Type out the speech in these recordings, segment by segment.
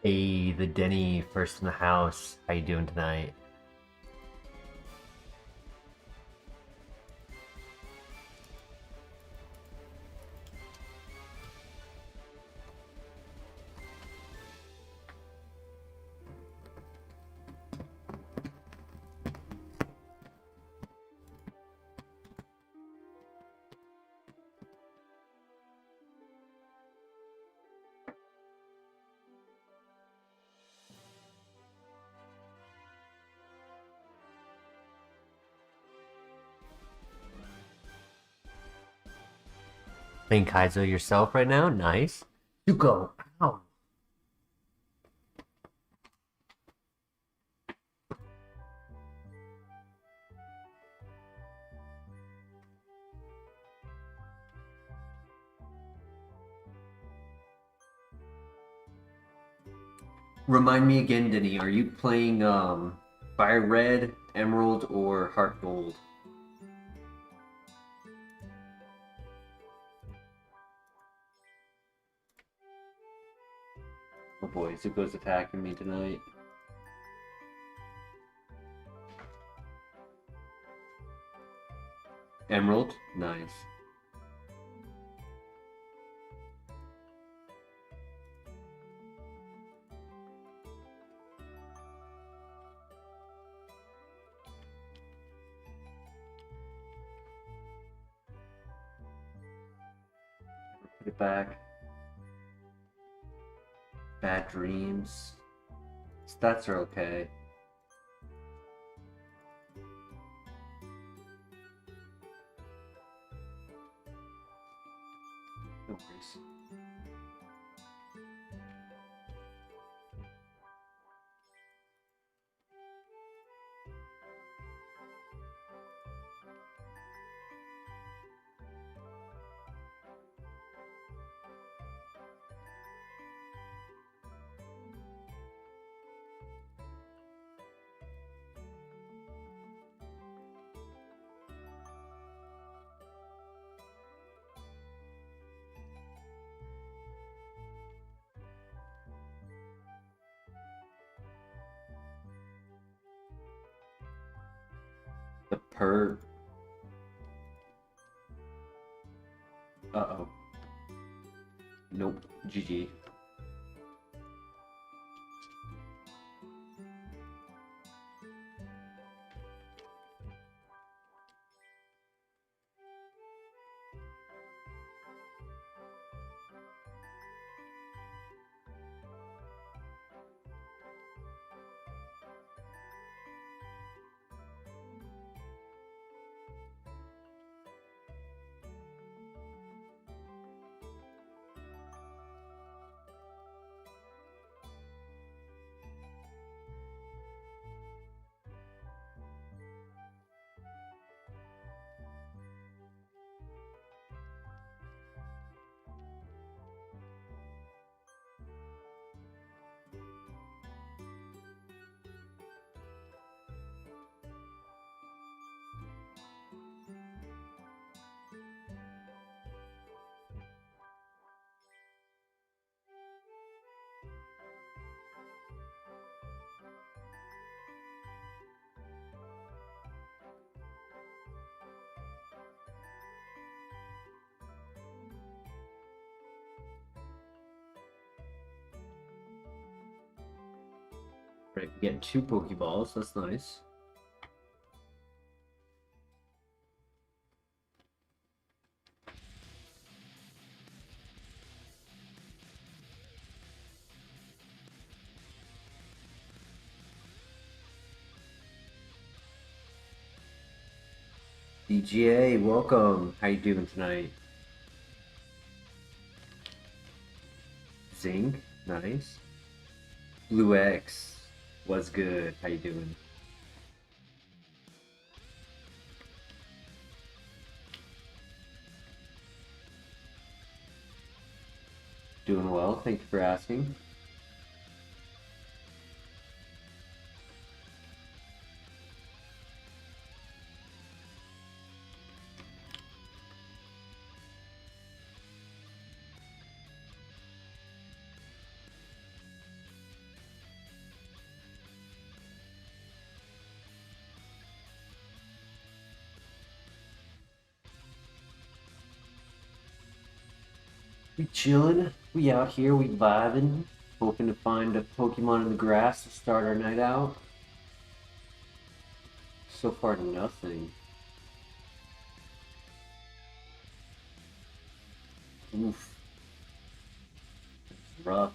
Hey, the Denny first in the house. How you doing tonight? Playing Kaizo yourself right now? Nice. You go. Ow. Remind me again, Denny, are you playing FireRed, Emerald, or HeartGold? Oh boy, Zuko's attacking me tonight. Emerald? Nice. Put it back. Bad dreams. Stats are okay. No worries. The perp. Uh-oh. Nope. GG. Right, we get 2 Pokeballs. That's nice. DGA, welcome. How you doing tonight? Zing, nice. Blue X, what's good? How you doing? Doing well, thank you for asking. We chillin'. We out here. We vibing. Hoping to find a Pokemon in the grass to start our night out. So far, nothing. Oof. It's rough.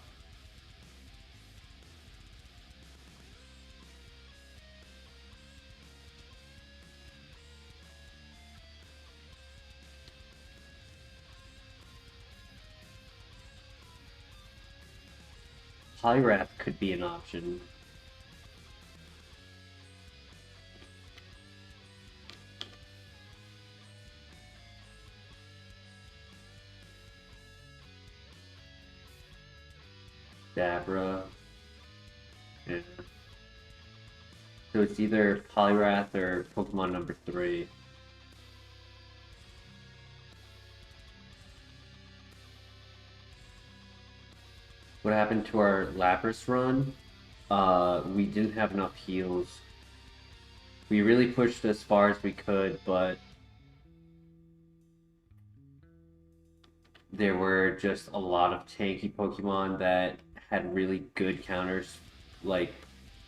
Pyrath could be an option. Dabra. Yeah. So it's either Poliwrath or Pokemon number 3. What happened to our Lapras run? We didn't have enough heals. We really pushed as far as we could, but there were just a lot of tanky Pokemon that had really good counters, like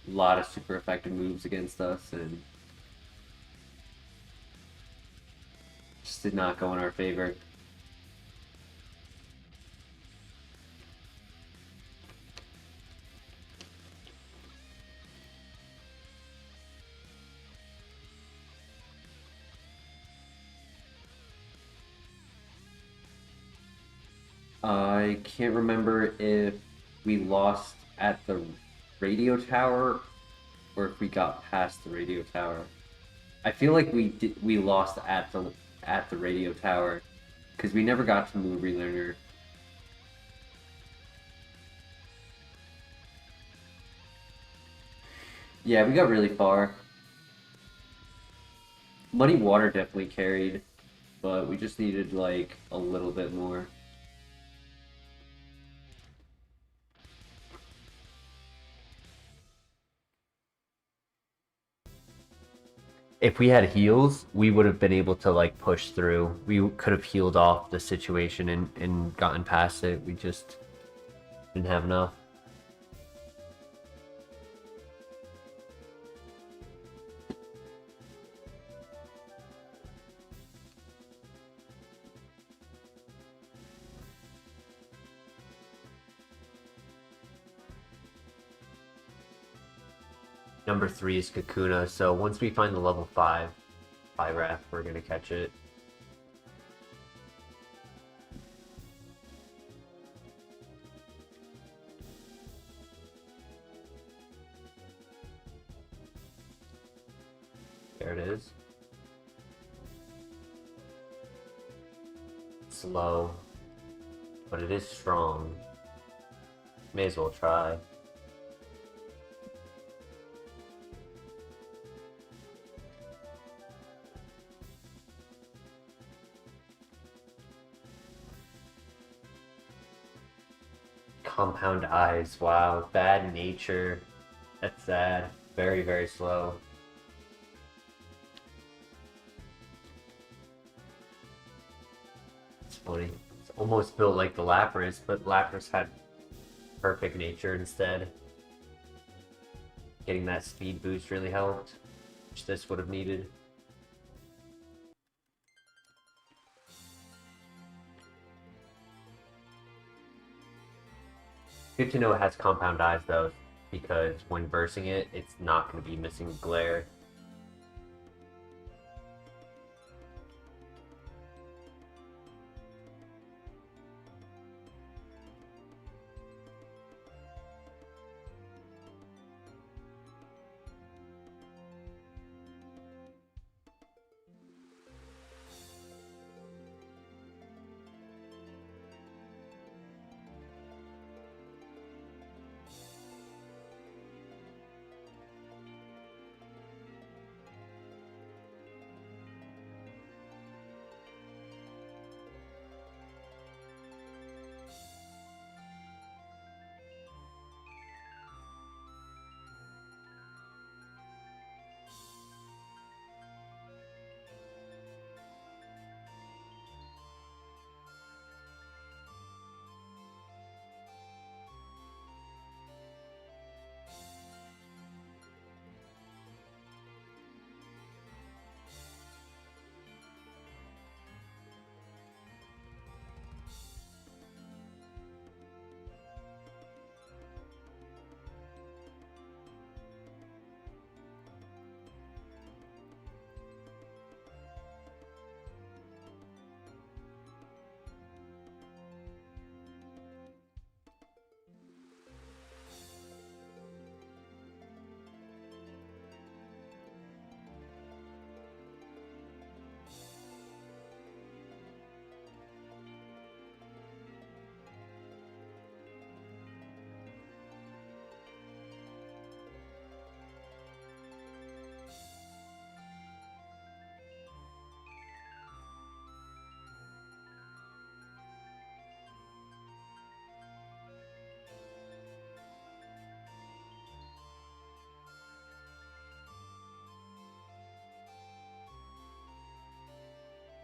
a lot of super effective moves against us, and just did not go in our favor. I can't remember if we lost at the radio tower or if we got past the radio tower. I feel like we lost at the radio tower because we never got to move relearner. Yeah, we got really far. Muddy Water definitely carried, but we just needed like a little bit more. If we had heals, we would have been able to like push through. We could have healed off the situation and gotten past it. We just didn't have enough. Number 3 is Kakuna, so once we find the level 5 Pyrath, we're gonna catch it. There it is. Slow, but it is strong. May as well try. Compound eyes, wow. Bad nature. That's sad. Very, very slow. It's funny. It's almost built like the Lapras, but Lapras had perfect nature instead. Getting that speed boost really helped, which this would have needed. Good to know it has compound eyes though, because when versing it, it's not going to be missing glare.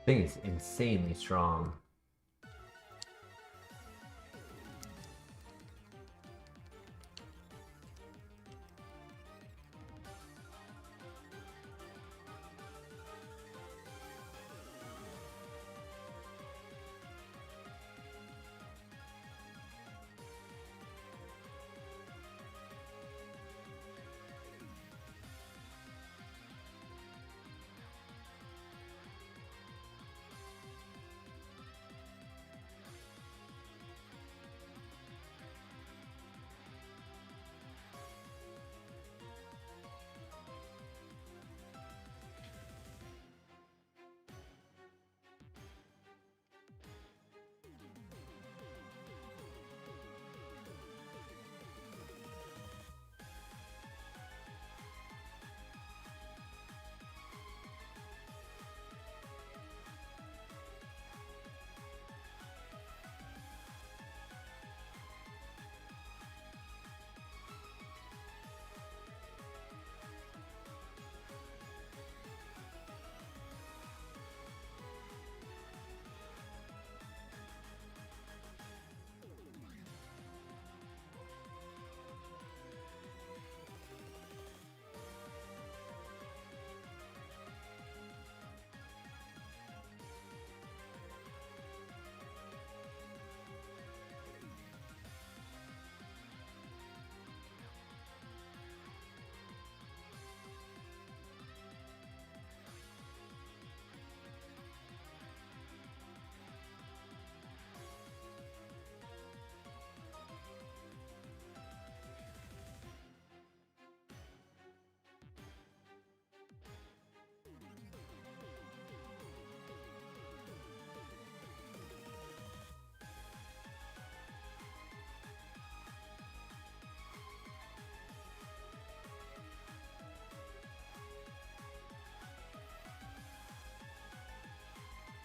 Thing is insanely strong.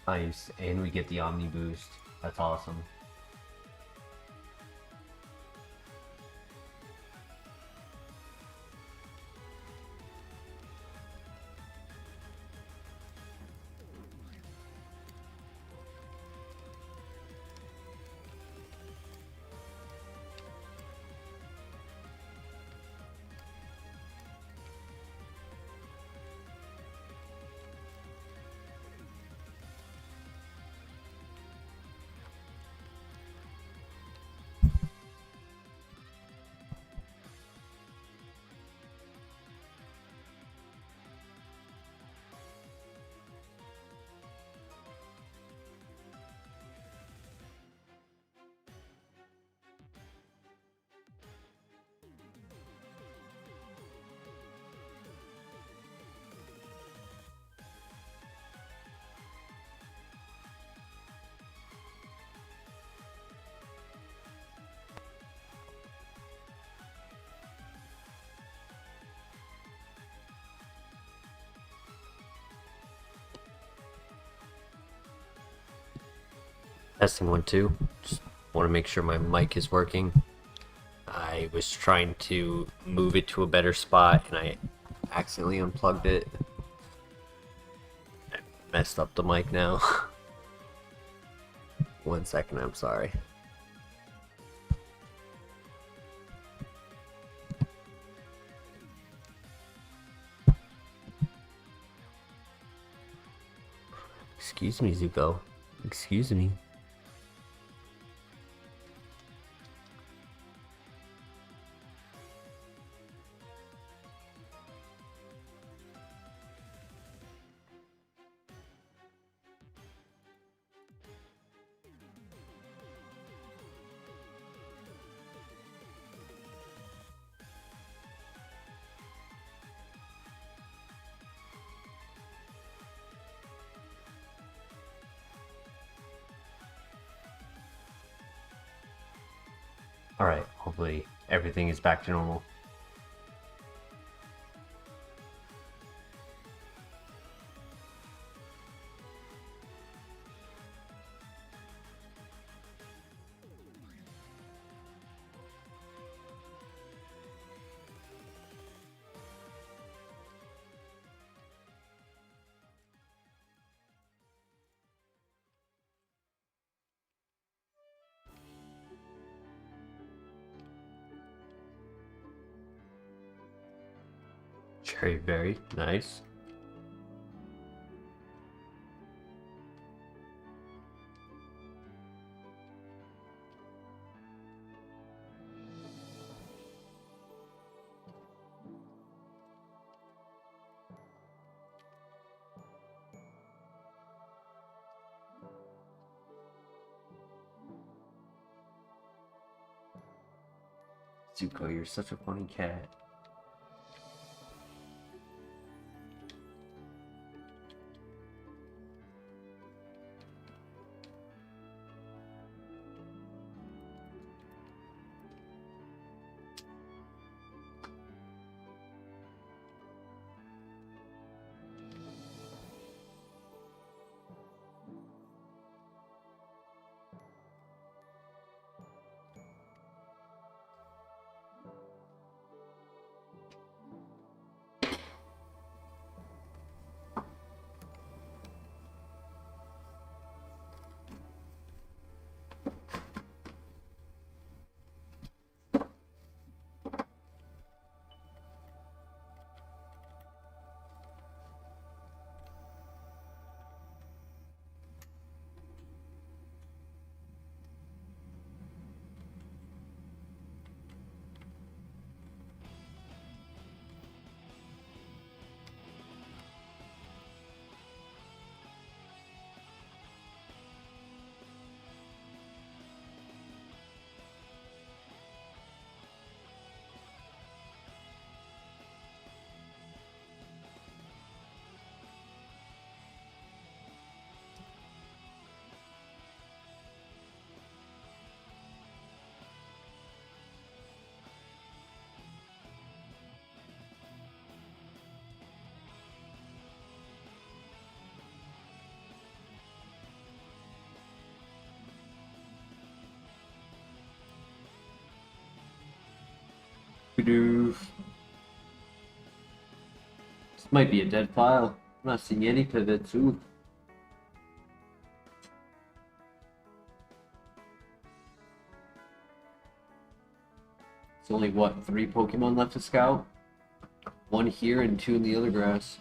Nice, and we get the Omni boost. That's awesome. Testing 1 2. Just want to make sure my mic is working. I was trying to move it to a better spot and I accidentally unplugged it. I messed up the mic now. 1 second, I'm sorry. Excuse me, Zuko. Excuse me. Alright, hopefully everything is back to normal. Very, very nice. Zuko, you're such a funny cat. This might be a dead file. I'm not seeing any pivots. Ooh. It's only what, 3 Pokemon left to scout? 1 here and 2 in the other grass.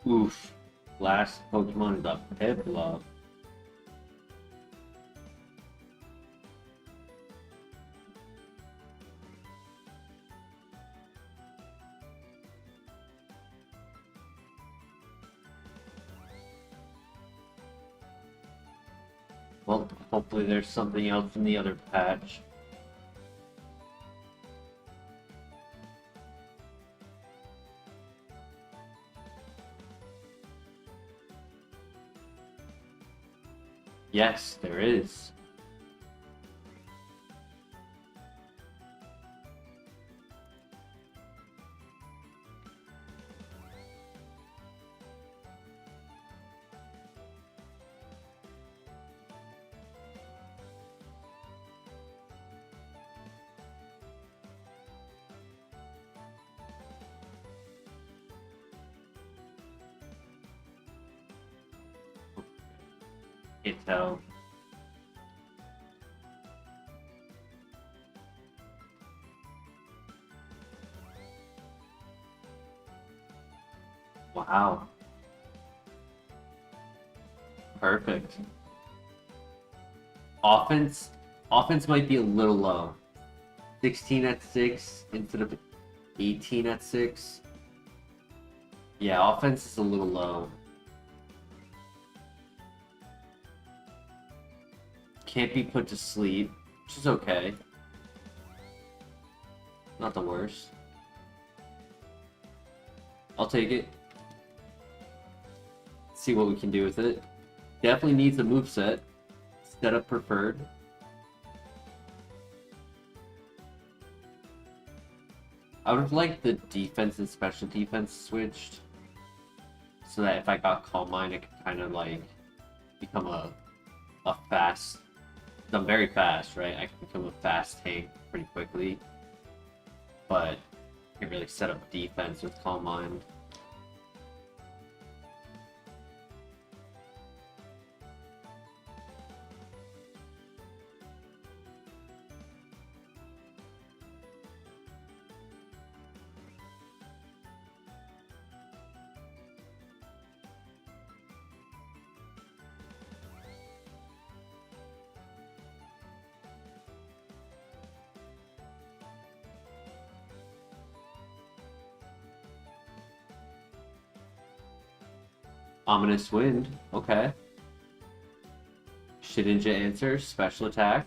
Oof. Last Pokemon, the Piplup. Well, hopefully there's something else in the other patch. Yes, there is. Can't tell. Wow. Perfect. Offense might be a little low. 16 at 6 instead of 18 at 6. Yeah, offense is a little low. Can't be put to sleep, which is okay. Not the worst. I'll take it. See what we can do with it. Definitely needs a moveset. Setup preferred. I would have liked the defense and special defense switched, so that if I got Calm Mind, I could kind of like become a fast. I'm very fast, right? I can become a fast tank pretty quickly, but I can't really set up defense with Calm Mind. Ominous Wind, okay. Shedinja answers, special attack.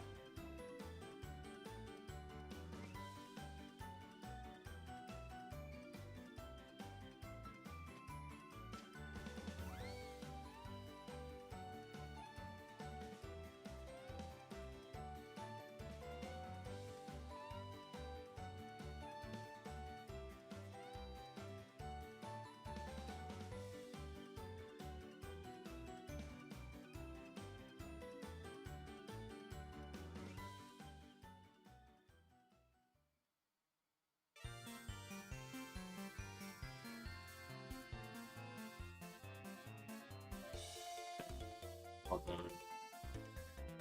Well done.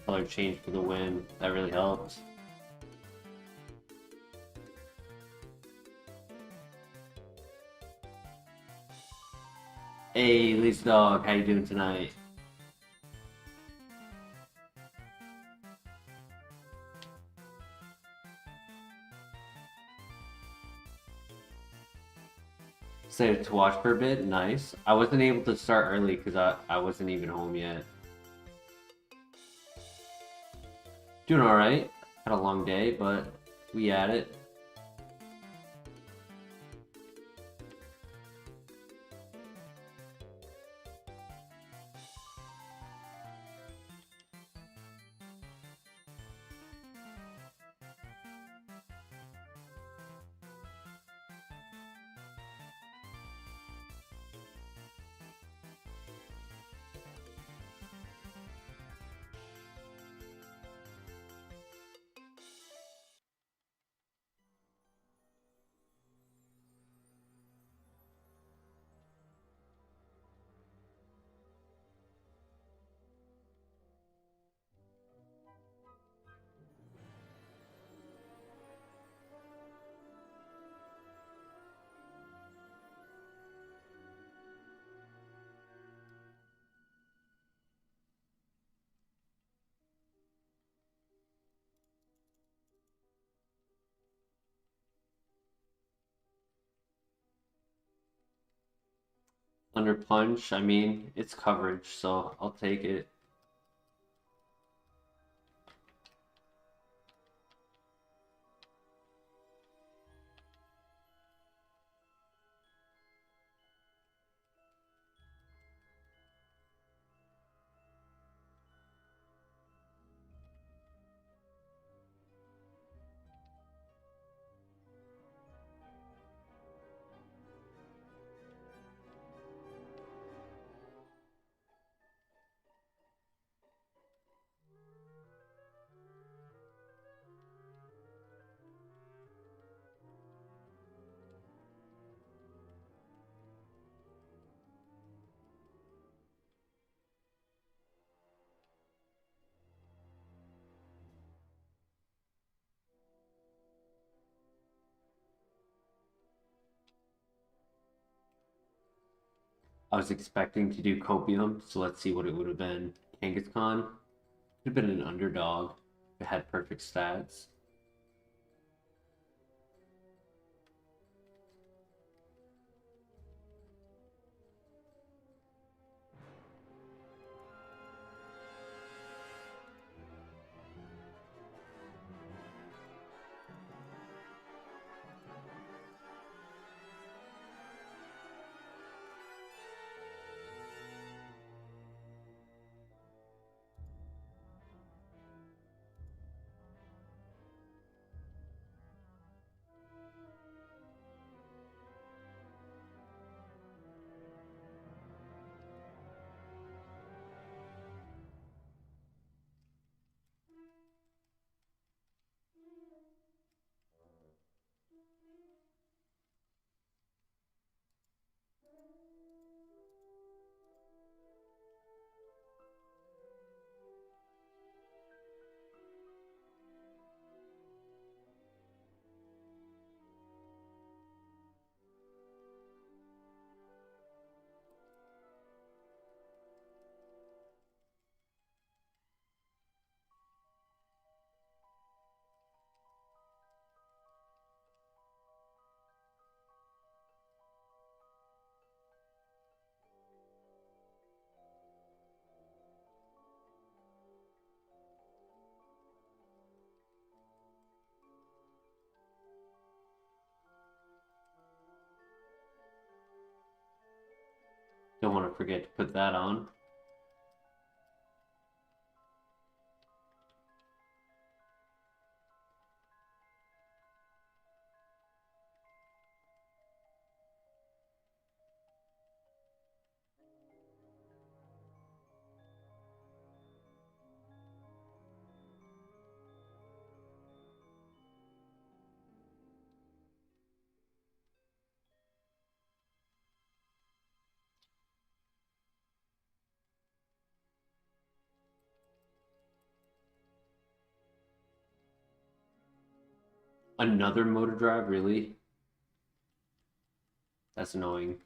Color change for the win. That really helps. Hey, Lisa Dog, how you doing tonight? Decided to watch for a bit. Nice. I wasn't able to start early because I wasn't even home yet. Doing alright. Had a long day, but we at it. Under punch, I mean, it's coverage, so I'll take it. I was expecting to do Copium, so let's see what it would have been. Kangaskhan could have been an underdog if it had perfect stats. Don't want to forget to put that on. Another motor drive, really? That's annoying.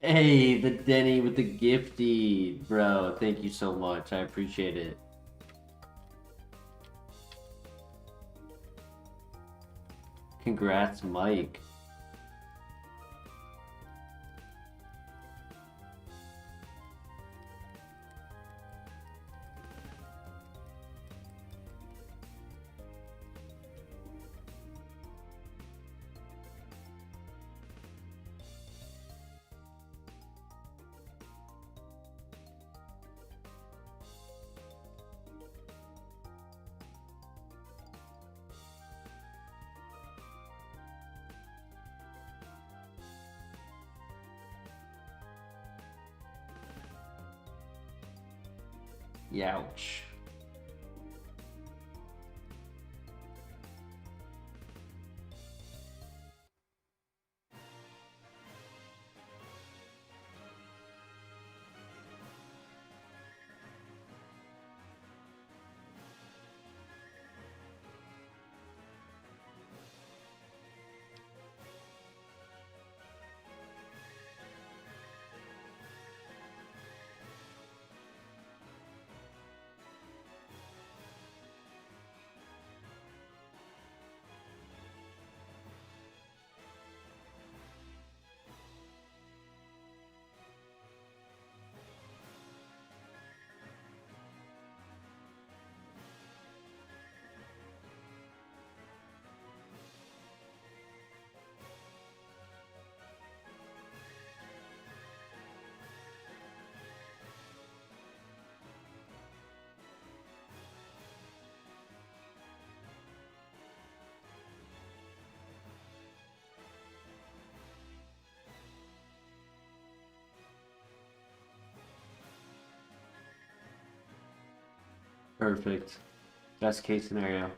Hey, the Denny with the gifty, bro. Thank you so much. I appreciate it. Congrats, Mike. Youch. Perfect. Best case scenario.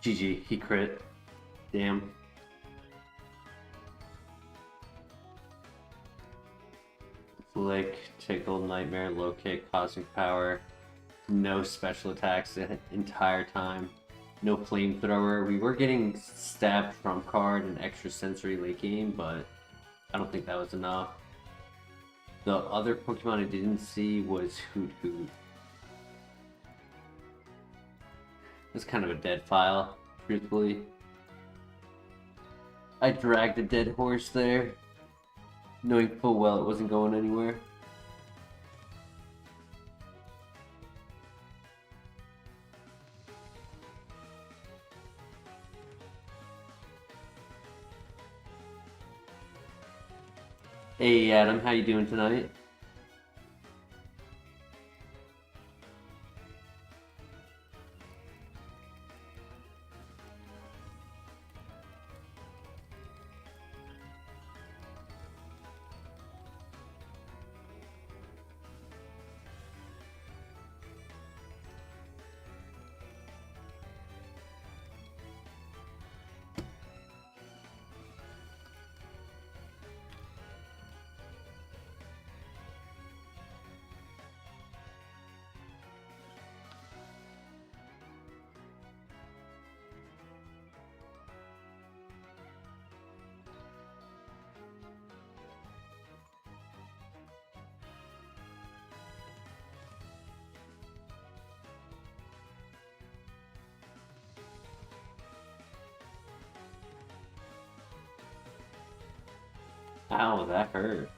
GG, he crit. Damn. Flick, Tickle, Nightmare, Low Kick, Cosmic Power. No special attacks the entire time. No Flamethrower. We were getting stabbed from card and extra sensory late game, but I don't think that was enough. The other Pokemon I didn't see was Hoot Hoot. It's kind of a dead file, truthfully. I dragged a dead horse there, knowing full well it wasn't going anywhere. Hey Adam, how you doing tonight? Ow, that hurt.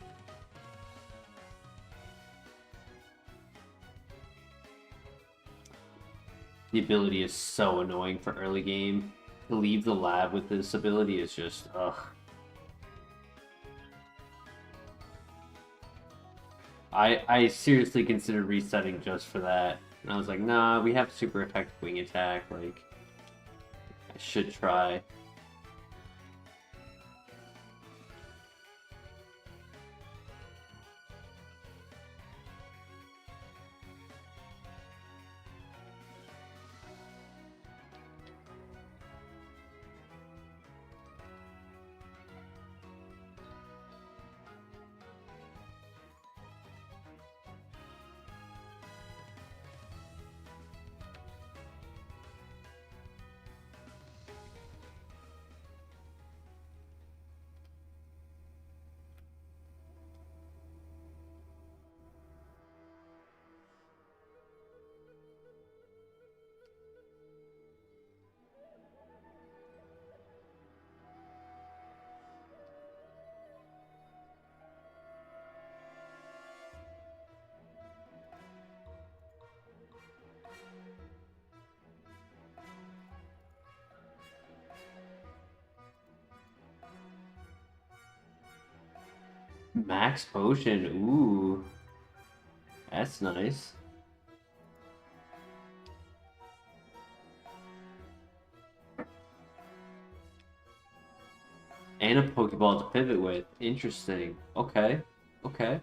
The ability is so annoying for early game. To leave the lab with this ability is just, ugh. I seriously considered resetting just for that. And I was like, nah, we have super effective wing attack, like, I should try. Max potion, ooh. That's nice. And a Pokeball to pivot with. Interesting. Okay. Okay.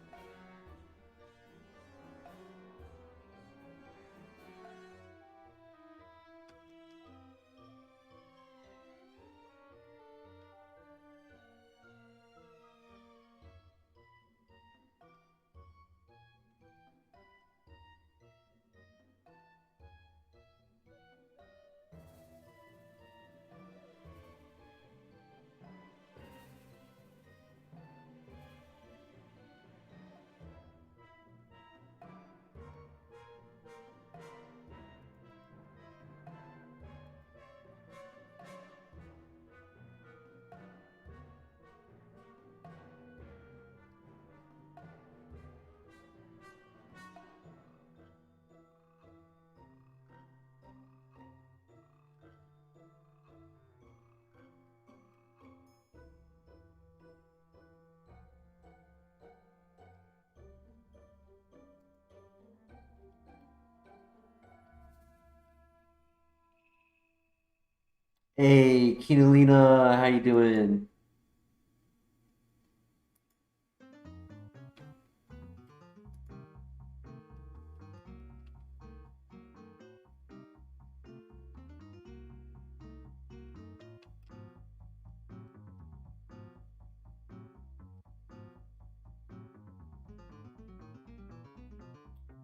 Hey, Kinalina, how you doing?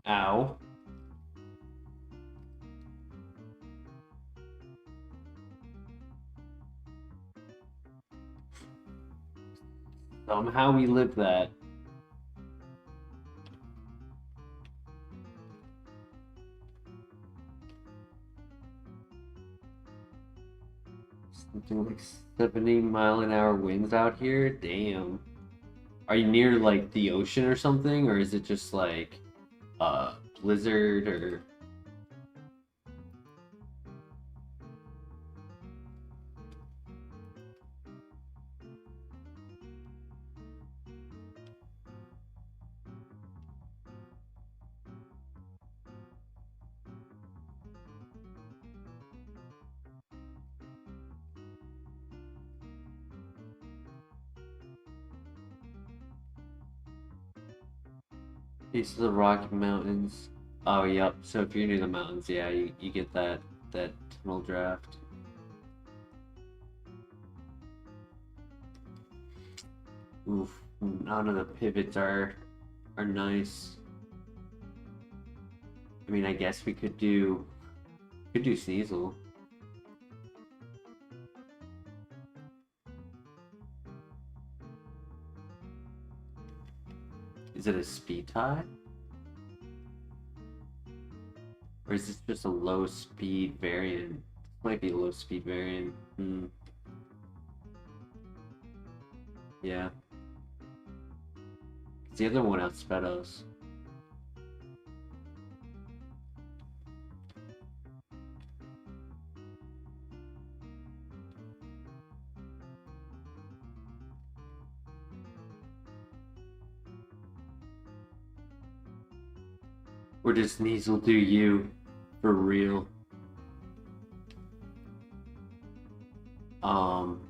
Ow. Somehow we lived that. Something like 70-mile-an-hour winds out here? Damn. Are you near like the ocean or something? Or is it just like blizzard or east of the Rocky Mountains? Oh, yep. So if you're near the mountains, yeah, you get that tunnel draft. Oof. None of the pivots are nice. I mean, I guess we could do Sneasel. Is it a speed tie? Or is this just a low speed variant? This might be a low speed variant. Yeah. 'Cause the other one outsped us. Or does Sneasel do you? For real. Um,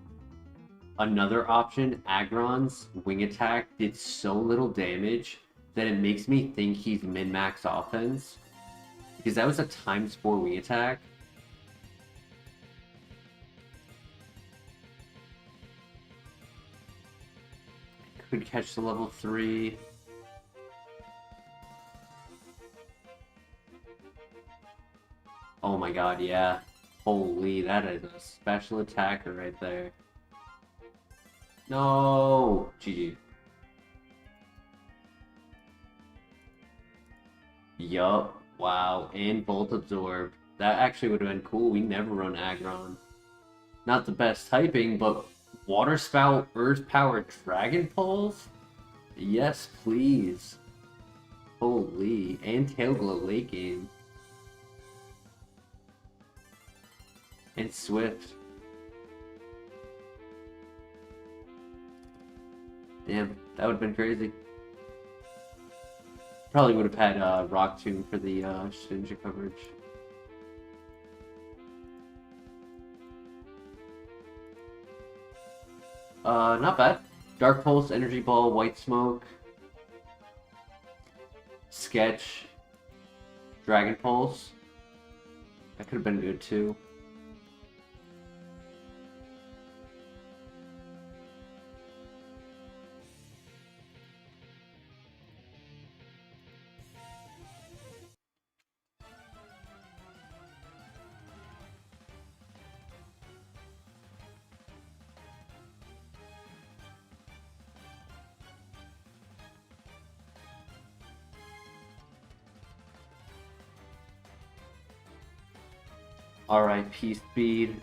Another option, Agron's wing attack did so little damage that it makes me think he's min-max offense. Because that was a ×4 wing attack. Could catch the level 3. Oh my god, yeah. Holy, that is a special attacker right there. No! GG. Yup. Wow. And Bolt Absorb. That actually would have been cool. We never run Aggron. Not the best typing, but Water Spout, Earth Power, Dragon Pulse? Yes, please. Holy. And Tail Glow late game. And Swift. Damn, that would have been crazy. Probably would have had Rock Tomb for the Shinja coverage. Not bad. Dark Pulse, Energy Ball, White Smoke, Sketch, Dragon Pulse. That could have been good too. RIP Speed.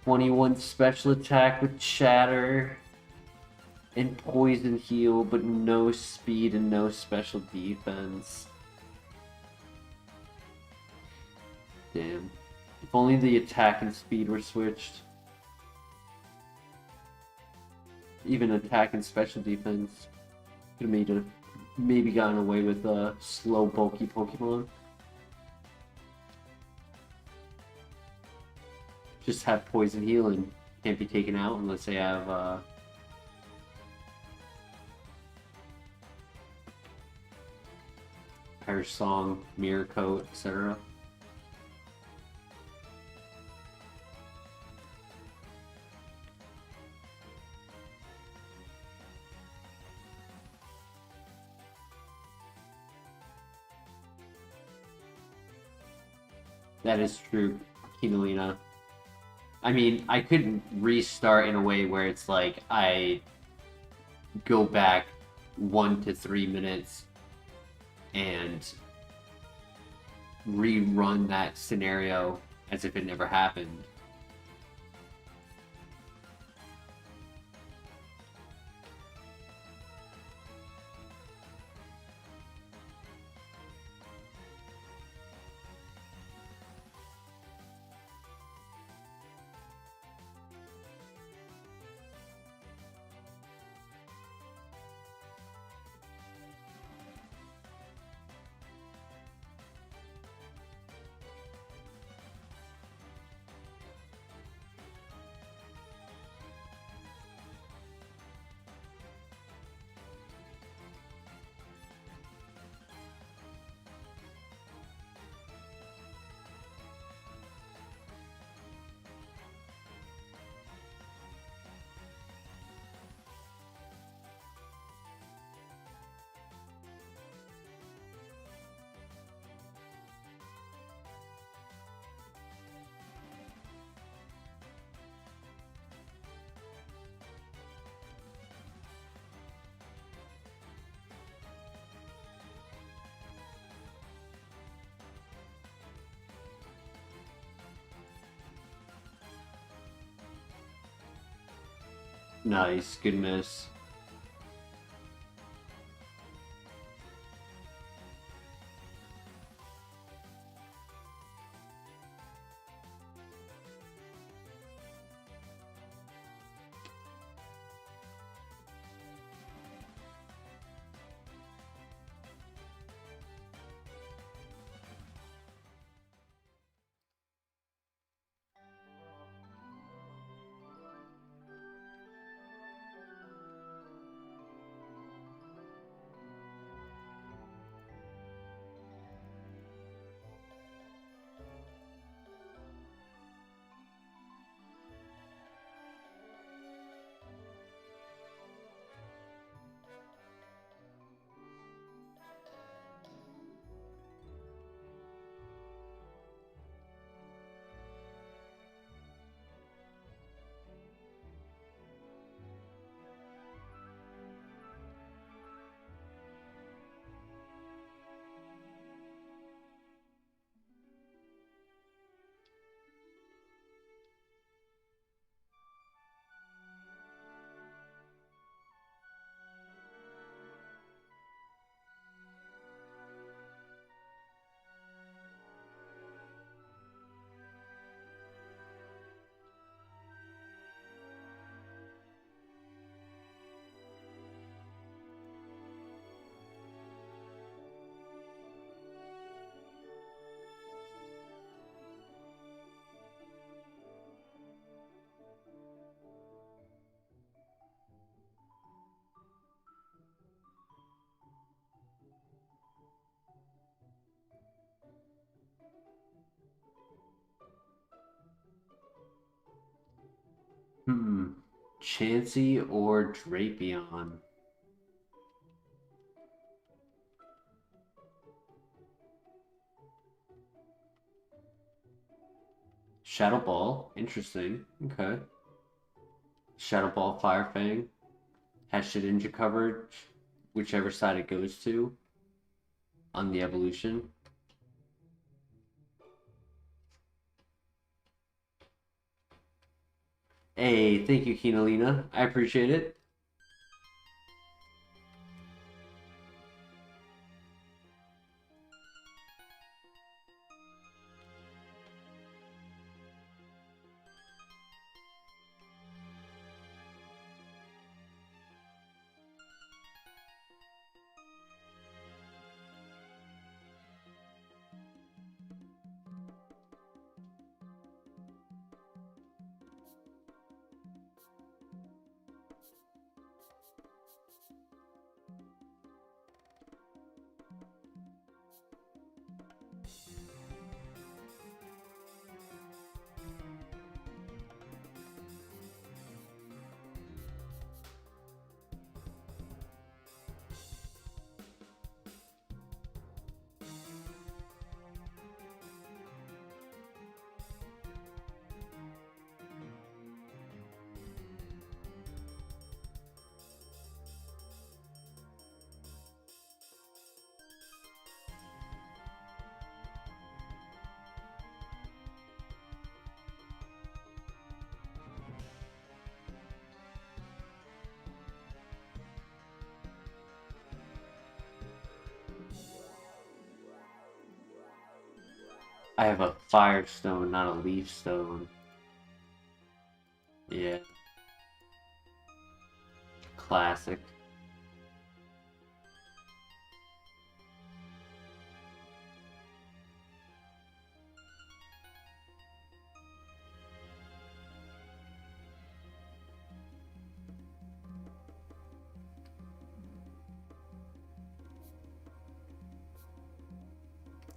21 special attack with Shatter. And Poison Heal, but no speed and no special defense. Damn. If only the attack and speed were switched. Even attack and special defense. Could have maybe gotten away with a slow, bulky Pokemon. just have poison heal and can't be taken out unless they have Perish Song, Mirror Coat, etc. That is true, Kinalina. I mean, I couldn't restart in a way where it's like I go back 1 to 3 minutes and rerun that scenario as if it never happened. Nice, good miss. Chansey or Drapion? Shadow Ball, interesting. Okay. Shadow Ball, Fire Fang has Shedinja coverage, whichever side it goes to on the evolution. Hey, thank you, Kinalina. I appreciate it. I have a firestone, not a leaf stone. Yeah. Classic.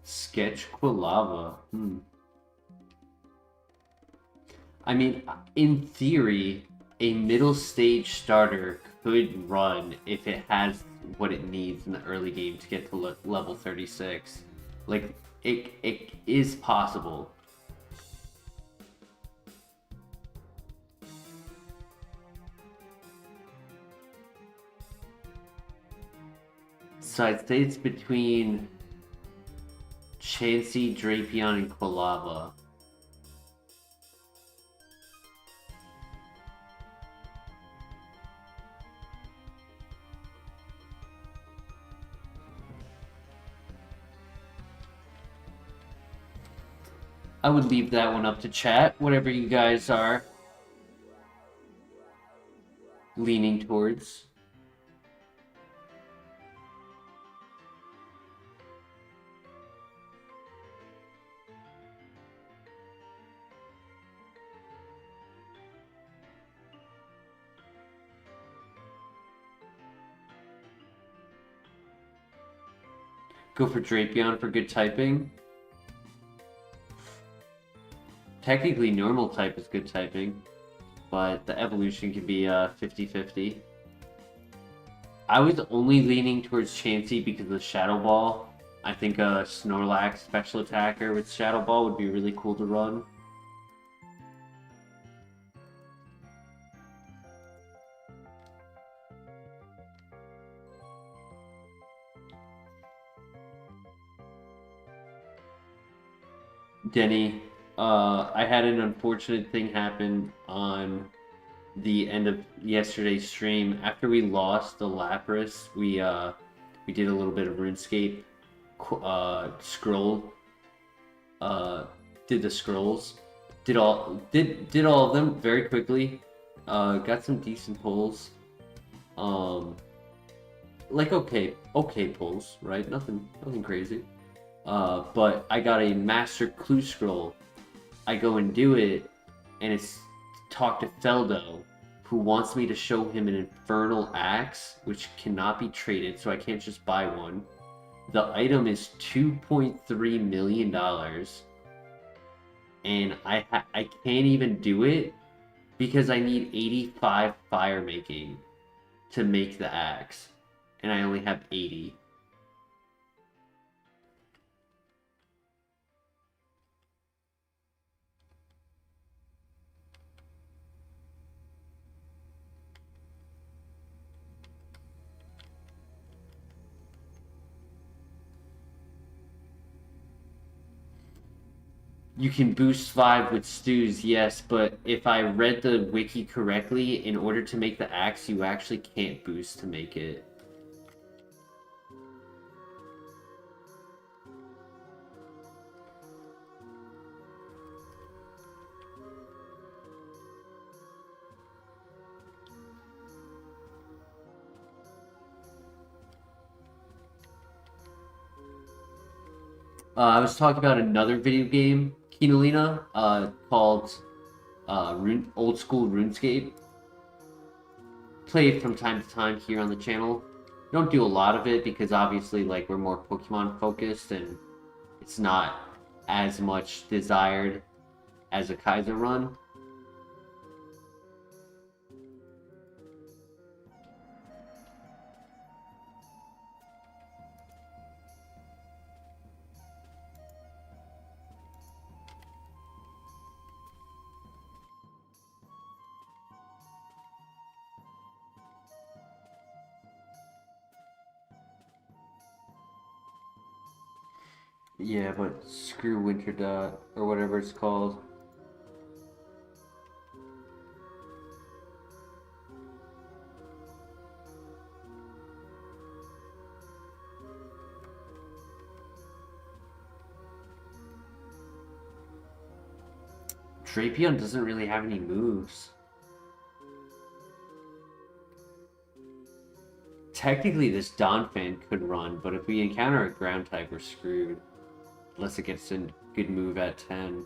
Sketch Quilava. I mean, in theory, a middle stage starter could run if it has what it needs in the early game to get to level 36. Like, it is possible. So I'd say it's between Chansey, Drapion, and Quilava. I would leave that one up to chat, whatever you guys are leaning towards. Go for Drapion for good typing. Technically, normal type is good typing, but the evolution can be 50-50. I was only leaning towards Chansey because of the Shadow Ball. I think a Snorlax special attacker with Shadow Ball would be really cool to run. Denny, I had an unfortunate thing happen on the end of yesterday's stream. After we lost the Lapras, we did a little bit of RuneScape scroll. Did the scrolls. Did all of them very quickly. Got some decent pulls. Like okay pulls, right? Nothing crazy. But I got a Master Clue Scroll. I go and do it, and it's talk to Feldo, who wants me to show him an Infernal Axe, which cannot be traded, so I can't just buy one. The item is $2.3 million, and I can't even do it because I need 85 fire making to make the axe, and I only have 80. You can boost 5 with stews, yes, but if I read the wiki correctly, in order to make the axe, you actually can't boost to make it. I was talking about another video game, Kinolina, called Old School RuneScape. Play it from time to time here on the channel. Don't do a lot of it because obviously, like, we're more Pokemon focused and it's not as much desired as a Kaizo run. Yeah, but screw Winter Dot or whatever it's called. Drapion doesn't really have any moves. Technically, this Donphan could run, but if we encounter a ground type, we're screwed. Unless it gets a good move at 10.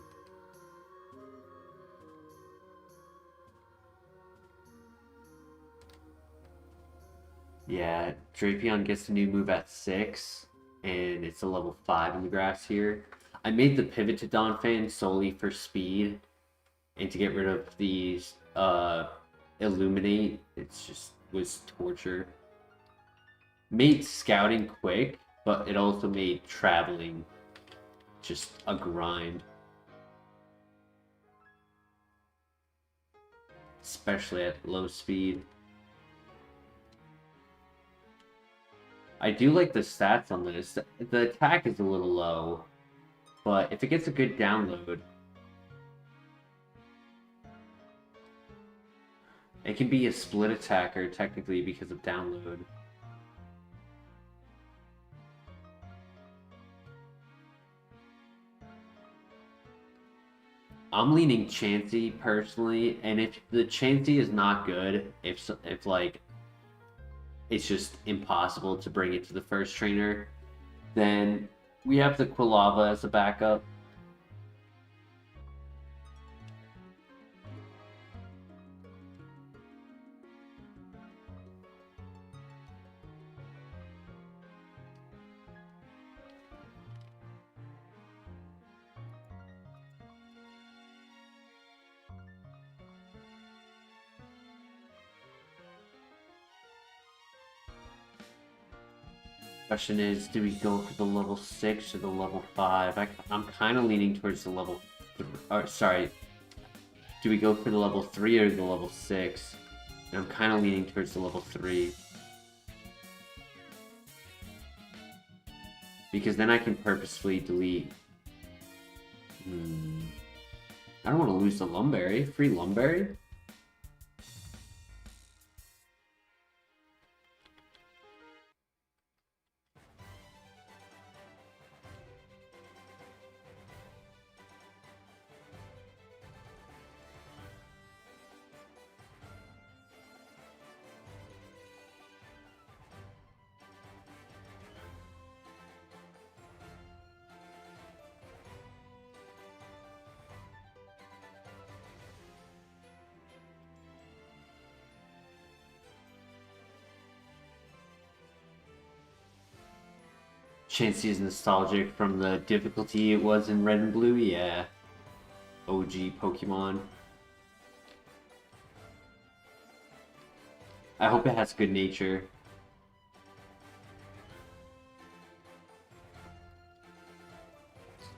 Yeah, Drapion gets a new move at 6, and it's a level 5 in the grass here. I made the pivot to Donphan solely for speed, and to get rid of these Illuminate. It's just was torture. Made scouting quick, but it also made traveling just a grind. Especially at low speed. I do like the stats on this. The attack is a little low, but if it gets a good download, it can be a split attacker technically because of download. I'm leaning Chansey personally, and if the Chansey is not good, if like it's just impossible to bring it to the first trainer, then we have the Quilava as a backup. Question is, do we go for the level 6 or the level 5? I'm kind of leaning towards the level... sorry. Do we go for the level 3 or the level 6? And I'm kind of leaning towards the level 3. Because then I can purposefully delete... I don't want to lose the Lumberry. Free Lumberry? Chansey is nostalgic from the difficulty it was in Red and Blue, yeah. OG Pokemon. I hope it has good nature.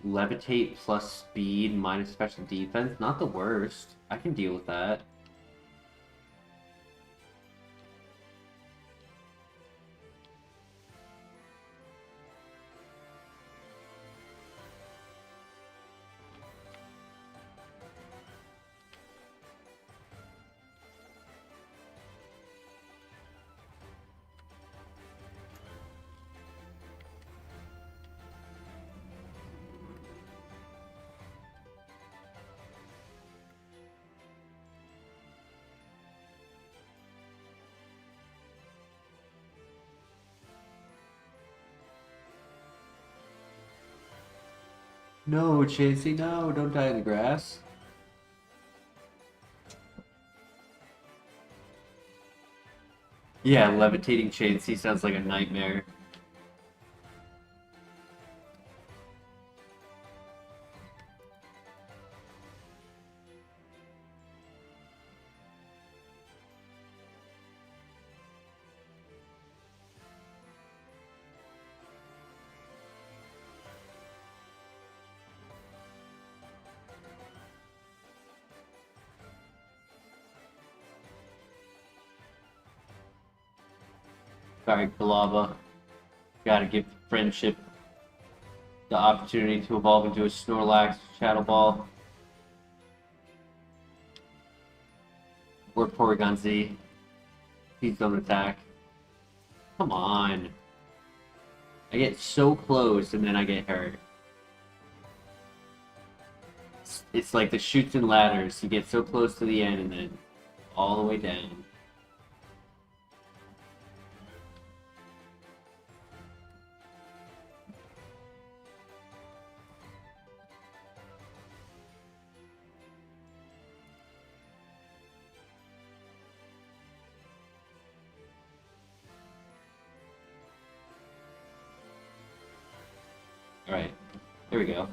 Levitate plus speed minus special defense, not the worst. I can deal with that. No, Chansey, no, don't die in the grass. Yeah, levitating Chansey sounds like a nightmare. Sorry, Kalava. Gotta give friendship the opportunity to evolve into a Snorlax Shadow Ball. Or Porygon Z. Please don't attack. Come on. I get so close and then I get hurt. It's like the chutes and ladders. You get so close to the end and then all the way down. Alright, there we go.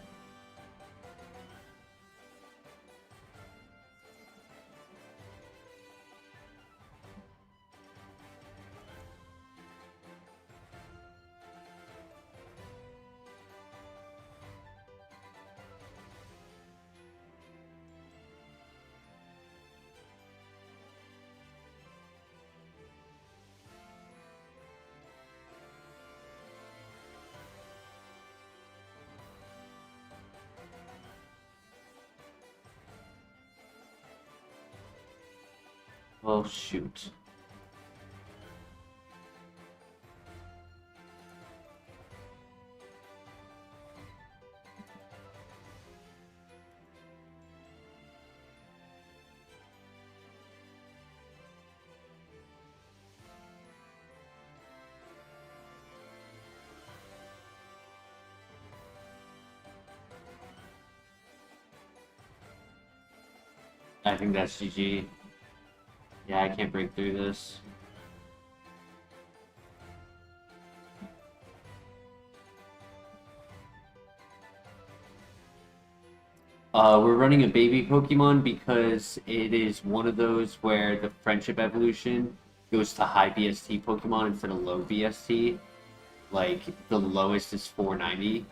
Oh, shoot. I think that's GG. Yeah, I can't break through this. We're running a baby Pokemon because it is one of those where the friendship evolution goes to high BST Pokemon instead of low BST. Like, the lowest is 490.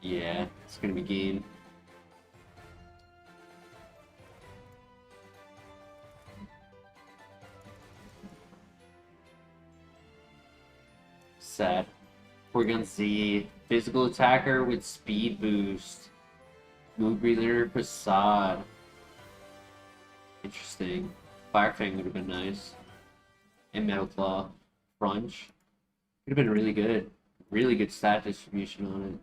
Yeah, it's gonna be game. Sad. Porygon Z, physical attacker with speed boost. Mood Breather, Prasad. Interesting. Fire Fang would have been nice. And Metal Claw. Crunch. Would have been really good. Really good stat distribution on it.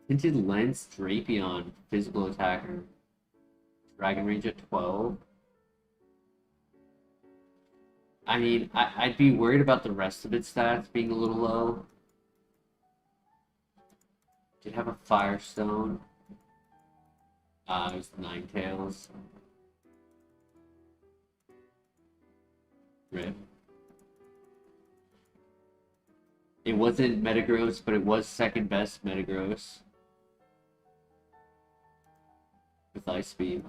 Tinted Lens, Drapion, physical attacker. Dragon Range at 12. I mean, I'd be worried about the rest of its stats being a little low. Did have a Firestone. It was Ninetales. Rip. It wasn't Metagross, but it was second best Metagross. With Ice Beam.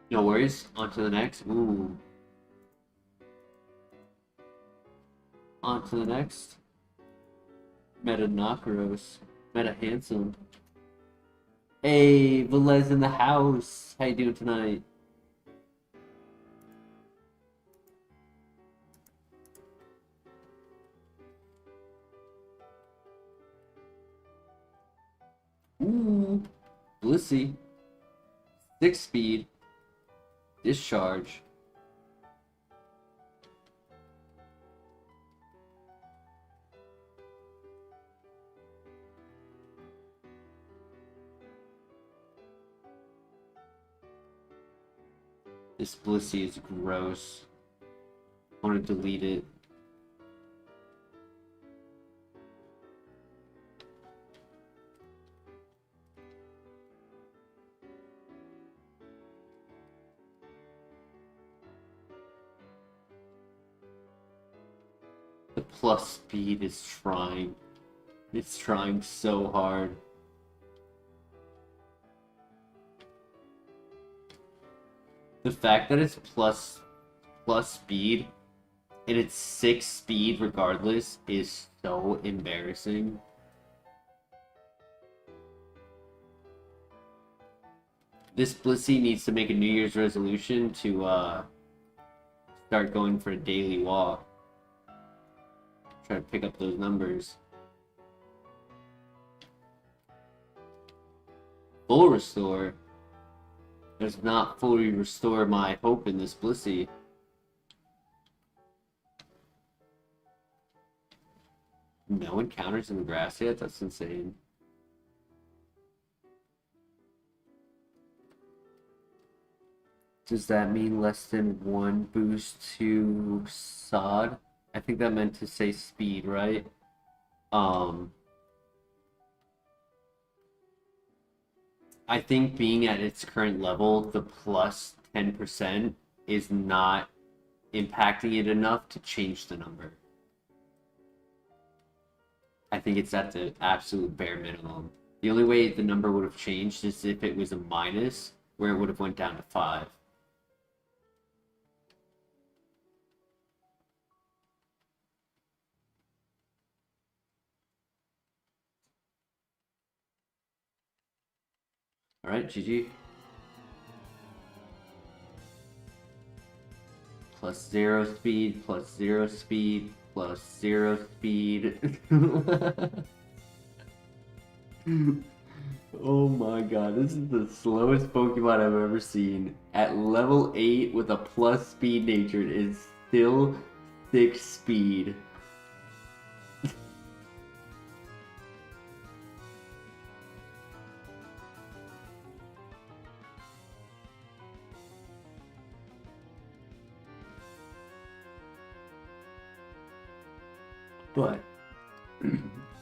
No worries. On to the next. Ooh. On to the next. Meta Nakaros. Meta Handsome. Hey, Velez in the house. How you doing tonight? Ooh. Blissey. 6 speed. Discharge. This Blissey is gross. I want to delete it. The plus speed is trying. It's trying so hard. The fact that it's plus speed and it's 6 speed regardless is so embarrassing. This Blissey needs to make a New Year's resolution to start going for a daily walk. Try to pick up those numbers. Full restore does not fully restore my hope in this Blissey. No encounters in the grass yet? That's insane. Does that mean less than 1 boost to Sod? I think that meant to say speed, right? I think being at its current level, the plus 10% is not impacting it enough to change the number. I think it's at the absolute bare minimum. The only way the number would have changed is if it was a minus, where it would have went down to 5. Alright, GG. Plus 0 speed, plus 0 speed, plus 0 speed. Oh my god, this is the slowest Pokemon I've ever seen. At level 8 with a plus speed nature, it is still 6 speed. But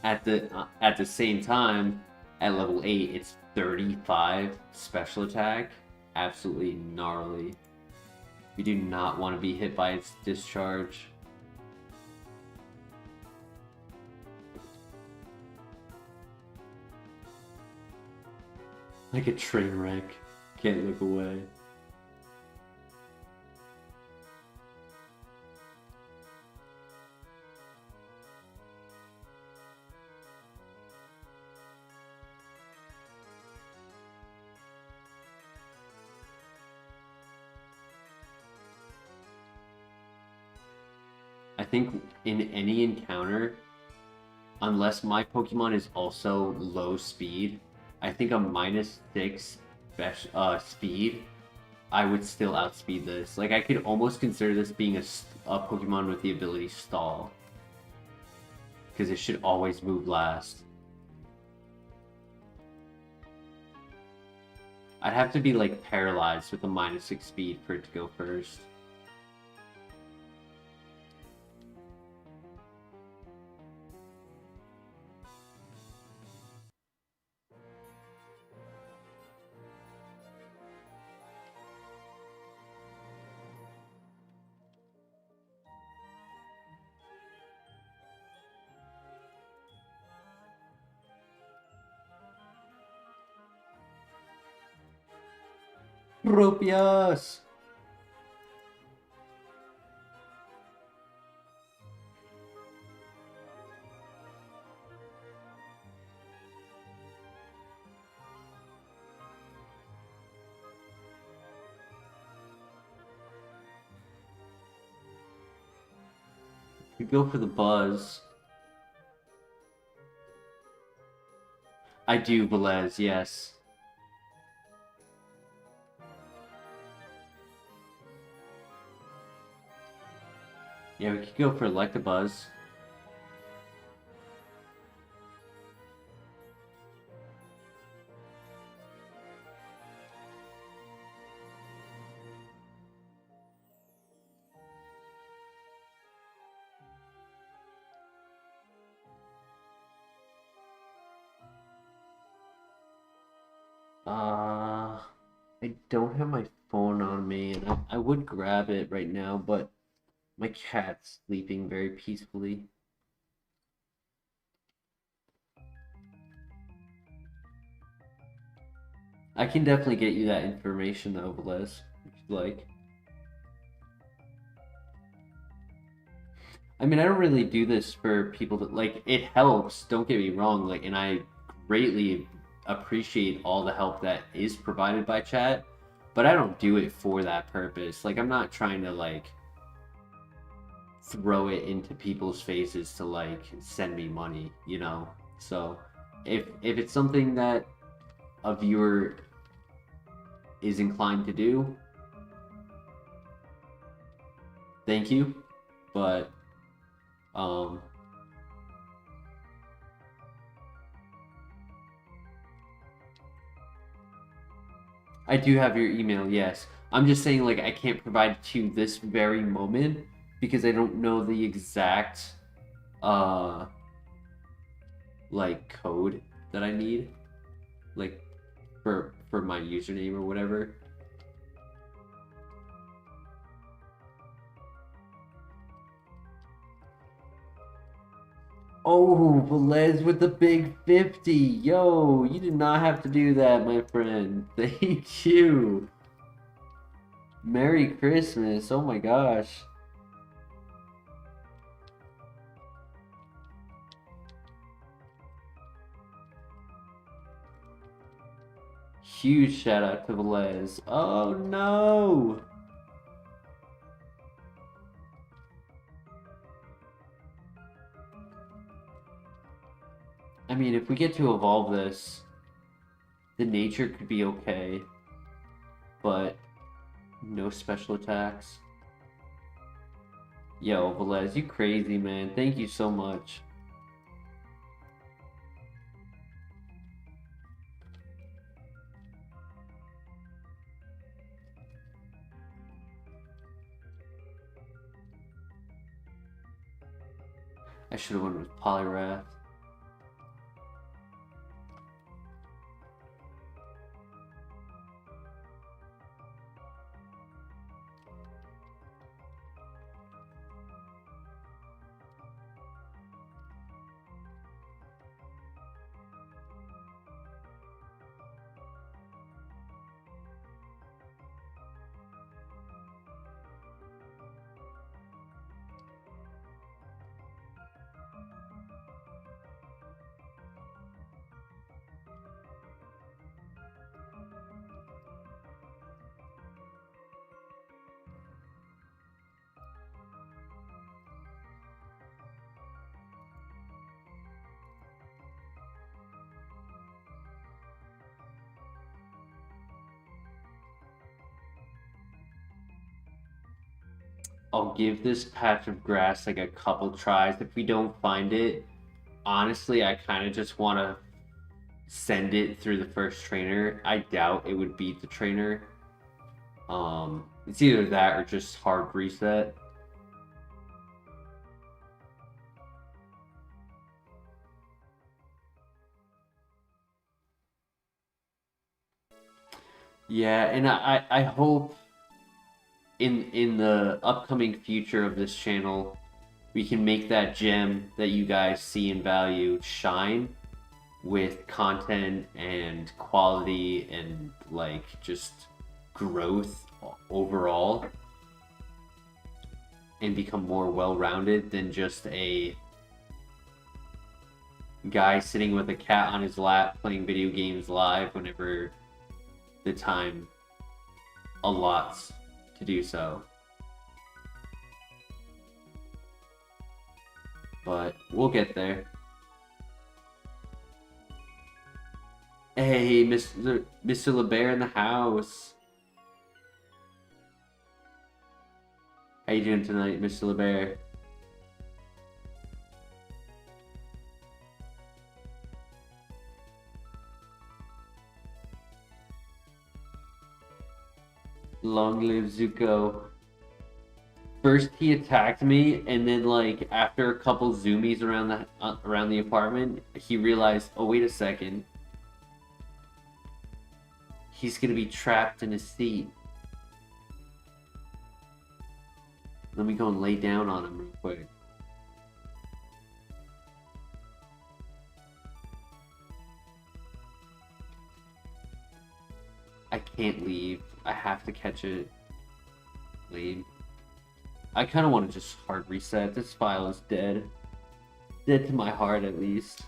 at the same time, at level 8, it's 35 special attack. Absolutely gnarly. We do not want to be hit by its discharge. Like a train wreck. Can't look away. I think in any encounter, unless my Pokemon is also low speed, I think a minus 6 speed, I would still outspeed this. Like, I could almost consider this being a Pokemon with the ability Stall. Because it should always move last. I'd have to be, like, paralyzed with a minus 6 speed for it to go first. Tropius! You go for the buzz. I do, Velez, yes. Yeah, we could go for Electabuzz. I don't have my phone on me, and I would grab it right now, but my cat's sleeping very peacefully. I can definitely get you that information though, Velez, if you'd like. I mean, I don't really do this for people that, like, it helps, don't get me wrong, like, and I greatly appreciate all the help that is provided by chat, but I don't do it for that purpose. Like, I'm not trying to like throw it into people's faces to like send me money, you know? So if it's something that a viewer is inclined to do, thank you. But I do have your email, yes. I'm just saying, like, I can't provide it to you this very moment because I don't know the exact like code that I need, like for my username or whatever. Oh, Velez with the big 50. Yo, you did not have to do that, my friend. Thank you. Merry Christmas. Oh my gosh. Huge shout out to Velez. Oh no. I mean, if we get to evolve this, the nature could be okay, but no special attacks. Yo, Velez, you crazy, man. Thank you so much. I should have went with Polyrath. I'll give this patch of grass like a couple tries. If we don't find it, honestly, I kind of just want to send it through the first trainer. I doubt it would beat the trainer. It's either that or just hard reset. Yeah, and I hope in the upcoming future of this channel, we can make that gem that you guys see and value shine with content and quality and like just growth overall, and become more well-rounded than just a guy sitting with a cat on his lap playing video games live whenever the time allots to do so. But we'll get there. Hey, Mr. LeBear in the house. How you doing tonight, Mr. LeBear? Long live Zuko. First he attacked me, and then like after a couple zoomies around the apartment, he realized, oh wait a second, he's gonna be trapped in his seat. Let me go and lay down on him real quick. I can't leave. I have to catch it. Leave. I kind of want to just hard reset. This file is dead. Dead to my heart, at least.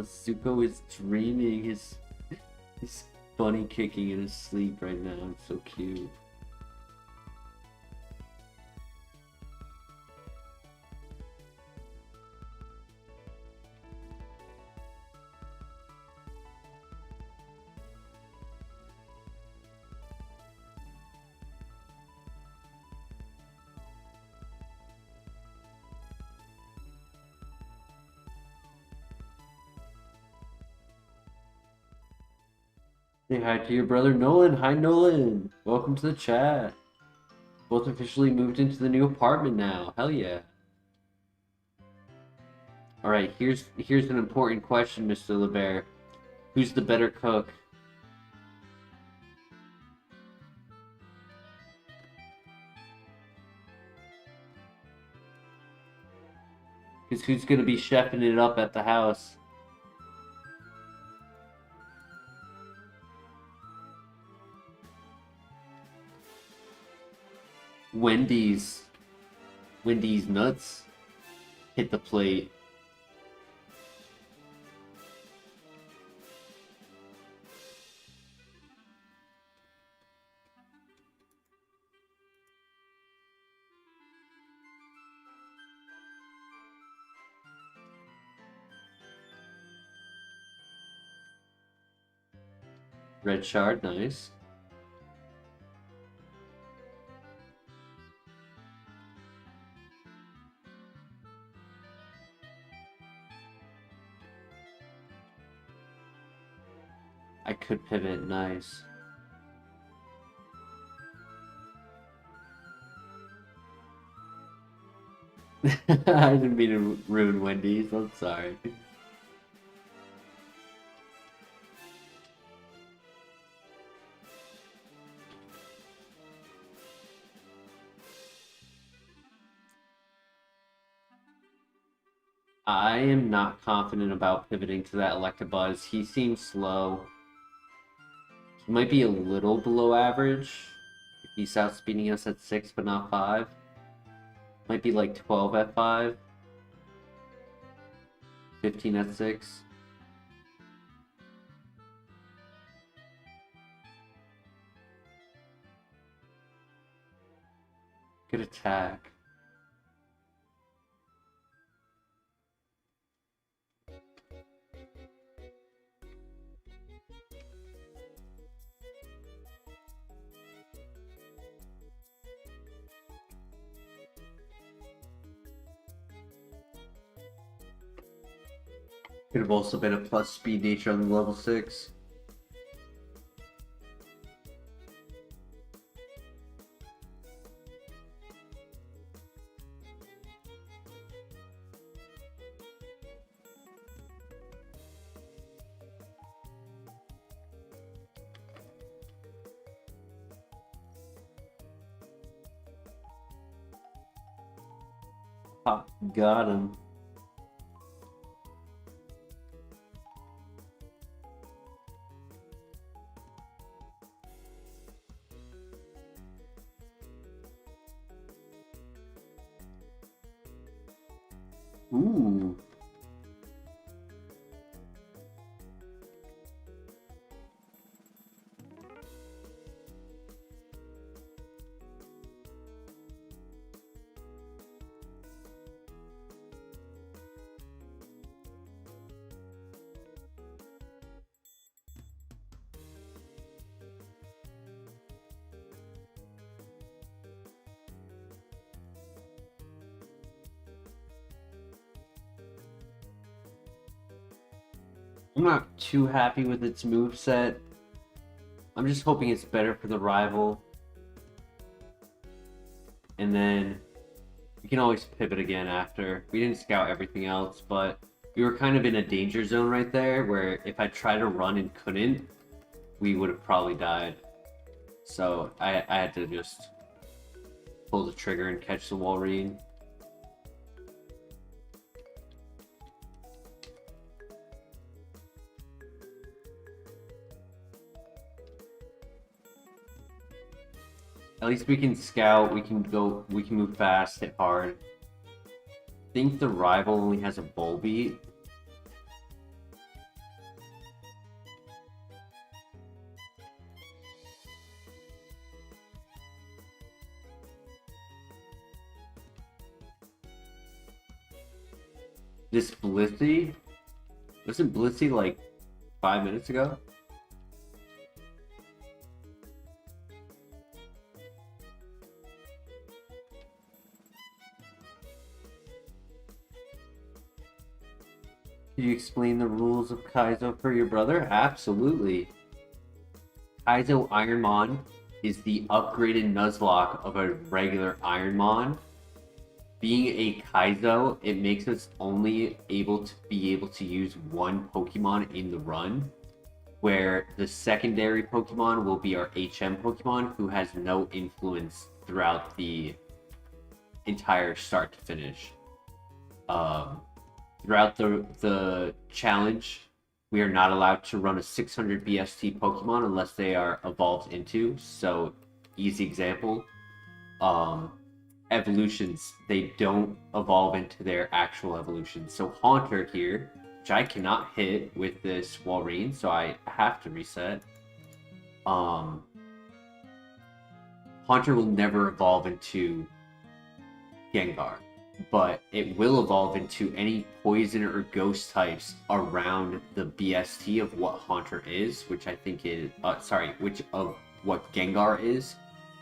Zuko is dreaming. He's bunny kicking in his sleep right now. It's so cute. Say hi to your brother Nolan. Hi Nolan. Welcome to the chat. Both officially moved into the new apartment now. Hell yeah. Alright, here's an important question, Mr. LeBear. Who's the better cook? Because who's gonna be chefing it up at the house? Wendy's nuts hit the plate. Red shard, nice. I could pivot, nice. I didn't mean to ruin Wendy's, I'm sorry. I am not confident about pivoting to that Electabuzz. He seems slow. He might be a little below average. If he's outspeeding us at 6 but not 5. Might be like 12 at 5. 15 at 6. Good attack. Could have also been a plus speed nature on the level 6. Got him. Ooh. I'm not too happy with its moveset. I'm just hoping it's better for the rival. And then we can always pivot again after. We didn't scout everything else, but we were kind of in a danger zone right there where if I tried to run and couldn't, we would have probably died. So I had to just pull the trigger and catch the Walrein. At least we can scout, we can move fast, hit hard. I think the rival only has a Bull Beat. This Blissey? Wasn't Blissey like 5 minutes ago? Can you explain the rules of Kaizo for your brother? Absolutely. Kaizo Ironmon is the upgraded Nuzlocke of a regular Ironmon. Being a Kaizo, it makes us only able to use one Pokemon in the run, where the secondary Pokemon will be our HM Pokemon, who has no influence throughout the entire start to finish. Throughout the challenge, we are not allowed to run a 600 BST Pokemon unless they are evolved into. So, easy example, evolutions, they don't evolve into their actual evolution. So Haunter here, which I cannot hit with this Walrein, so I have to reset. Haunter will never evolve into Gengar, but it will evolve into any poison or ghost types around the BST of what Haunter is, which I think is which of what Gengar is,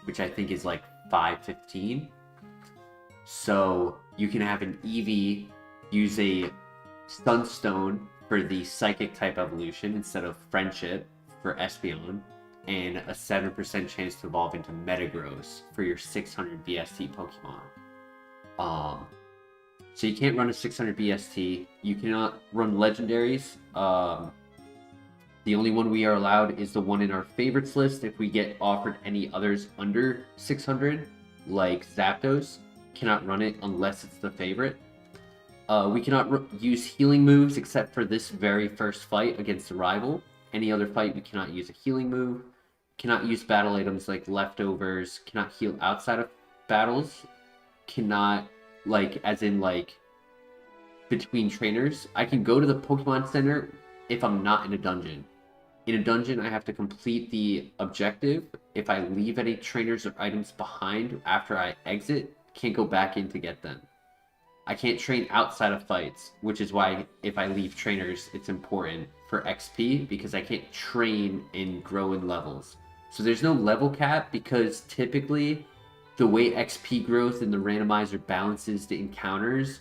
which I think is like 515. So you can have an Eevee use a Sunstone for the Psychic type evolution instead of Friendship for Espeon, and a 7% chance to evolve into Metagross for your 600 BST Pokemon. So you can't run a 600 BST. You cannot run legendaries. The only one we are allowed is the one in our favorites list. If we get offered any others under 600, like Zapdos, cannot run it unless it's the favorite. We cannot use healing moves except for this very first fight against a rival. Any other fight, we cannot use a healing move. Cannot use battle items like leftovers. Cannot heal outside of battles. Cannot, as in between trainers. I can go to the Pokemon Center if I'm not in a dungeon. In a dungeon, I have to complete the objective. If I leave any trainers or items behind after I exit, can't go back in to get them. I can't train outside of fights, which is why if I leave trainers, it's important for XP, because I can't train and grow in levels. So there's no level cap, because typically the way XP grows and the randomizer balances the encounters,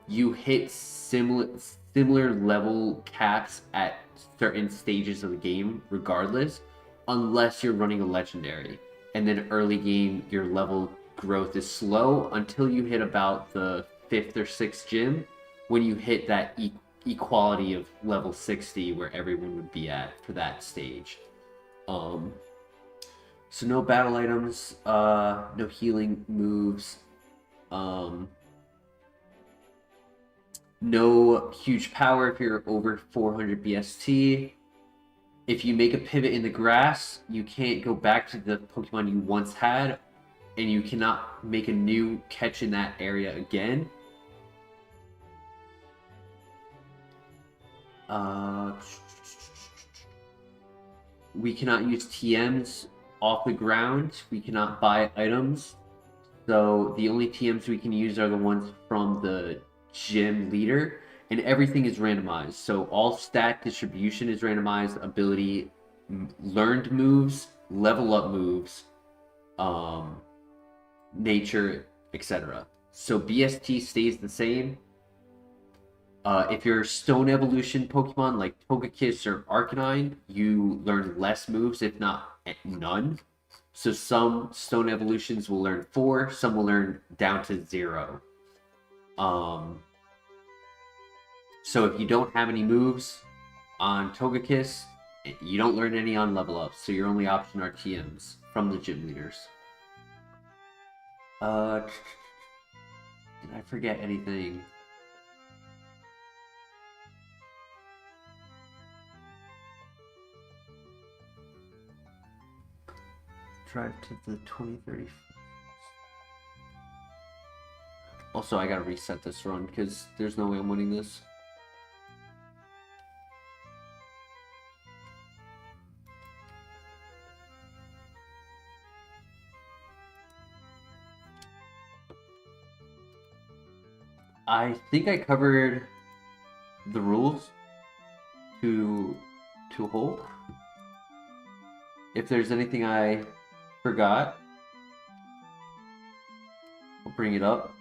you hit similar level caps at certain stages of the game regardless, unless you're running a legendary. And then early game, your level growth is slow until you hit about the 5th or 6th gym, when you hit that equality of level 60 where everyone would be at for that stage. So no battle items, no healing moves, no huge power if you're over 400 BST. If you make a pivot in the grass, you can't go back to the Pokemon you once had, and you cannot make a new catch in that area again. We cannot use TMs off the ground. We cannot buy items. So the only TMs we can use are the ones from the gym leader, and everything is randomized. So all stat distribution is randomized, ability, learned moves, level up moves, nature, etc. So BST stays the same. If you're Stone Evolution Pokemon like Togekiss or Arcanine, you learn less moves, if not none. So some Stone Evolutions will learn 4, some will learn down to 0. So if you don't have any moves on Togekiss, you don't learn any on level up. So your only option are TMs from the gym leaders. Did I forget anything? Drive to the 2030. Also, I gotta reset this run because there's no way I'm winning this. I think I covered the rules to Hulk. If there's anything I forgot, I'll bring it up.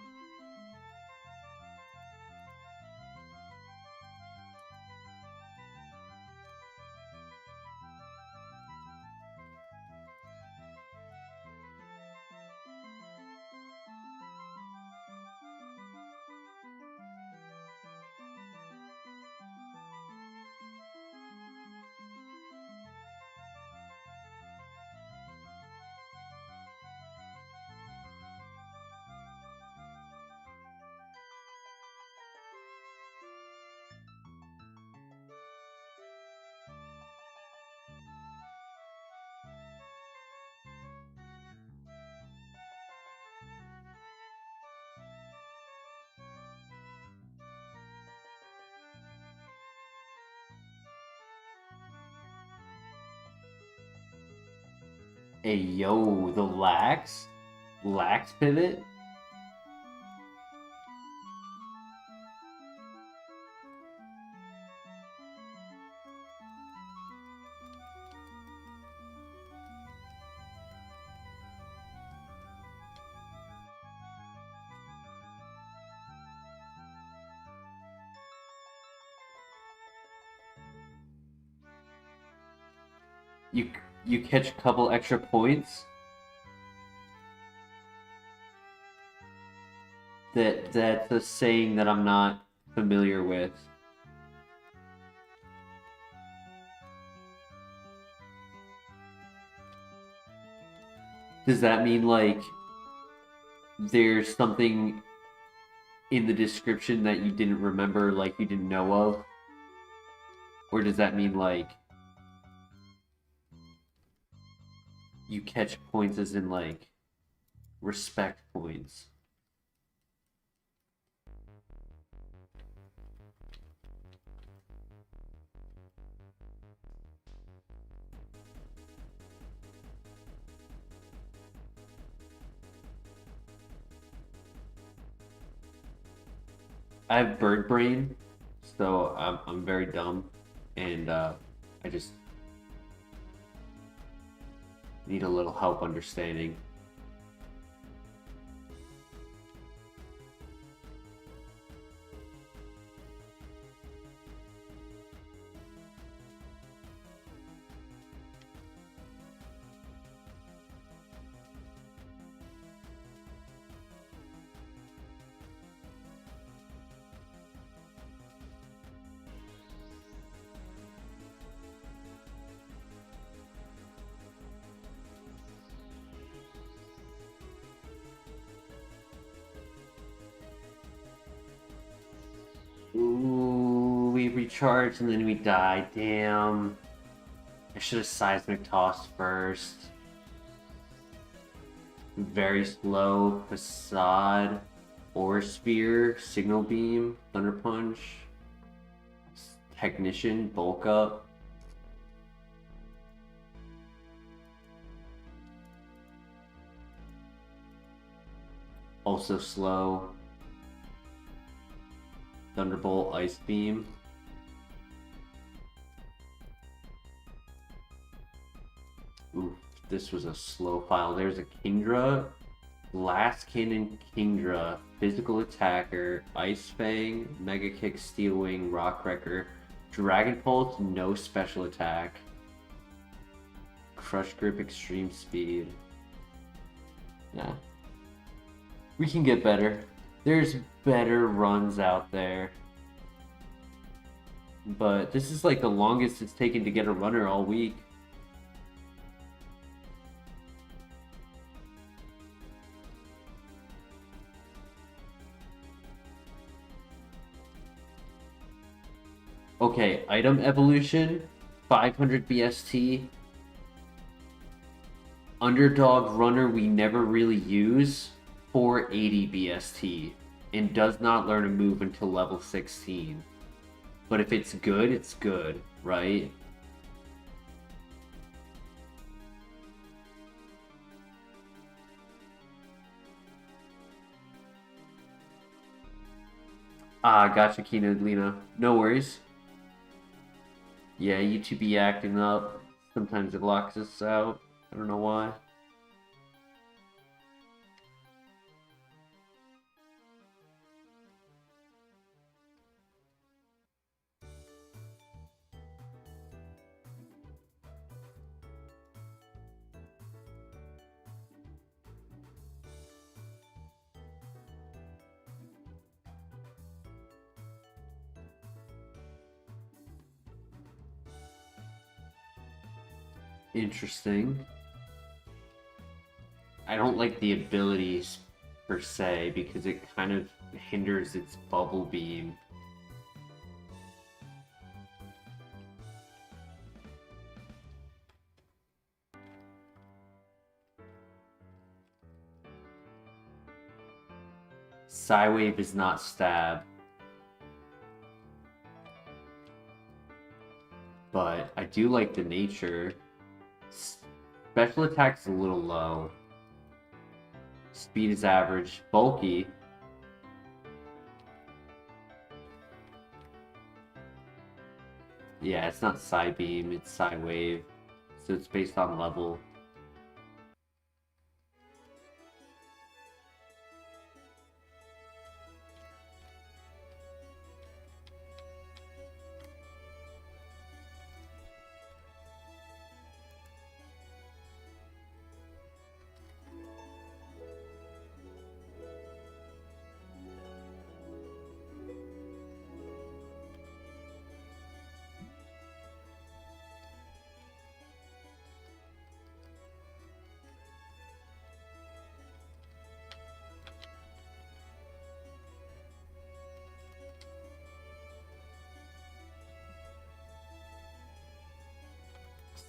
Hey yo, the lax pivot. You catch a couple extra points. That's a saying that I'm not familiar with. Does that mean like there's something in the description that you didn't remember, like you didn't know of? Or does that mean like you catch points as in like respect points? I have bird brain, so I'm very dumb, and I just need a little help understanding. Ooh, we recharged and then we died. Damn. I should have seismic tossed first. Very slow. Facade. Ore Spear. Signal Beam. Thunder Punch. Technician. Bulk Up. Also slow. Thunderbolt, Ice Beam. Oof, this was a slow file. There's a Kingdra. Blast Cannon Kingdra. Physical Attacker. Ice Fang. Mega Kick, Steel Wing, Rock Wrecker. Dragon Pulse, no special attack. Crush Grip, Extreme Speed. Yeah. We can get better. There's better runs out there. But this is like the longest it's taken to get a runner all week. Okay, item evolution, 500 BST. Underdog runner we never really use. 480 BST, and does not learn a move until level 16. But if it's good, it's good, right? Ah, gotcha, Kina Lena. No worries. Yeah, YouTube be acting up. Sometimes it locks us out. I don't know why. Interesting. I don't like the abilities per se because it kind of hinders its bubble beam. Psywave is not stab. But I do like the nature. Special attack's a little low. Speed is average. Bulky. Yeah, it's not Psybeam, it's Psywave. So it's based on level.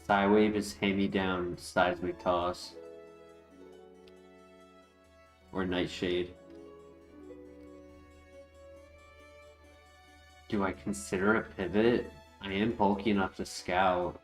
Psywave is hand-me-down seismic toss. Or Nightshade. Do I consider a pivot? I am bulky enough to scout.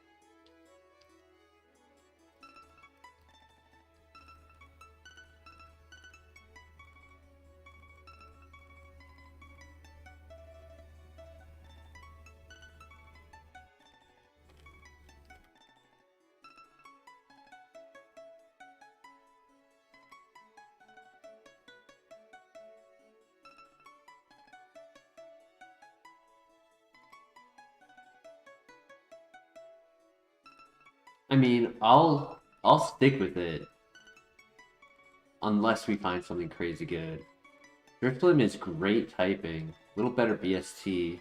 I mean, I'll stick with it unless we find something crazy good. Drifloon is great typing, a little better BST.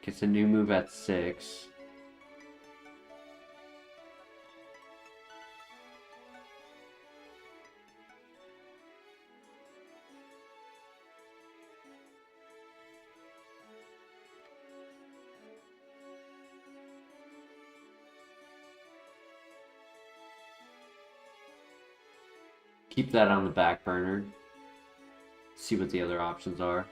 Gets a new move at 6. Keep that on the back burner. See what the other options are.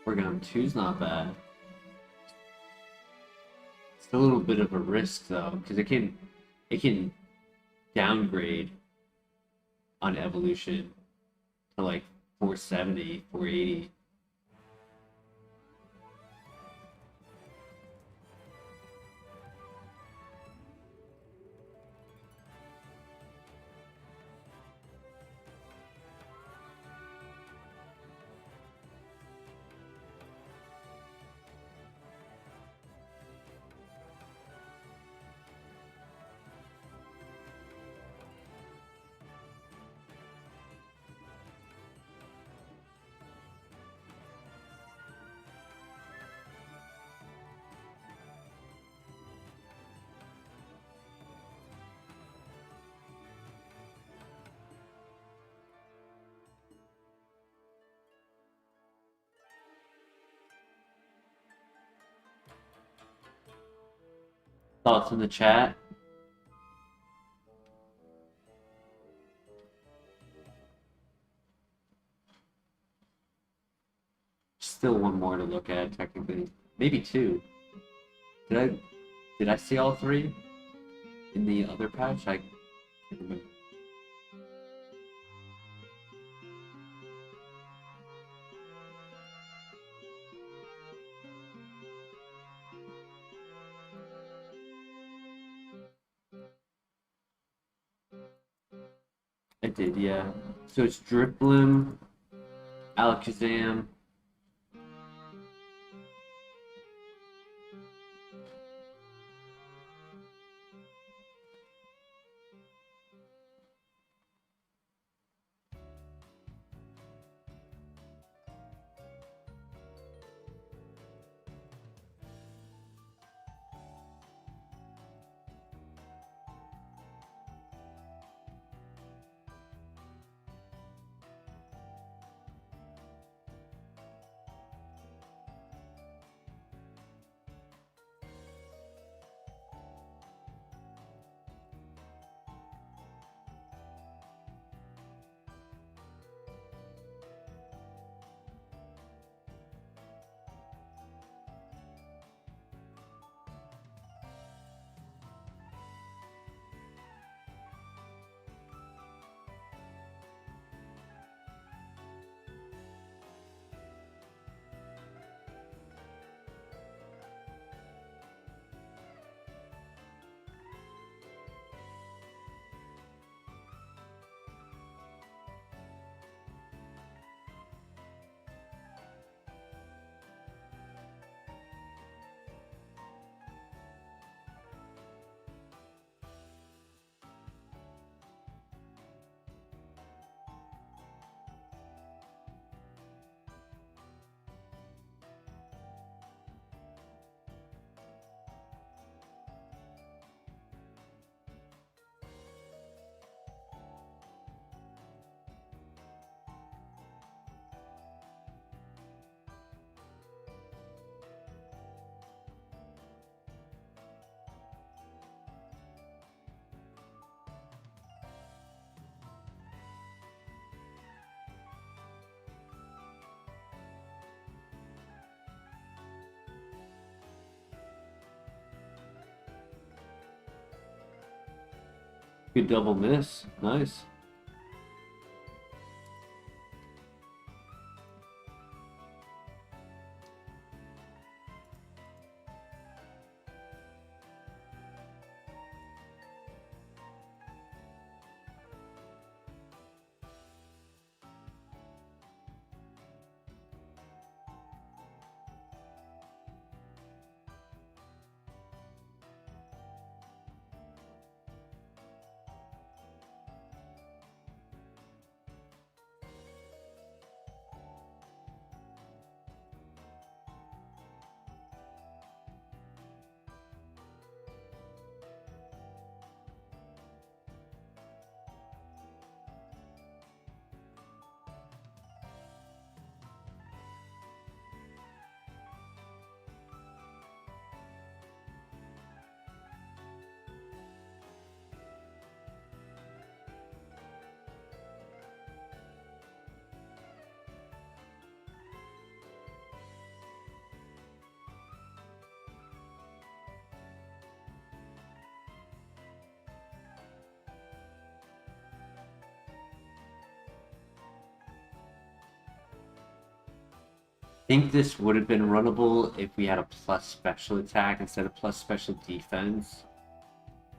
Oregon 2's not bad. It's a little bit of a risk though, because it can downgrade on evolution to like 470, 480. Thoughts in the chat? Still one more to look at, technically. Maybe two. Did I see all three in the other patch? I can't remember. I did, yeah. So it's Driplim, Alakazam. Good double miss. Nice. Think this would have been runnable if we had a plus special attack instead of plus special defense.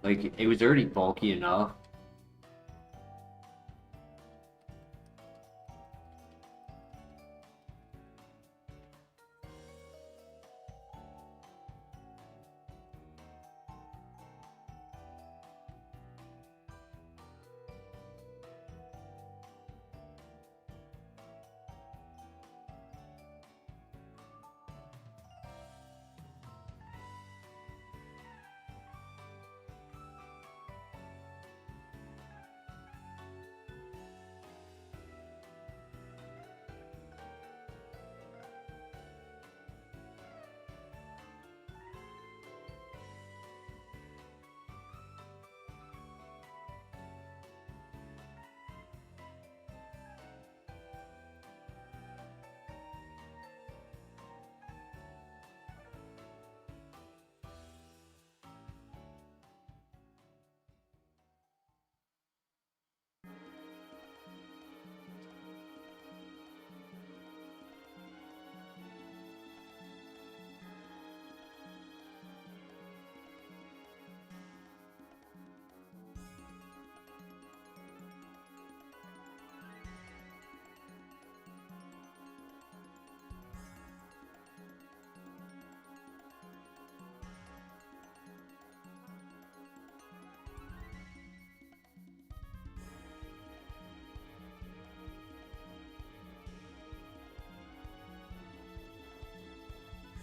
Like, it was already bulky enough.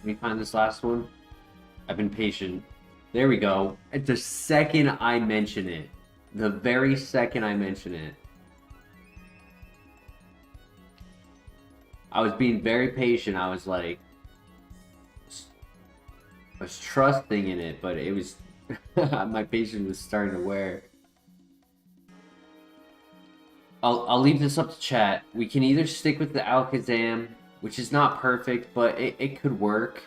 me find this last one. I've been patient. There we go. At the second I mention it, the very second I mention it, I was being very patient. I was like, I was trusting in it, but it was my patience was starting to wear. I'll leave this up to chat. We can either stick with the Alakazam, which is not perfect, but it could work.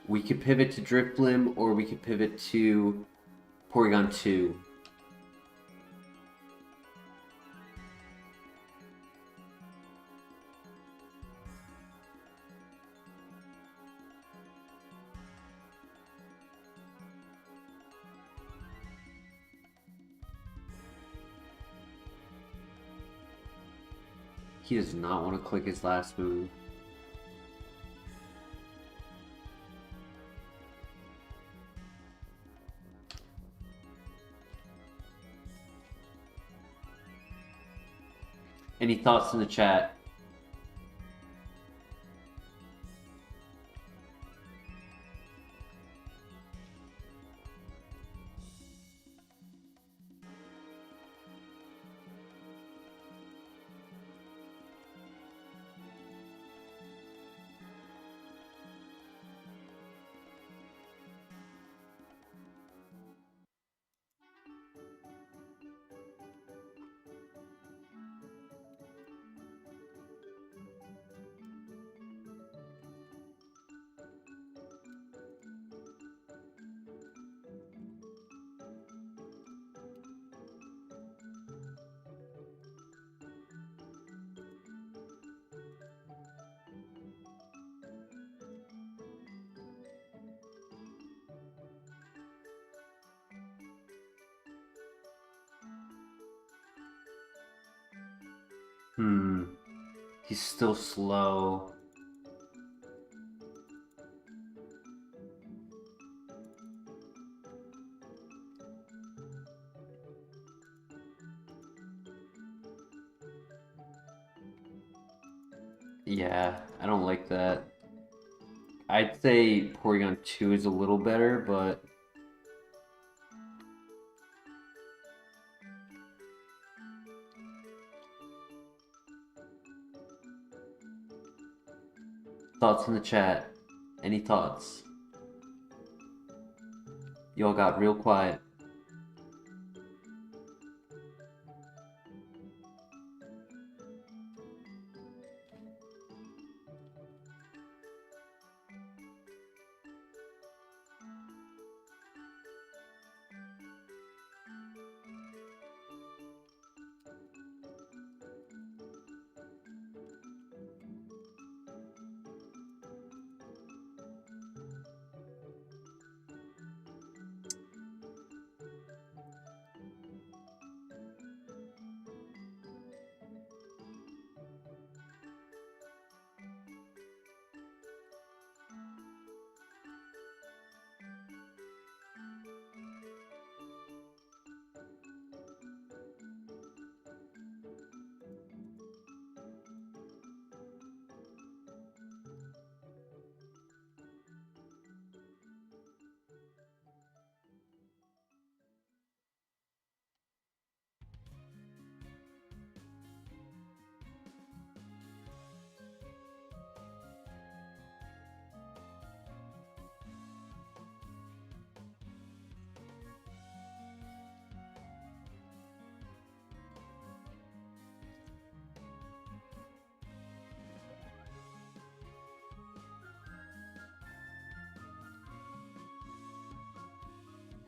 We could pivot to Drifblim, or we could pivot to Porygon 2. He does not want to click his last move. Any thoughts in the chat? He's still slow. Yeah, I don't like that. I'd say Porygon 2 is a little better, but thoughts in the chat. Any thoughts? Y'all got real quiet.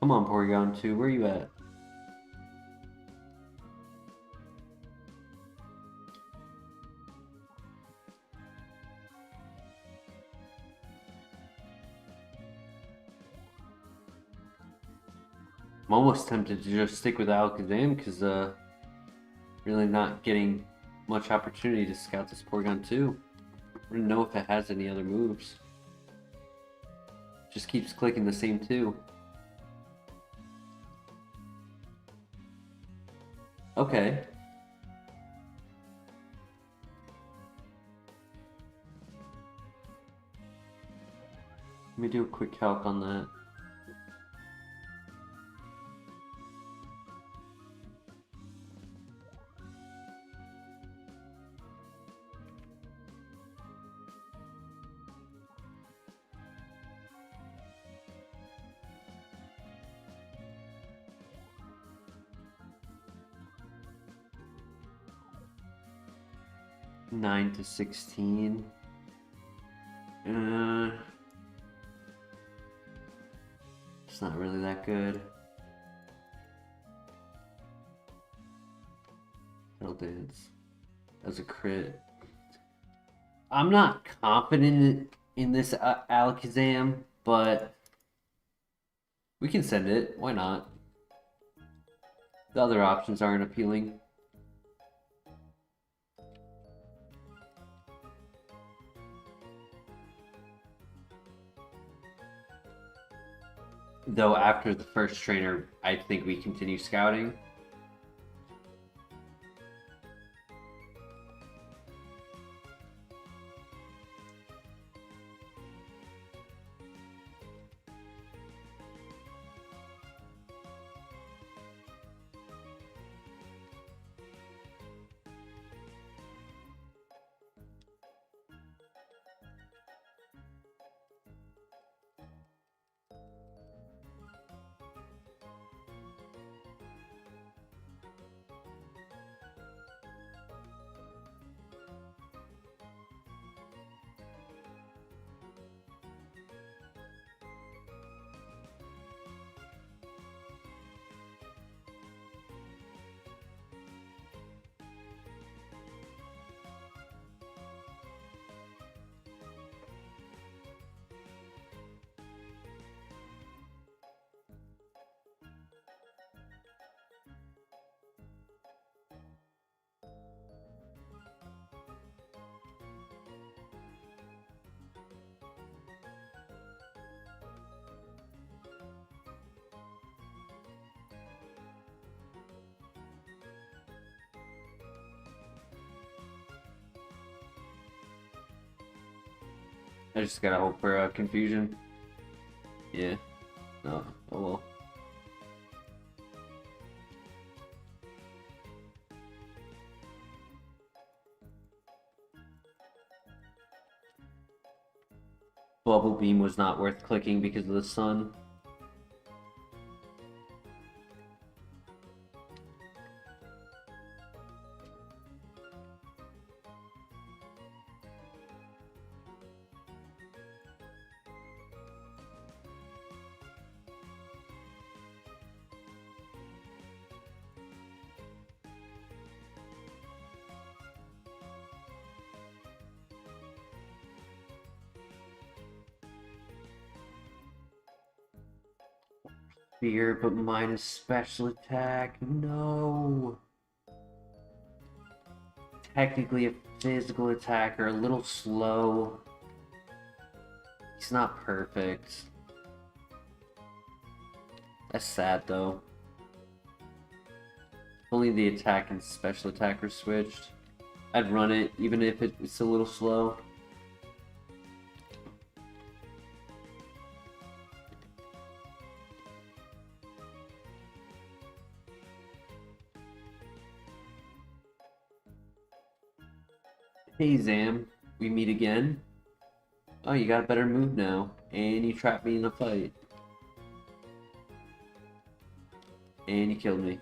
Come on, Porygon 2, where you at? I'm almost tempted to just stick with Alakazam because really not getting much opportunity to scout this Porygon 2. I don't know if it has any other moves. Just keeps clicking the same 2. Okay. Let me do a quick calc on that. Nine to 16. It's not really that good. Pedal dance. That's a crit. I'm not confident in this Alakazam, but we can send it. Why not? The other options aren't appealing. Though after the first trainer, I think we continue scouting. I just gotta hope for confusion. Yeah. No. Oh well. Bubble Beam was not worth clicking because of the sun. Fear, but minus special attack. No. Technically a physical attacker, a little slow. He's not perfect. That's sad though. Only the attack and special attack are switched. I'd run it even if it's a little slow. Hey Zam, we meet again. Oh, you got a better move now, and you trapped me in a fight. And you killed me.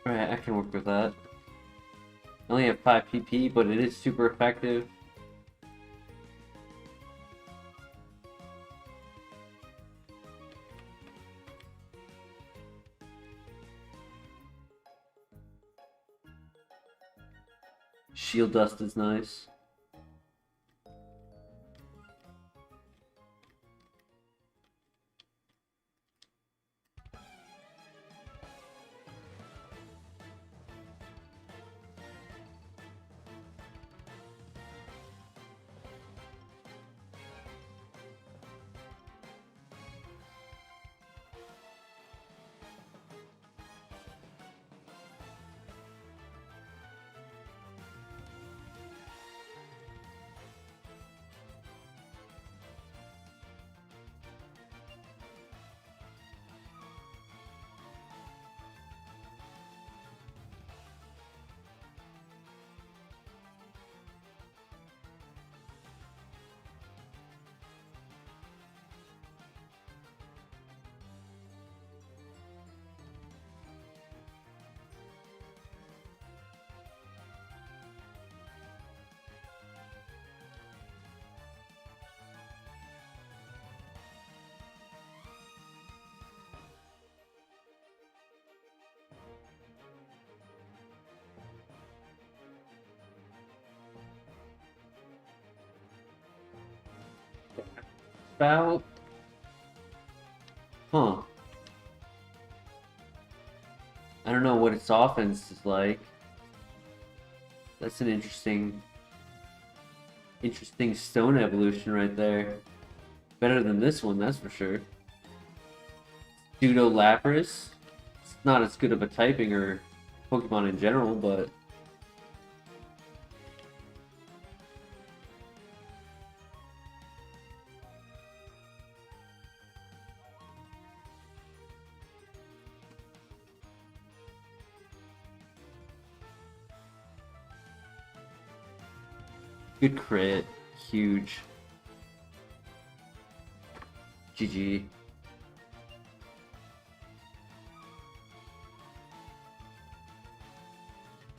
Alright, I can work with that. I only have 5 PP, but it is super effective. Shield Dust is nice. About... Huh. I don't know what its offense is like. That's an interesting stone evolution right there. Better than this one, that's for sure. Pseudo Lapras. It's not as good of a typing or Pokemon in general, but good crit. Huge. GG.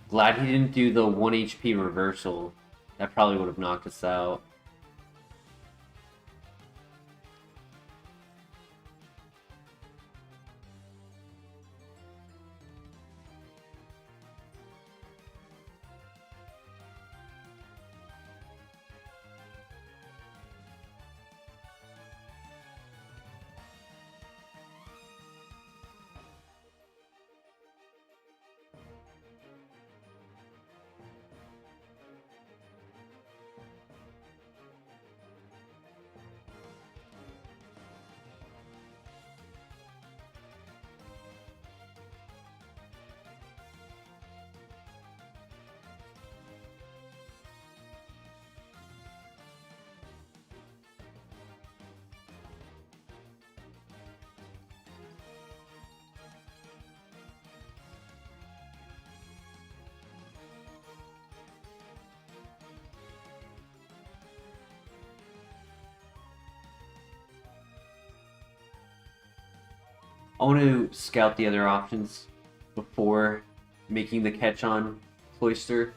Glad he didn't do the 1 HP reversal. That probably would have knocked us out. I want to scout the other options before making the catch on Cloyster.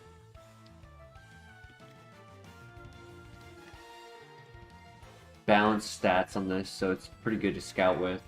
Balanced stats on this, so it's pretty good to scout with.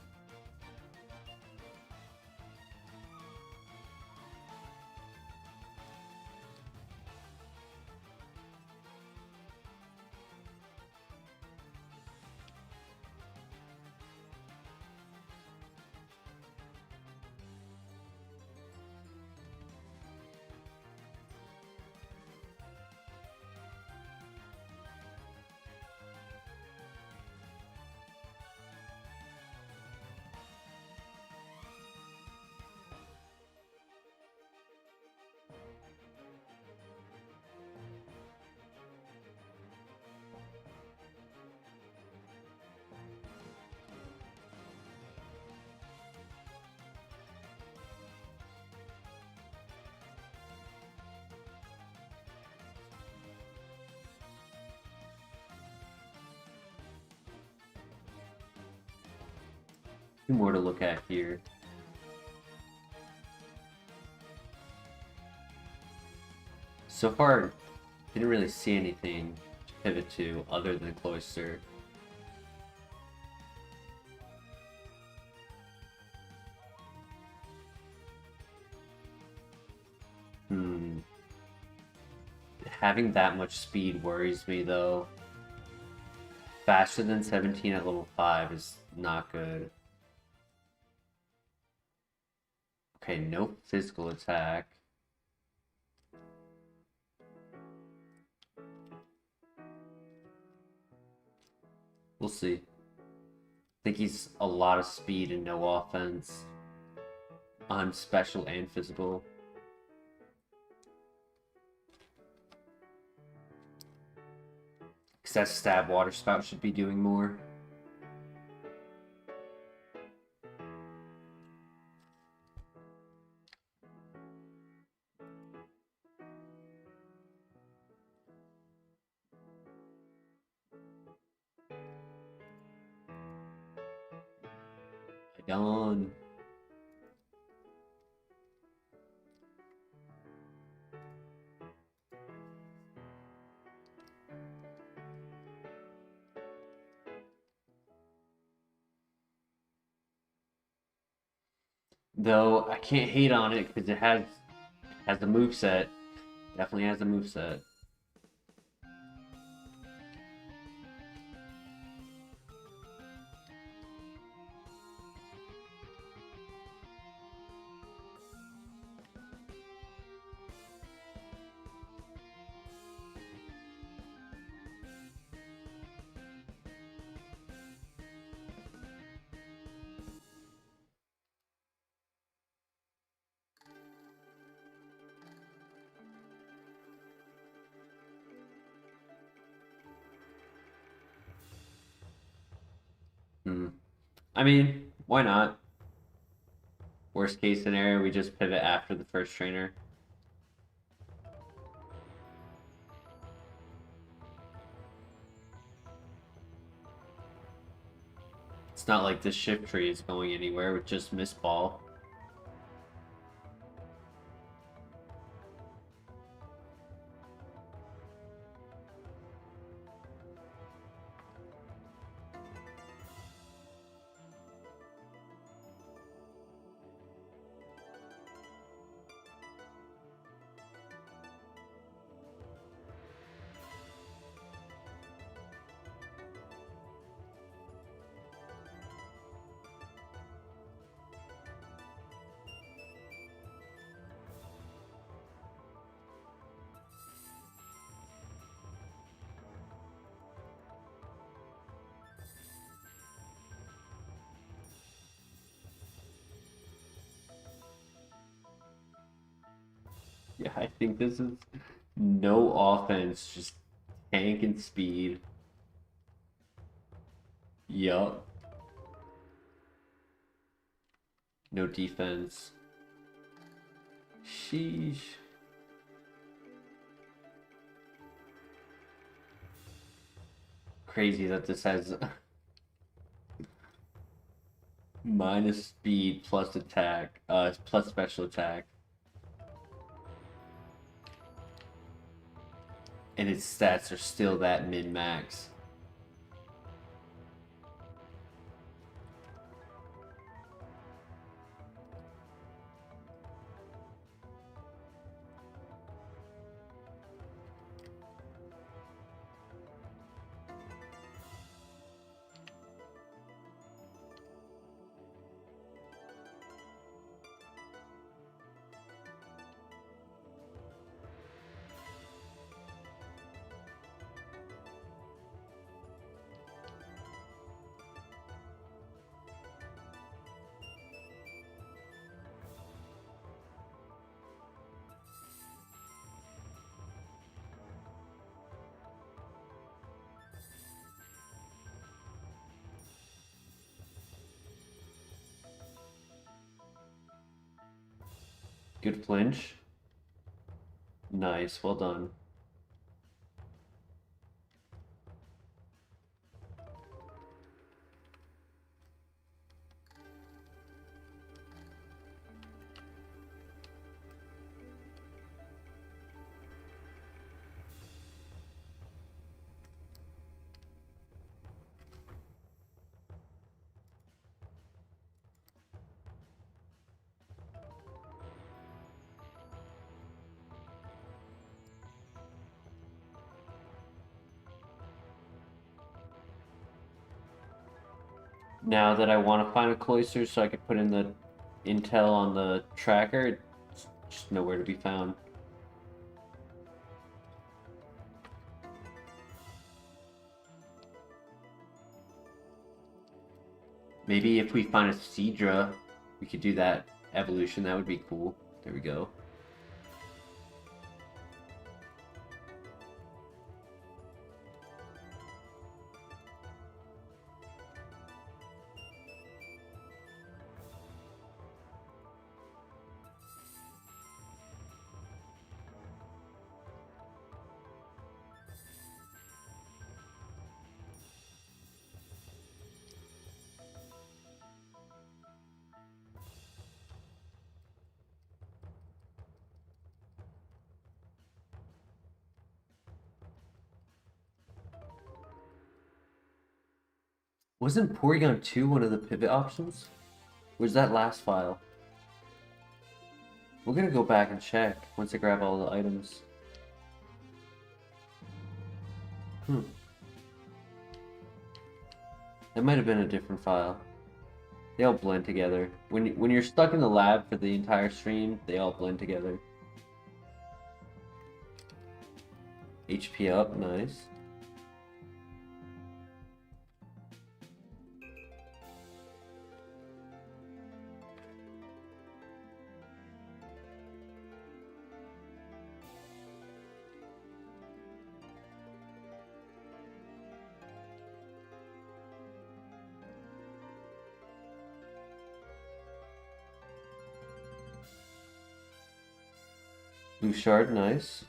Two more to look at here. So far, didn't really see anything to pivot to other than Cloister. Having that much speed worries me, though. Faster than 17 at level 5 is not good. Okay, no physical attack. We'll see. I think he's a lot of speed and no offense. I'm special and physical. Because that stab water spout should be doing more. Yawn. Though I can't hate on it because it has the moveset. Definitely has the moveset. I mean, why not? Worst case scenario, we just pivot after the first trainer. It's not like this shift tree is going anywhere with just Miss Ball. Yeah, I think this is no offense, just tank and speed. Yup. No defense. Sheesh. Crazy that this has minus speed plus attack, plus special attack. And its stats are still that min-max. Good flinch. Nice, well done. Now that I want to find a cloister so I could put in the intel on the tracker, it's just nowhere to be found. Maybe if we find a Seadra, we could do that evolution. That would be cool. There we go. Wasn't Porygon 2 one of the pivot options? Where's that last file? We're gonna go back and check once I grab all the items. That might have been a different file. They all blend together. When you're stuck in the lab for the entire stream, they all blend together. HP up, nice. Blue shard, nice.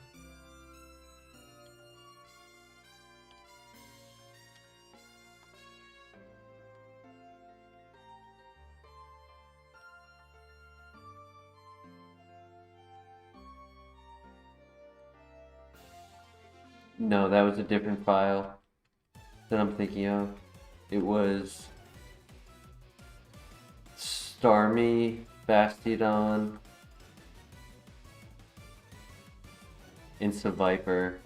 No, that was a different file that I'm thinking of. It was Starmie, Bastiodon, Insta Viper.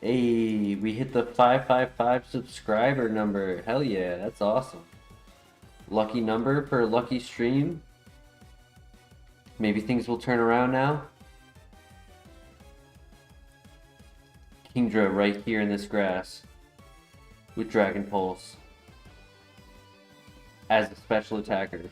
Hey, we hit the 555 subscriber number. Hell yeah, that's awesome. Lucky number for a lucky stream. Maybe things will turn around now. Kingdra right here in this grass with Dragon Pulse as a special attacker.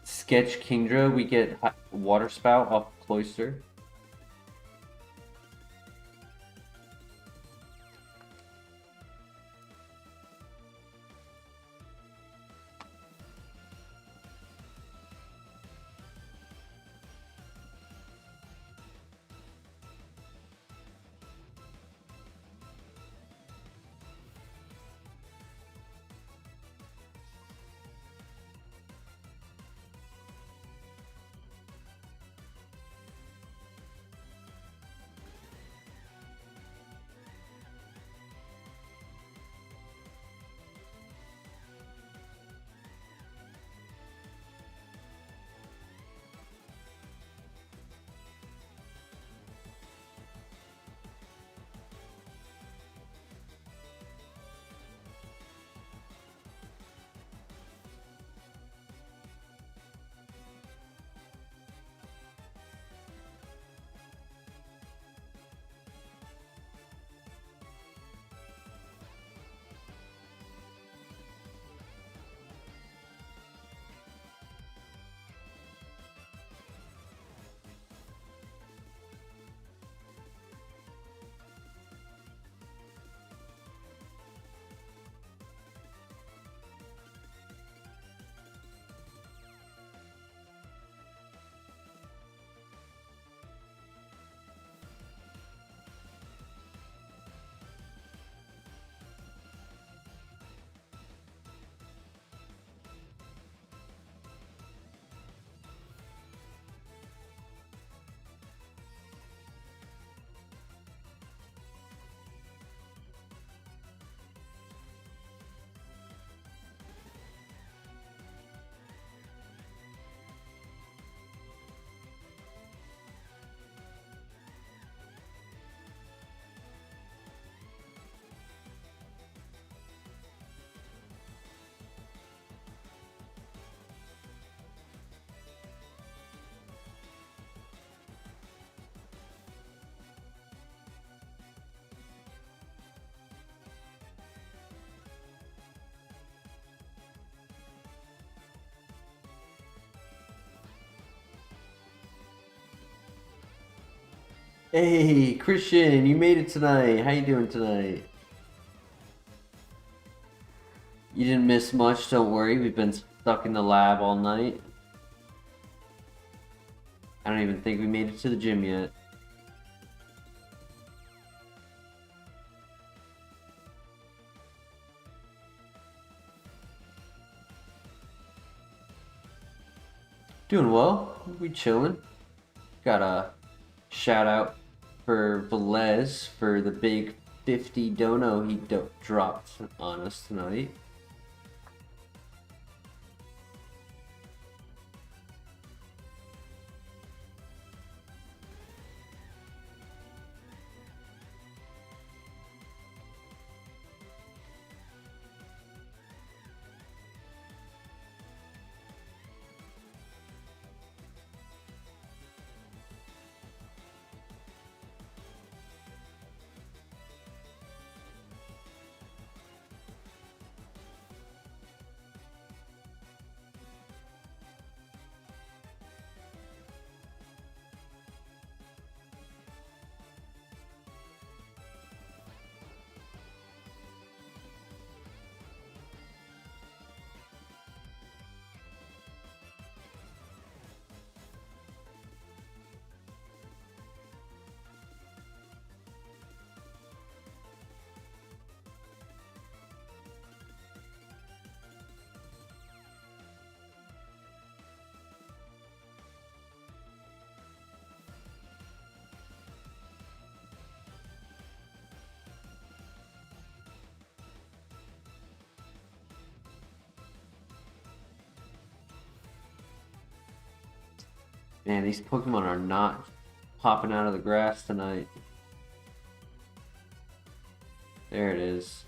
Sketch Kingdra, we get Water Spout off Cloister. Hey, Christian, you made it tonight. How you doing tonight? You didn't miss much, don't worry. We've been stuck in the lab all night. I don't even think we made it to the gym yet. Doing well. We chilling. Got a shout out for Velez for the big 50 dono he dropped on us tonight. Man, these Pokemon are not popping out of the grass tonight. There it is.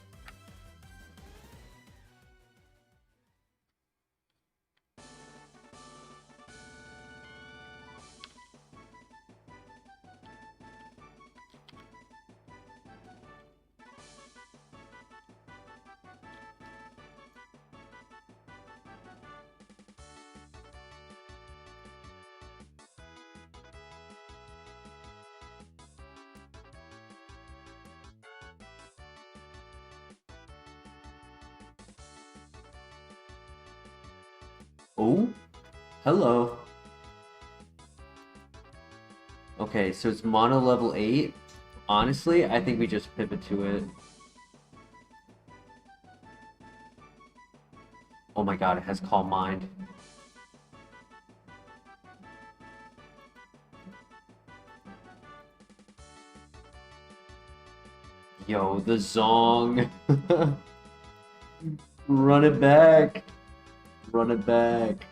Oh, hello. Okay, so it's mono level 8. Honestly, I think we just pivot to it. Oh my god, it has Calm Mind. Yo, the Zong. Run it back. Run it back.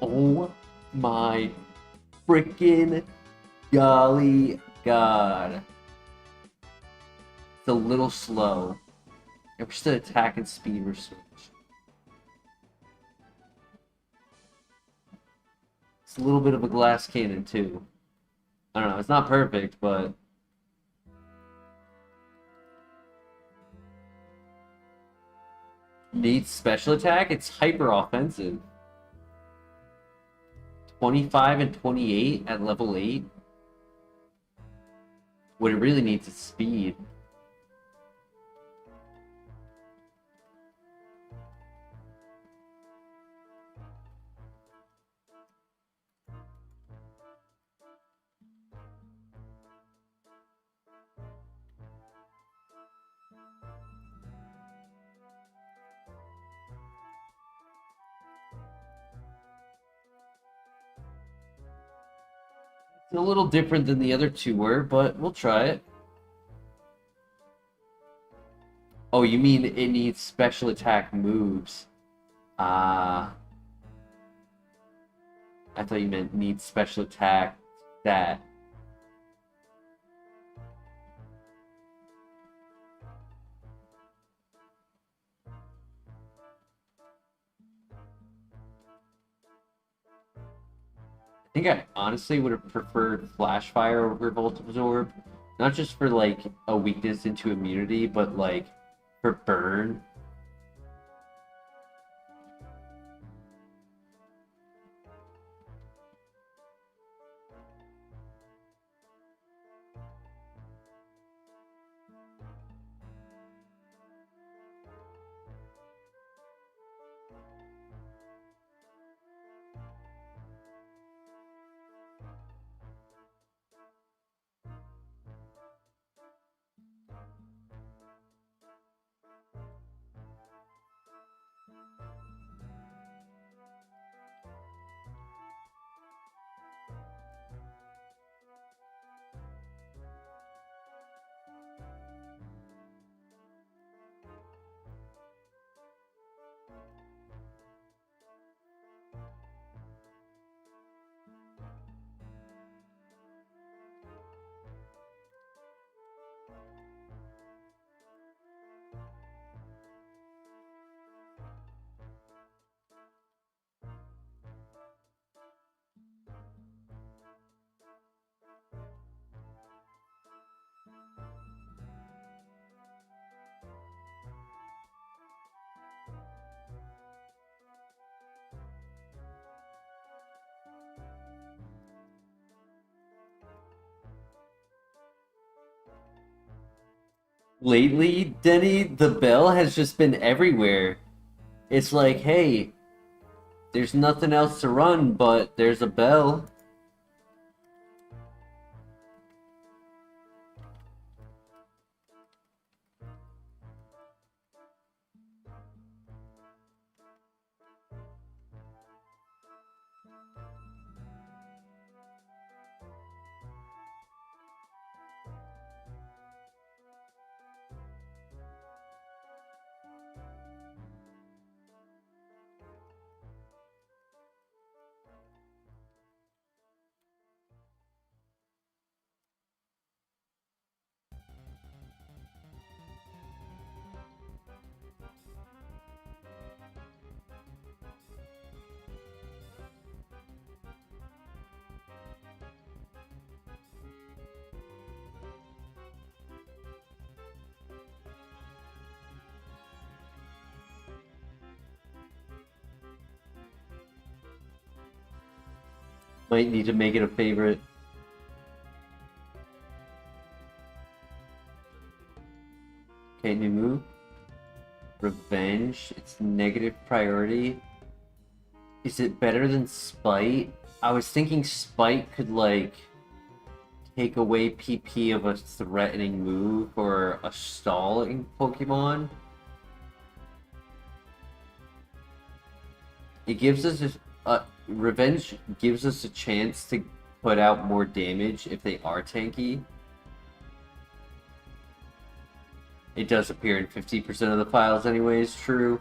Oh my freaking golly god. It's a little slow. If we're still attack and speed, we're switch. It's a little bit of a glass cannon too. I don't know, it's not perfect, but needs special attack. It's hyper offensive. 25 and 28 at level 8. What it really needs is speed. It's a little different than the other two were, but we'll try it. Oh, you mean it needs special attack moves? Ah. I thought you meant needs special attack that. I think I honestly would have preferred Flash Fire over Volt Absorb. Not just for like a weakness into immunity, but like for burn. Lately, Denny, the bell has just been everywhere. It's like, hey, there's nothing else to run, but there's a bell. Might need to make it a favorite. Okay, new move. Revenge. It's negative priority. Is it better than Spite? I was thinking Spite could, like, take away PP of a threatening move or a stalling Pokemon. It gives us Revenge gives us a chance to put out more damage if they are tanky. It does appear in 50% of the files anyways, true.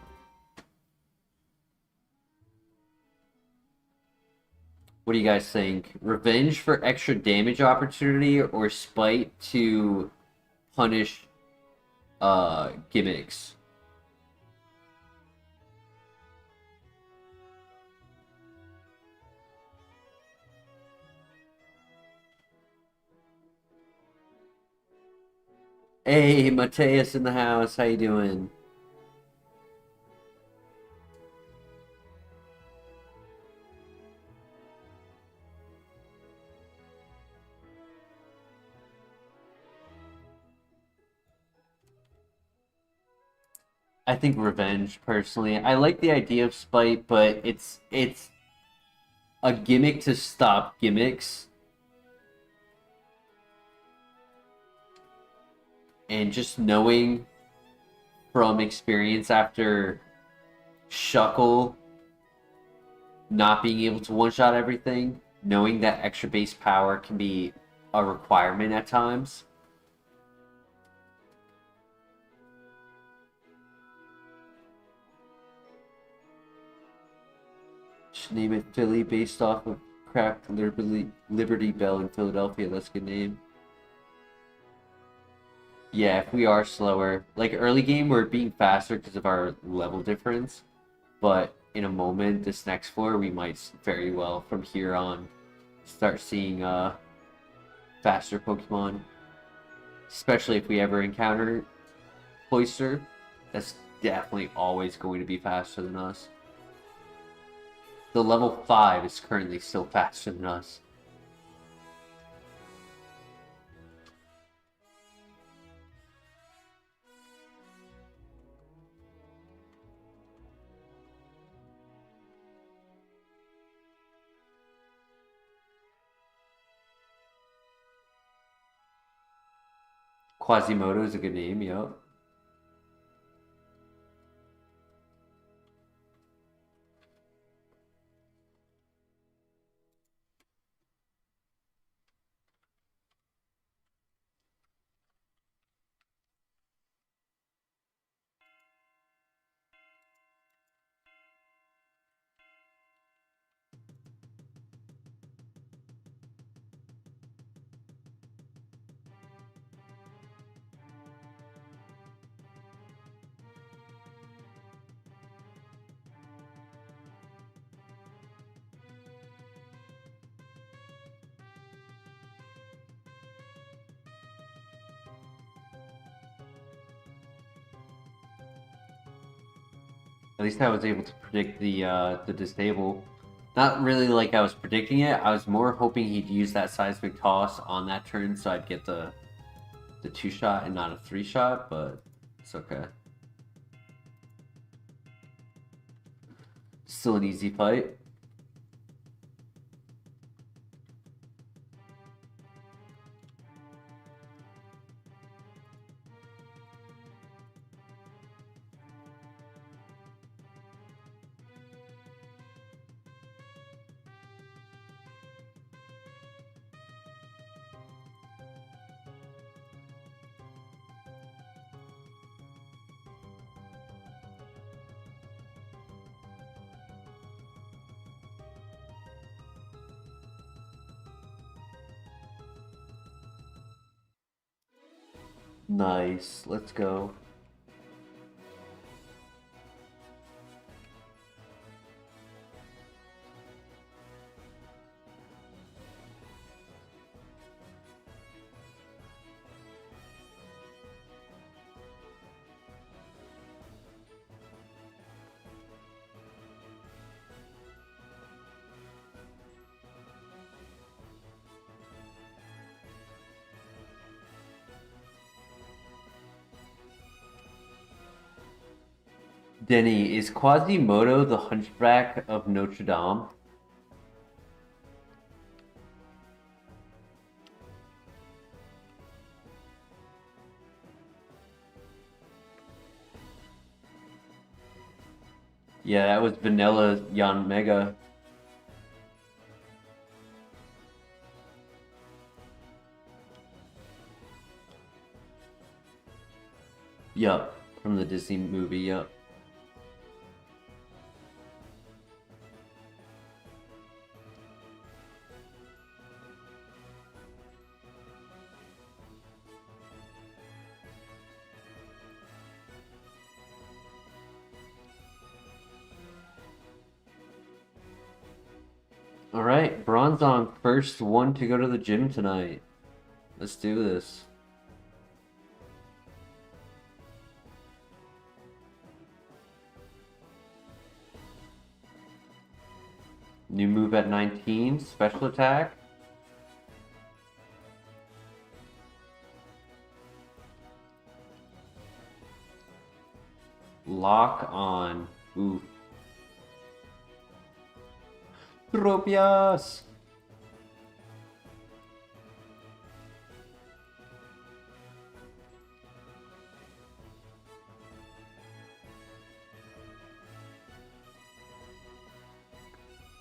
What do you guys think? Revenge for extra damage opportunity or Spite to punish gimmicks? Hey, Mateus in the house, how you doing? I think Revenge, personally. I like the idea of Spite, but it's a gimmick to stop gimmicks. And just knowing from experience after Shuckle not being able to one-shot everything, knowing that extra base power can be a requirement at times. Should name it Philly based off of Craft Liberty Bell in Philadelphia. That's a good name. Yeah, if we are slower. Like early game, we're being faster because of our level difference. But in a moment, this next floor, we might very well, from here on, start seeing faster Pokemon. Especially if we ever encounter Cloyster. That's definitely always going to be faster than us. The level 5 is currently still faster than us. Quasimodo is a good name, yup. At least I was able to predict the disable. Not really like I was predicting it. I was more hoping he'd use that seismic toss on that turn, so I'd get the the 2-shot and not a 3-shot, but it's okay. Still an easy fight. Nice. Let's go. Denny, is Quasimodo the Hunchback of Notre Dame? Yeah, that was Vanilla Yan Mega. Yup, from the Disney movie, yup. Alright, Bronzong, first one to go to the gym tonight. Let's do this. New move at 19, special attack. Lock on. Ooh. Tropius!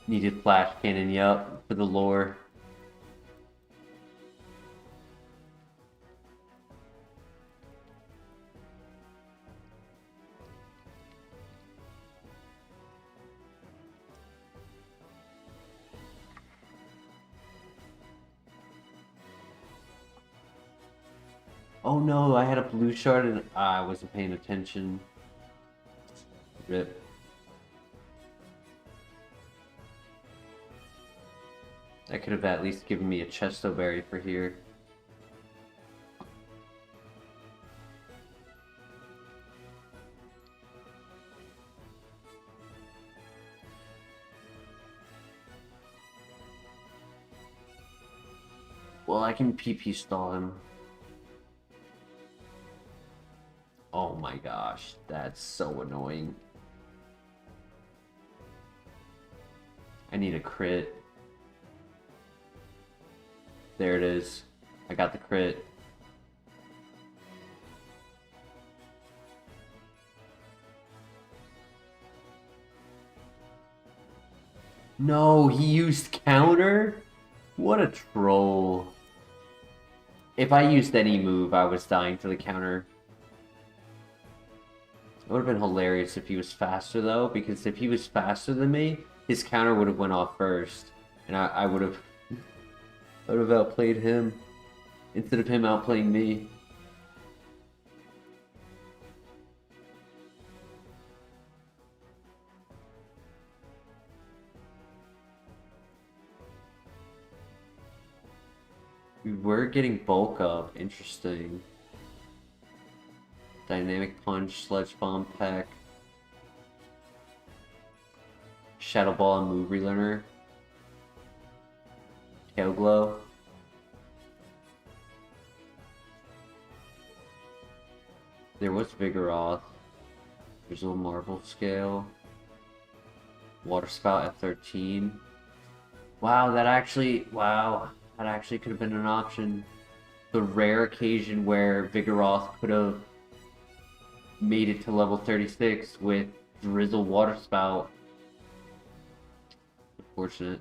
Needed flash cannon, yup, for the lore. Oh no, I had a blue shard and I wasn't paying attention. Rip. That could have at least given me a Chesto Berry for here. Well, I can PP stall him. Oh my gosh, that's so annoying. I need a crit. There it is. I got the crit. No, he used counter? What a troll. If I used any move, I was dying to the counter. It would have been hilarious if he was faster though, because if he was faster than me, his counter would have went off first. And I would have outplayed him instead of him outplaying me. We were getting bulk up. Interesting. Dynamic Punch, Sledge Bomb, Peck. Shadow Ball and Move Relearner. Tail Glow. There was Vigoroth. There's a little Marvel Scale. Water Spout at 13. Wow, that actually could have been an option. The rare occasion where Vigoroth could have made it to level 36 with Drizzle Water Spout. Unfortunate.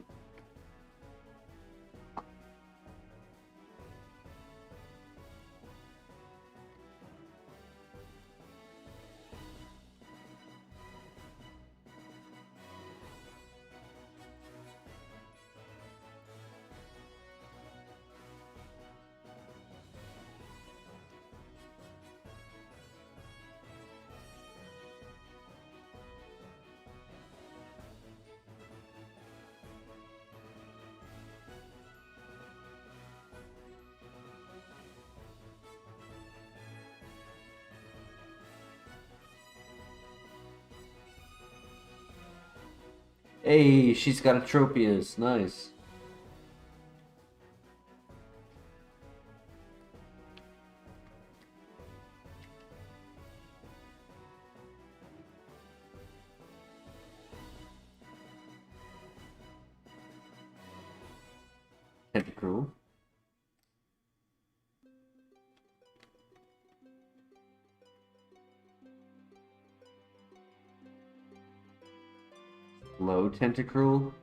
Hey, she's got a Tropius. Nice. Tentacruel. Low Tentacruel.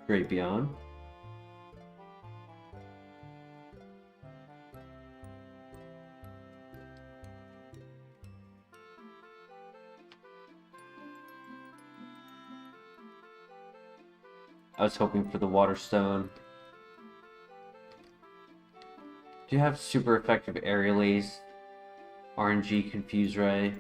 Drapion. I was hoping for the Water Stone. Do you have super effective Aerial Ace? RNG Confuse Ray?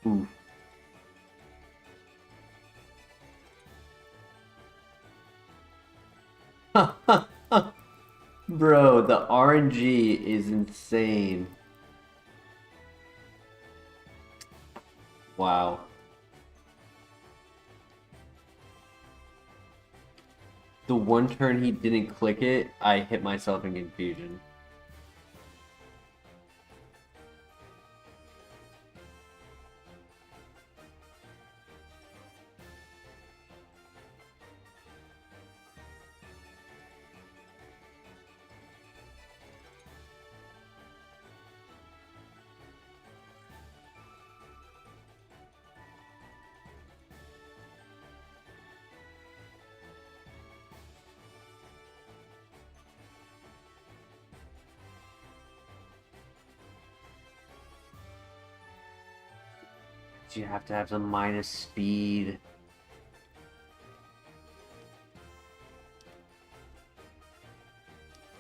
Ooh. Bro, the RNG is insane. Wow. The one turn he didn't click it, I hit myself in confusion. You have to have some minus speed.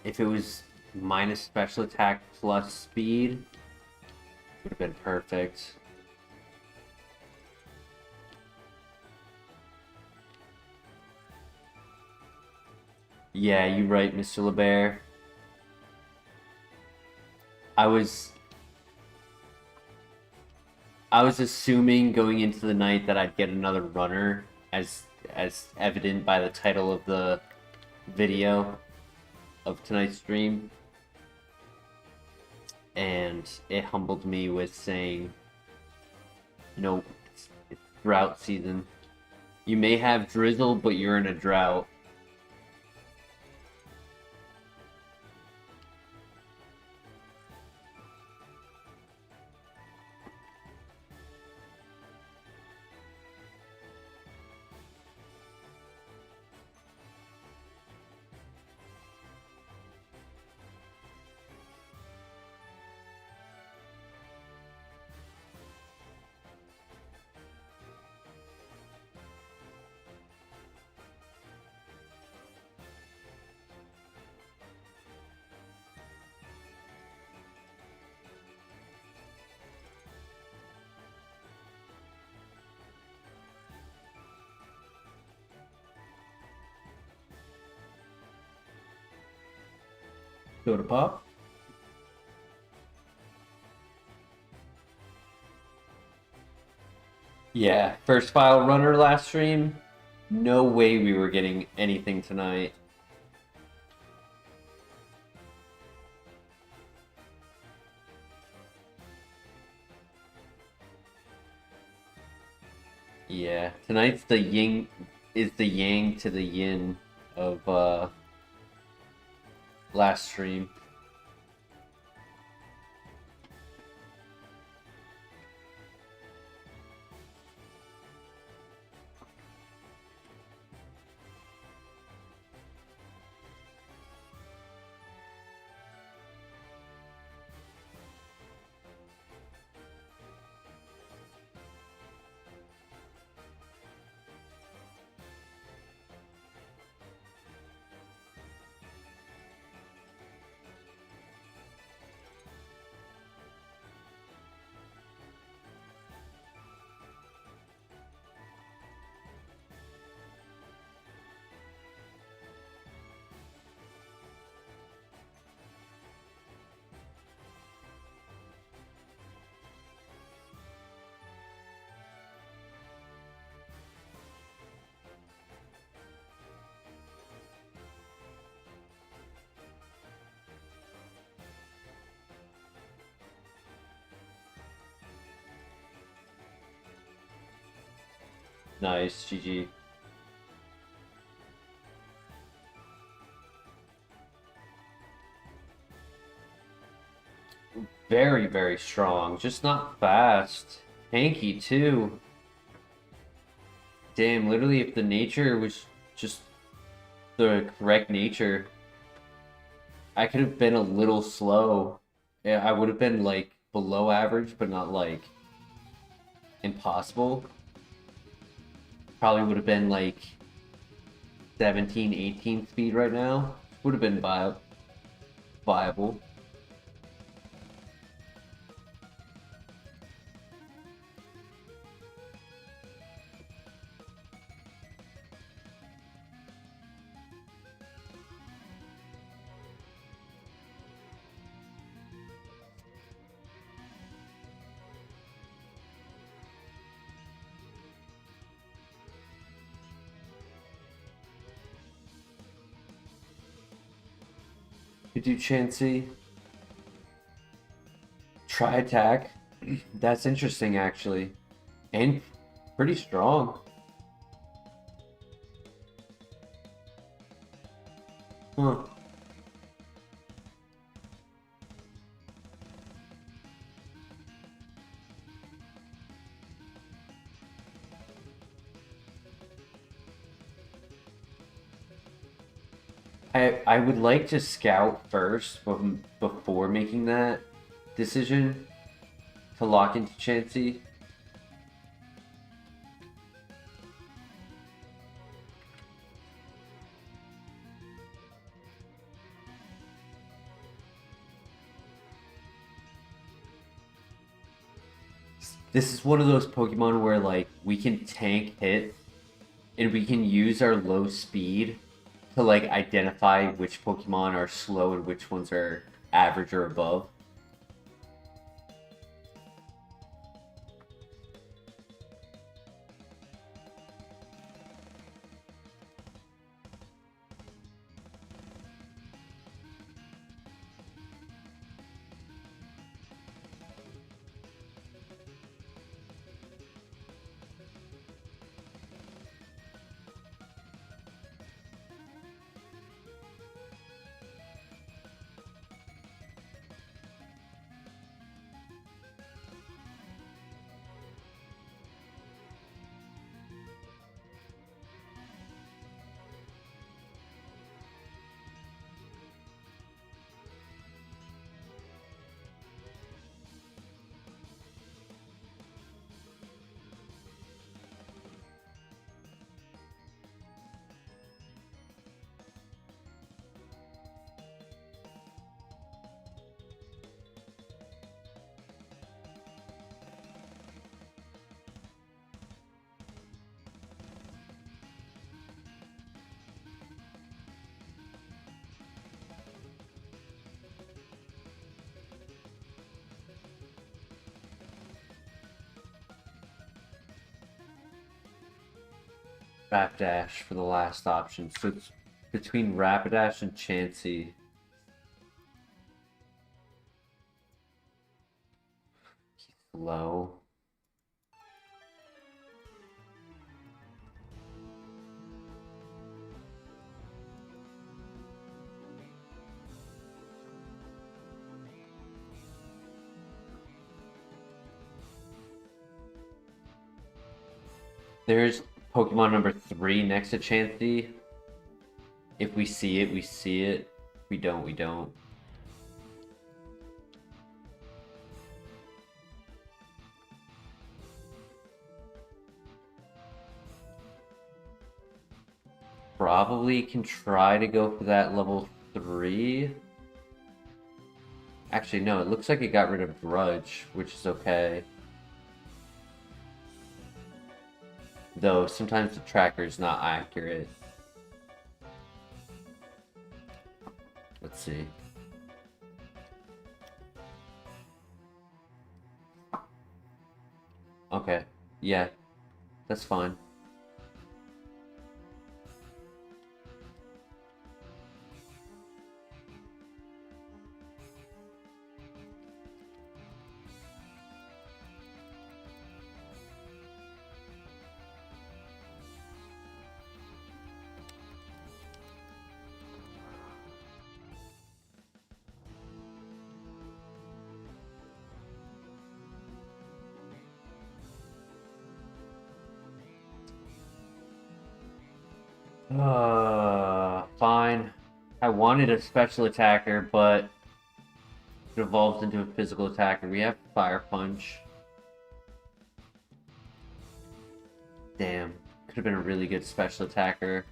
If it was minus special attack plus speed, would have been perfect. Yeah, you're right, Mr. LeBear. I was assuming going into the night that I'd get another runner, as evident by the title of the video of tonight's stream. And it humbled me with saying Nope, it's drought season. You may have drizzle, but you're in a drought. Soda pop. Yeah, first file runner last stream. No way we were getting anything tonight. Yeah, tonight's the yin is the yang to the yin of last stream. Nice, GG. Very, very strong. Just not fast. Tanky, too. Damn, literally, if the nature was just the correct nature, I could have been a little slow. Yeah, I would have been, like, below average, but not, like, impossible. Probably would have been, like, 17, 18 speed right now. Would have been viable. Could do Chansey. Try attack. That's interesting, actually. And pretty strong. Huh. I would like to scout first before making that decision to lock into Chansey. This is one of those Pokemon where like we can tank hit and we can use our low speed to like identify which Pokemon are slow and which ones are average or above. Rapidash for the last option. So it's between Rapidash and Chansey. Low. There's Pokemon number 3 next to Chansey. If we see it, we see it. If we don't, we don't. Probably can try to go for that level 3. Actually, no, it looks like it got rid of Grudge, which is okay. Though sometimes the tracker is not accurate. Let's see. Okay, yeah, that's fine. Fine. I wanted a special attacker, but it evolves into a physical attacker. We have Fire Punch. Damn. Could have been a really good special attacker.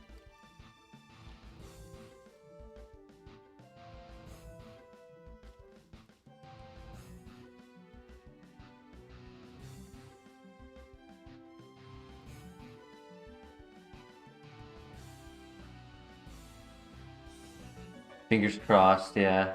Fingers crossed, yeah.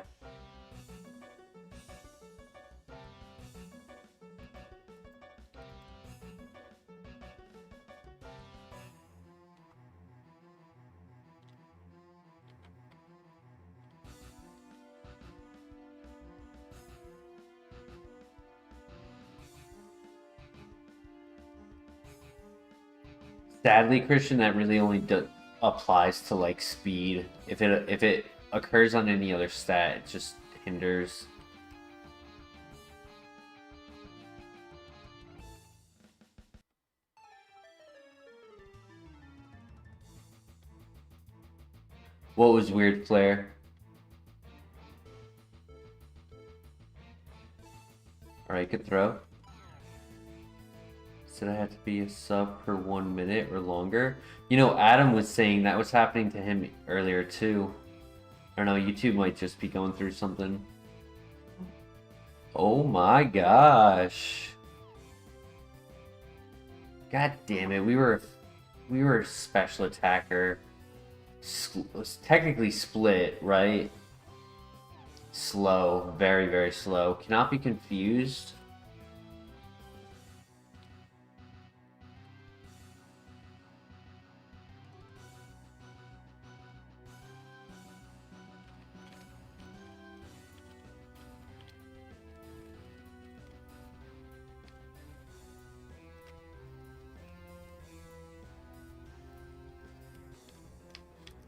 Sadly, Christian, that really only applies to like speed. If it occurs on any other stat, it just hinders. What was weird, Flare? Alright, good throw. Said I had to be a sub per 1 minute or longer. You know, Adam was saying that was happening to him earlier too. I don't know, YouTube might just be going through something. Oh my gosh. God damn it, we were a special attacker. Technically split, right? Slow, very, very slow. Cannot be confused.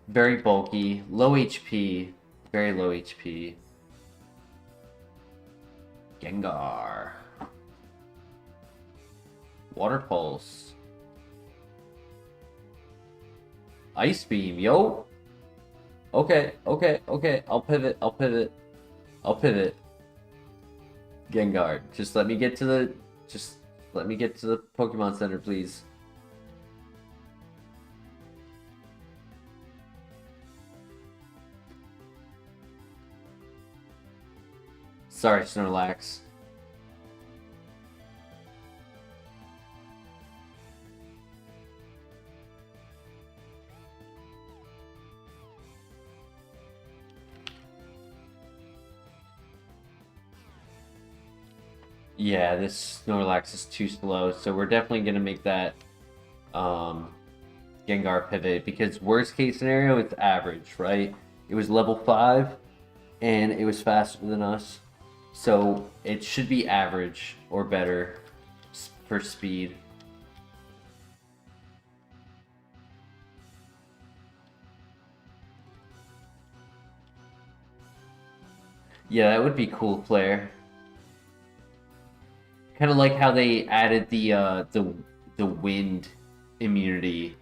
Very bulky, low HP, very low HP. Gengar. Water Pulse. Ice Beam, yo! Okay, okay, okay, I'll pivot. Gengar, just let me get to the Pokemon Center, please. Sorry, Snorlax. Yeah, this Snorlax is too slow, so we're definitely gonna make that Gengar pivot, because worst case scenario, it's average, right? It was level 5 and it was faster than us. So it should be average or better for speed. Yeah, that would be cool, player. Kind of like how they added the wind immunity,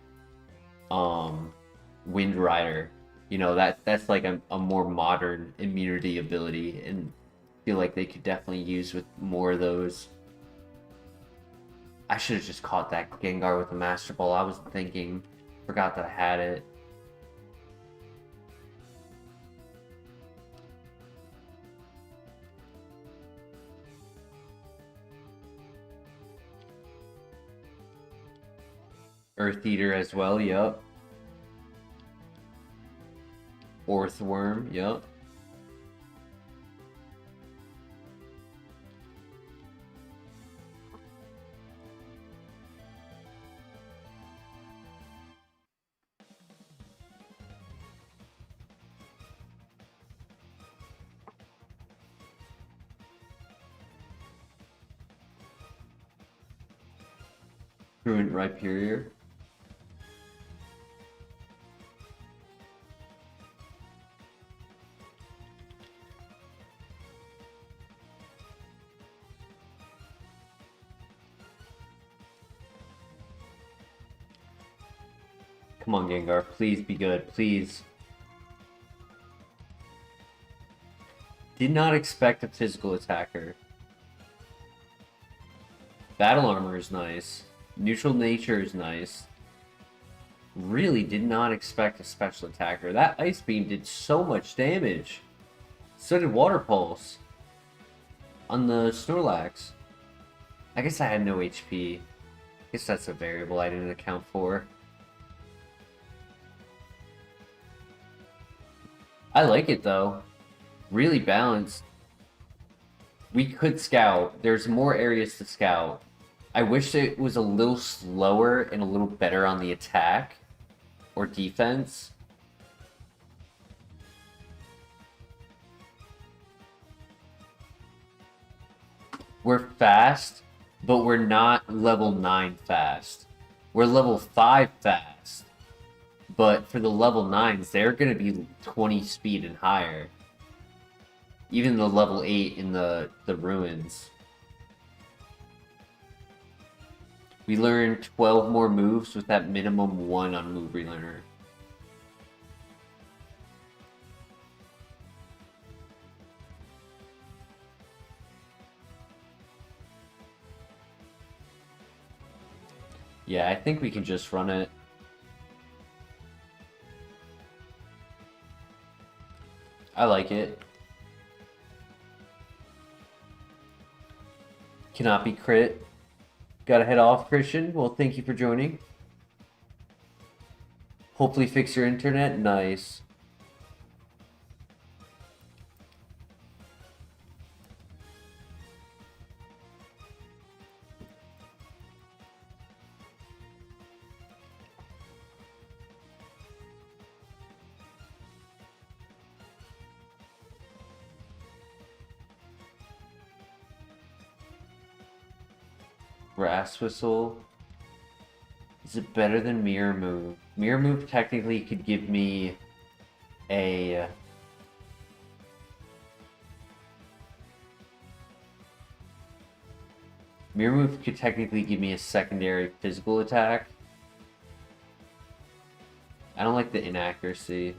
Wind Rider. You know, that's like a more modern immunity ability, and I feel like they could definitely use with more of those. I should have just caught that Gengar with the Master Ball. I was thinking, forgot that I had it. Earth Eater as well, yup. Orthworm, yup. Truant Rhyperior. Come on, Gengar. Please be good. Please. Did not expect a physical attacker. Battle Armor is nice. Neutral Nature is nice. Really did not expect a special attacker. That Ice Beam did so much damage. So did Water Pulse. On the Snorlax. I guess I had no HP. I guess that's a variable I didn't account for. I like it though. Really balanced. We could scout. There's more areas to scout. I wish it was a little slower and a little better on the attack or defense. We're fast, but we're not level 9 fast. We're level 5 fast. But for the level 9s, they're going to be 20 speed and higher. Even the level 8 in the ruins. We learned 12 more moves with that minimum 1 on move relearner. Yeah, I think we can just run it. I like it. Cannot be crit. Gotta head off, Christian. Well, thank you for joining. Hopefully fix your internet. Nice. Grass Whistle. Is it better than Mirror Move? Mirror Move technically could give me a... Mirror Move could technically give me a secondary physical attack. I don't like the inaccuracy.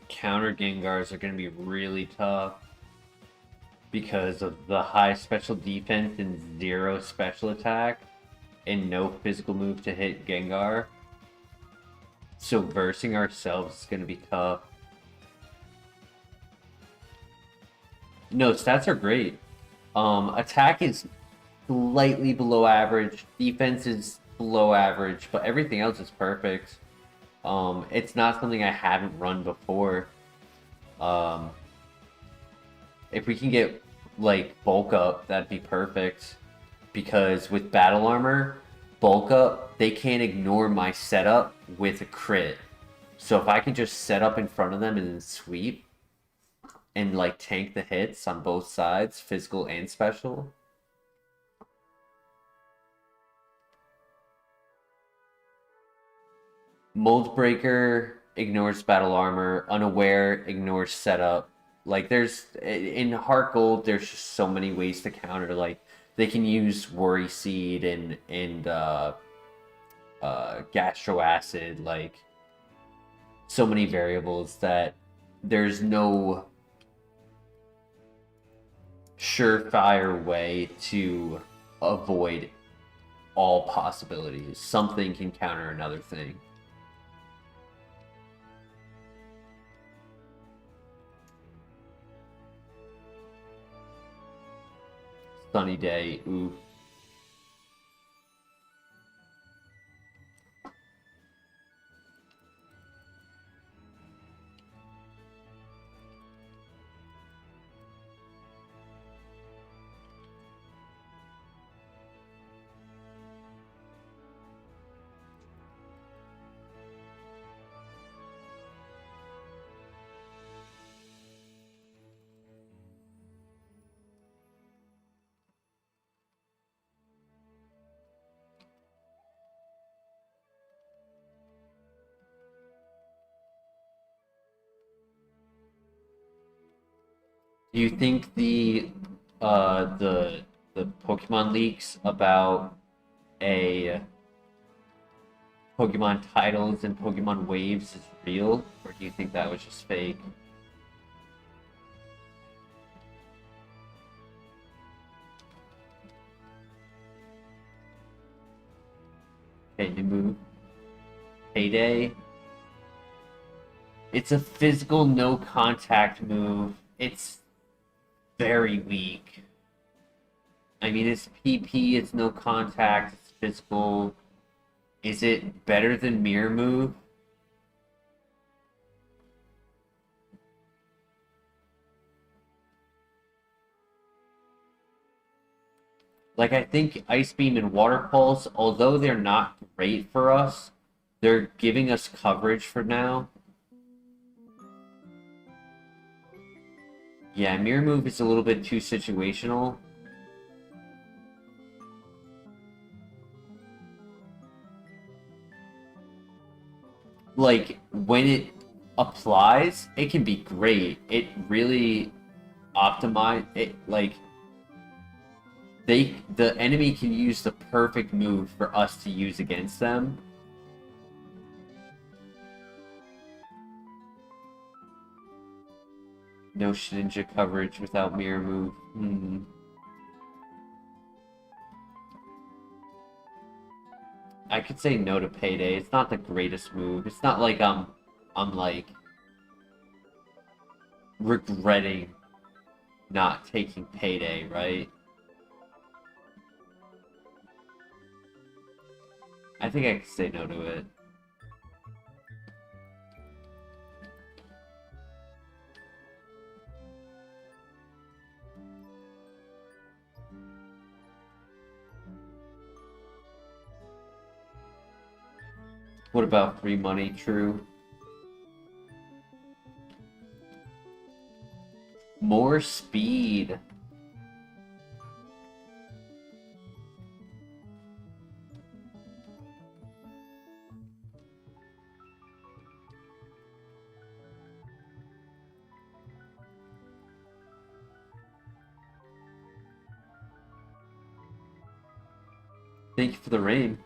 Counter Gengars are going to be really tough because of the high special defense and 0 special attack and no physical move to hit Gengar. So versing ourselves is going to be tough. No, stats are great. Attack is slightly below average. Defense is below average, but everything else is perfect. It's not something I haven't run before. If we can get like bulk up, that'd be perfect. Because with battle armor, bulk up, they can't ignore my setup with a crit. So if I can just set up in front of them and then sweep and like tank the hits on both sides, physical and special. Mold Breaker ignores battle armor, Unaware ignores setup. Like there's in HeartGold, there's just so many ways to counter. Like they can use Worry Seed and Gastro Acid. Like so many variables that there's no surefire way to avoid all possibilities. Something can counter another thing. Sunny day, ooh. Do you think the Pokemon leaks about a Pokemon titles and Pokemon waves is real, or do you think that was just fake? Okay, new move. Payday. It's a physical no contact move. It's very weak. I mean, it's PP, it's no contact, it's physical. Is it better than Mirror Move? Like, I think Ice Beam and Water Pulse, although they're not great for us, they're giving us coverage for now. Yeah, Mirror Move is a little bit too situational. Like, when it applies, it can be great. It really optimize it, like the enemy can use the perfect move for us to use against them. No Shedinja coverage without mirror move. I could say no to Payday. It's not the greatest move. It's not like I'm like regretting not taking Payday, right? I think I could say no to it. What about free money? True. More speed. Thank you for the rain.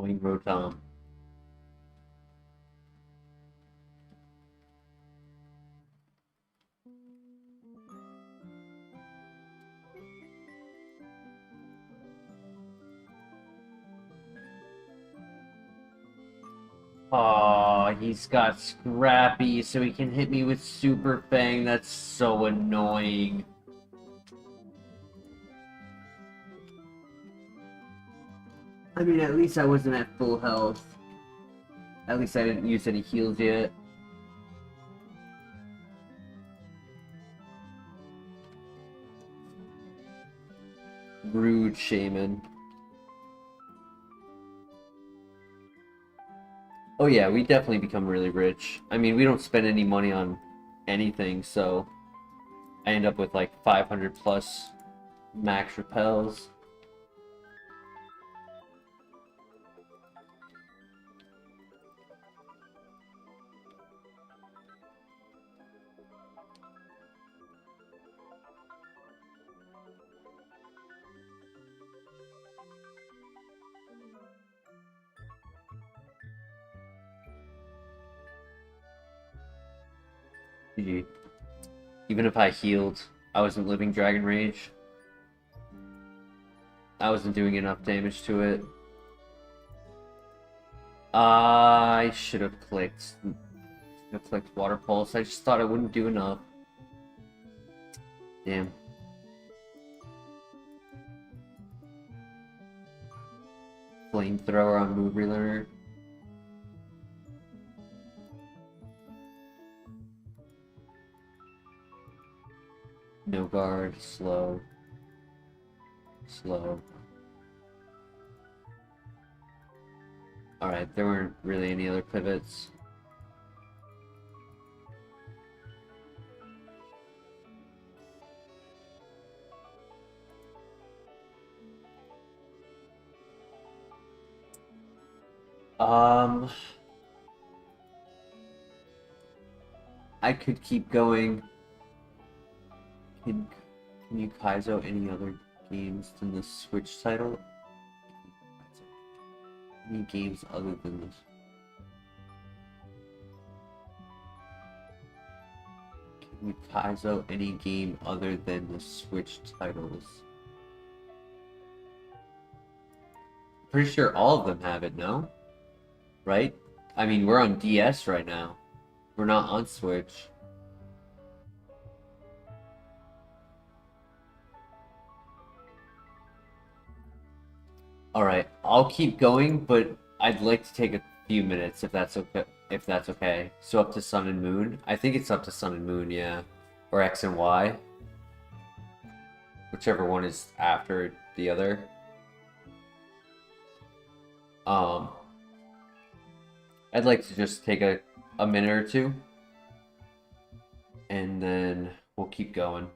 Annoying Rotom. Oh, he's got Scrappy, so he can hit me with Super Fang. That's so annoying. I mean, at least I wasn't at full health. At least I didn't use any heals yet. Rude Shaman. Oh yeah, we definitely become really rich. I mean, we don't spend any money on anything, so I end up with like 500 plus max repels. GG. Even if I healed, I wasn't living Dragon Rage. I wasn't doing enough damage to it. I should have clicked Water Pulse. I just thought I wouldn't do enough. Damn. Flamethrower on Move Relearner. No guard, slow. Slow. Alright, there weren't really any other pivots. I could keep going. Can you Kaizo any other games than the Switch title? Any games other than this? Can you Kaizo any game other than the Switch titles? Pretty sure all of them have it, no? Right? I mean, we're on DS right now. We're not on Switch. Alright, I'll keep going, but I'd like to take a few minutes if that's okay. So up to Sun and Moon? I think it's up to Sun and Moon, yeah. Or X and Y. Whichever one is after the other. I'd like to just take a minute or two. And then we'll keep going.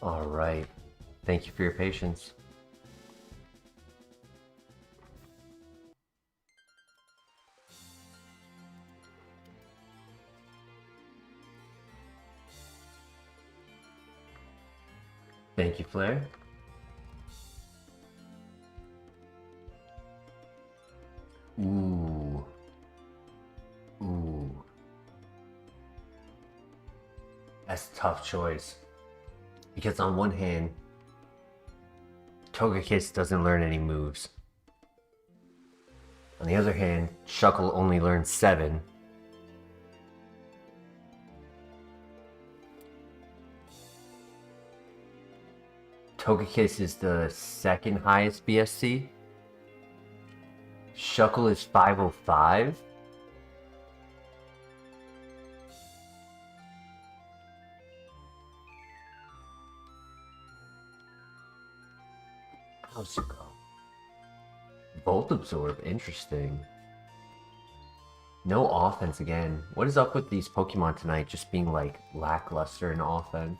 All right. Thank you for your patience. Thank you, Flair. Ooh. Ooh. That's a tough choice. Because on one hand, Togekiss doesn't learn any moves. On the other hand, Shuckle only learns 7. Togekiss is the second highest BSC. Shuckle is 505. How's it go? Volt Absorb, interesting. No offense again. What is up with these Pokemon tonight just being like lackluster in offense?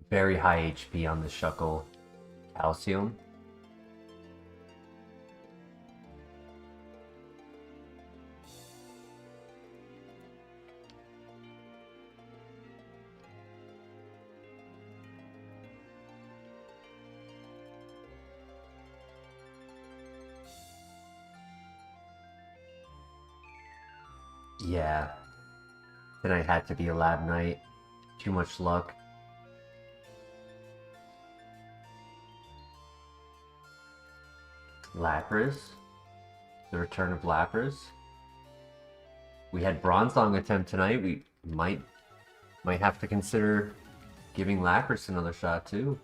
Very high HP on the Shuckle. Calcium. Yeah. Tonight had to be a lab night. Too much luck. Lapras. The return of Lapras. We had Bronzong attempt tonight. We might have to consider giving Lapras another shot too.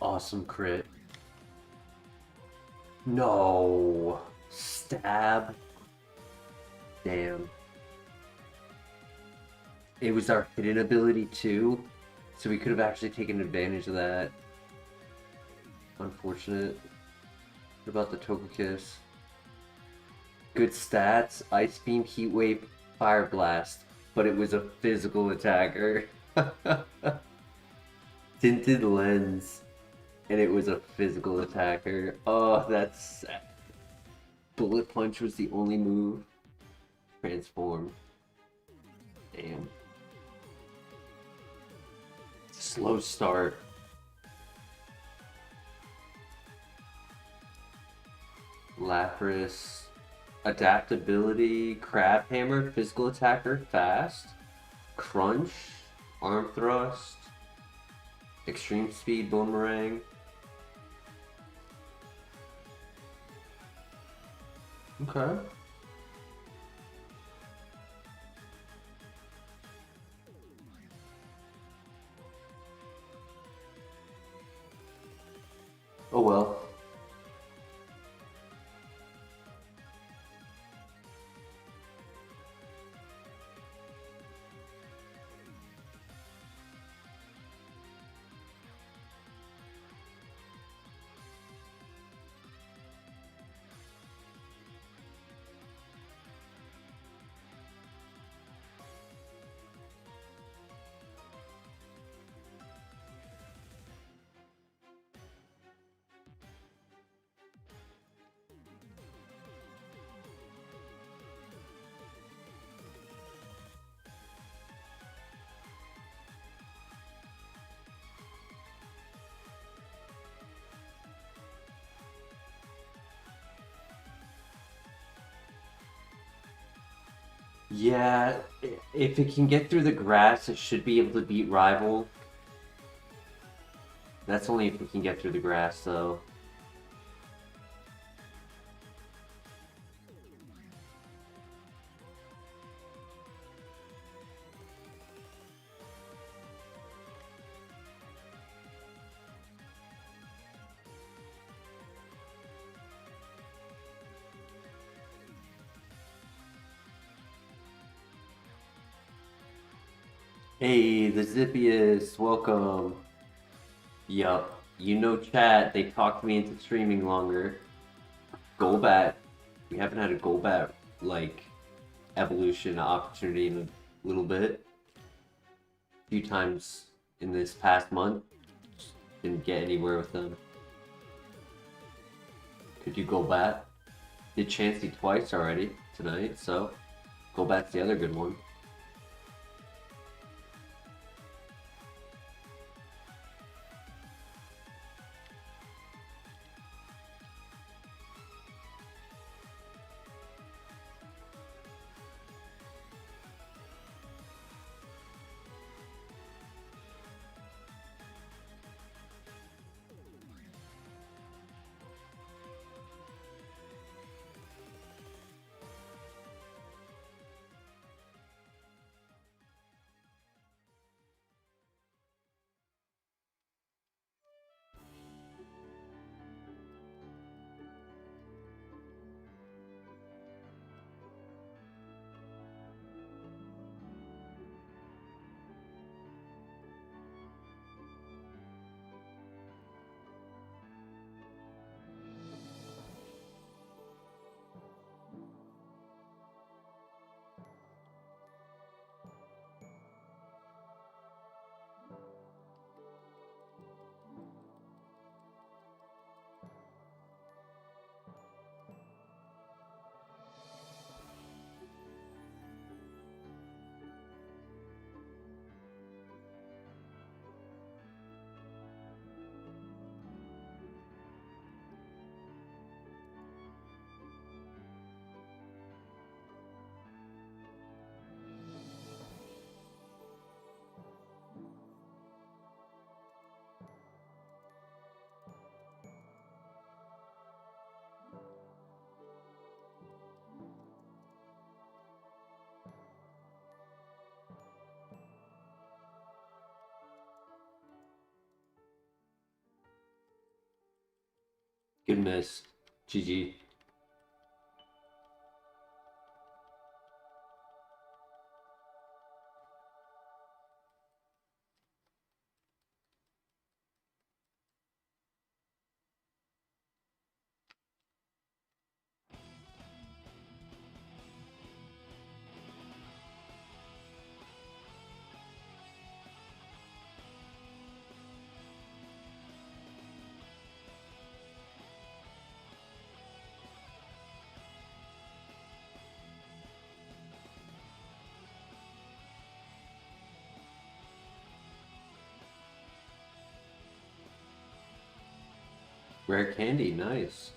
Awesome crit. No. Stab. Damn. It was our hidden ability too, so we could have actually taken advantage of that. Unfortunate. What about the Togekiss? Good stats, Ice Beam, Heat Wave, Fire Blast, but it was a physical attacker. Tinted Lens, and it was a physical attacker. Oh, that's sad. Bullet Punch was the only move. Transform. Damn. Slow start. Lapras. Adaptability, Crab Hammer, Physical Attacker, Fast. Crunch, Arm Thrust. Extreme Speed, Boomerang. Okay. Oh well. Yeah, if it can get through the grass, it should be able to beat Rival. That's only if it can get through the grass, though. Hey, the Zippiest, welcome. Yup, you know chat, they talked me into streaming longer. Golbat, we haven't had a Golbat, like, evolution opportunity in a little bit. A few times in this past month. Just didn't get anywhere with them. Could you Golbat? Did Chansey twice already tonight, so Golbat's the other good one. Good miss. GG. Rare candy, nice.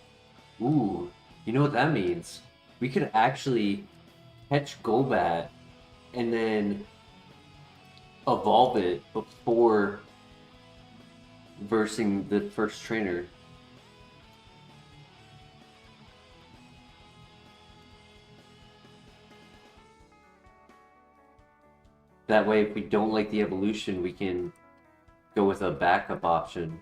Ooh, you know what that means? We could actually catch Golbat and then evolve it before versing the first trainer. That way, if we don't like the evolution, we can go with a backup option.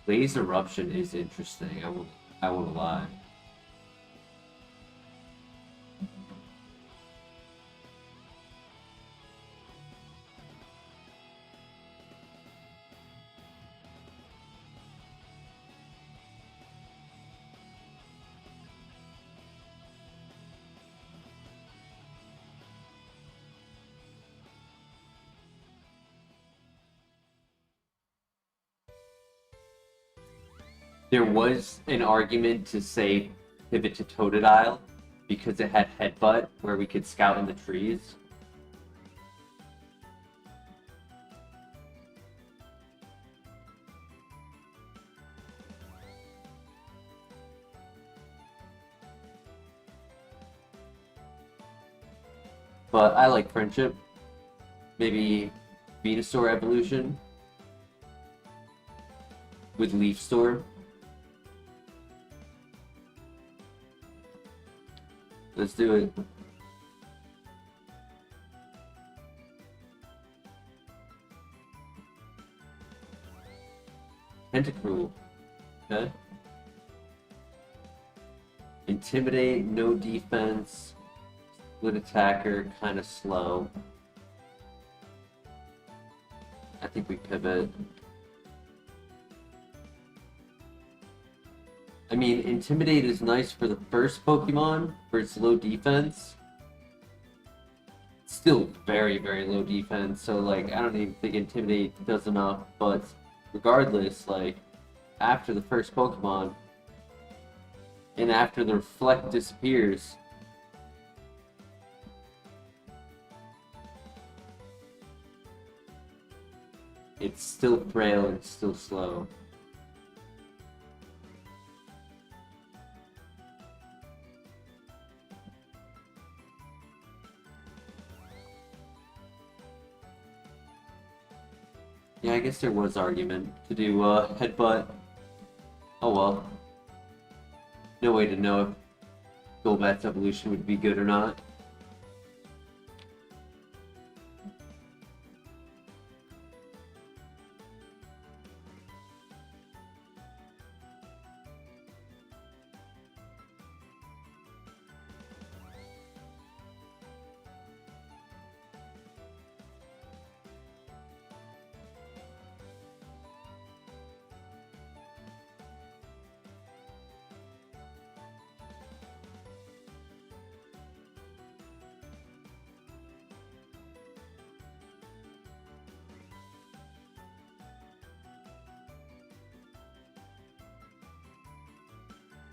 Blaze Eruption is interesting. I won't lie. There was an argument to say pivot to Totodile because it had Headbutt where we could scout in the trees. But I like Friendship. Maybe Venusaur evolution with Leaf Storm. Let's do it. Tentacruel. Okay. Intimidate, no defense. Split attacker, kind of slow. I think we pivot. I mean, Intimidate is nice for the first Pokemon, for its low defense. It's still very, very low defense, so, like, I don't even think Intimidate does enough, but regardless, like, after the first Pokemon, and after the Reflect disappears, it's still frail and still slow. Yeah, I guess there was argument to do Headbutt. Oh well. No way to know if Golbat's evolution would be good or not.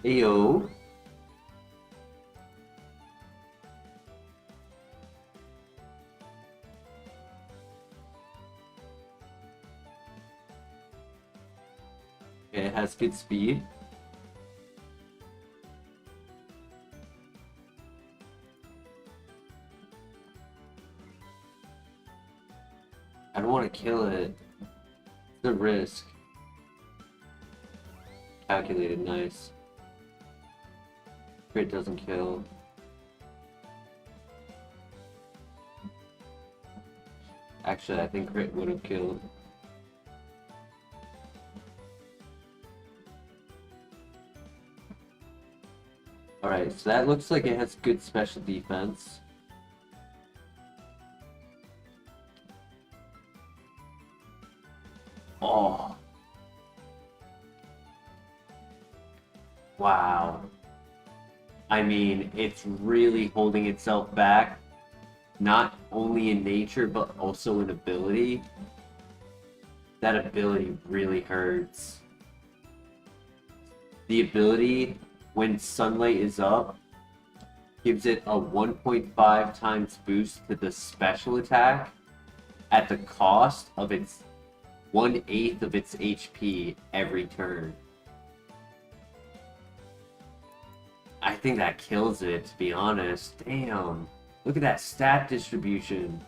Ayo. Okay, it has good speed. I don't want to kill it. It's a risk. Calculated, nice. Crit doesn't kill. Actually, I think crit would have killed. Alright, so that looks like it has good special defense. Oh. Wow. I mean, it's really holding itself back, not only in nature, but also in ability. That ability really hurts. The ability, when sunlight is up, gives it a 1.5 times boost to the special attack at the cost of its 1/8 of its HP every turn. I think that kills it, to be honest. Damn. Look at that stat distribution.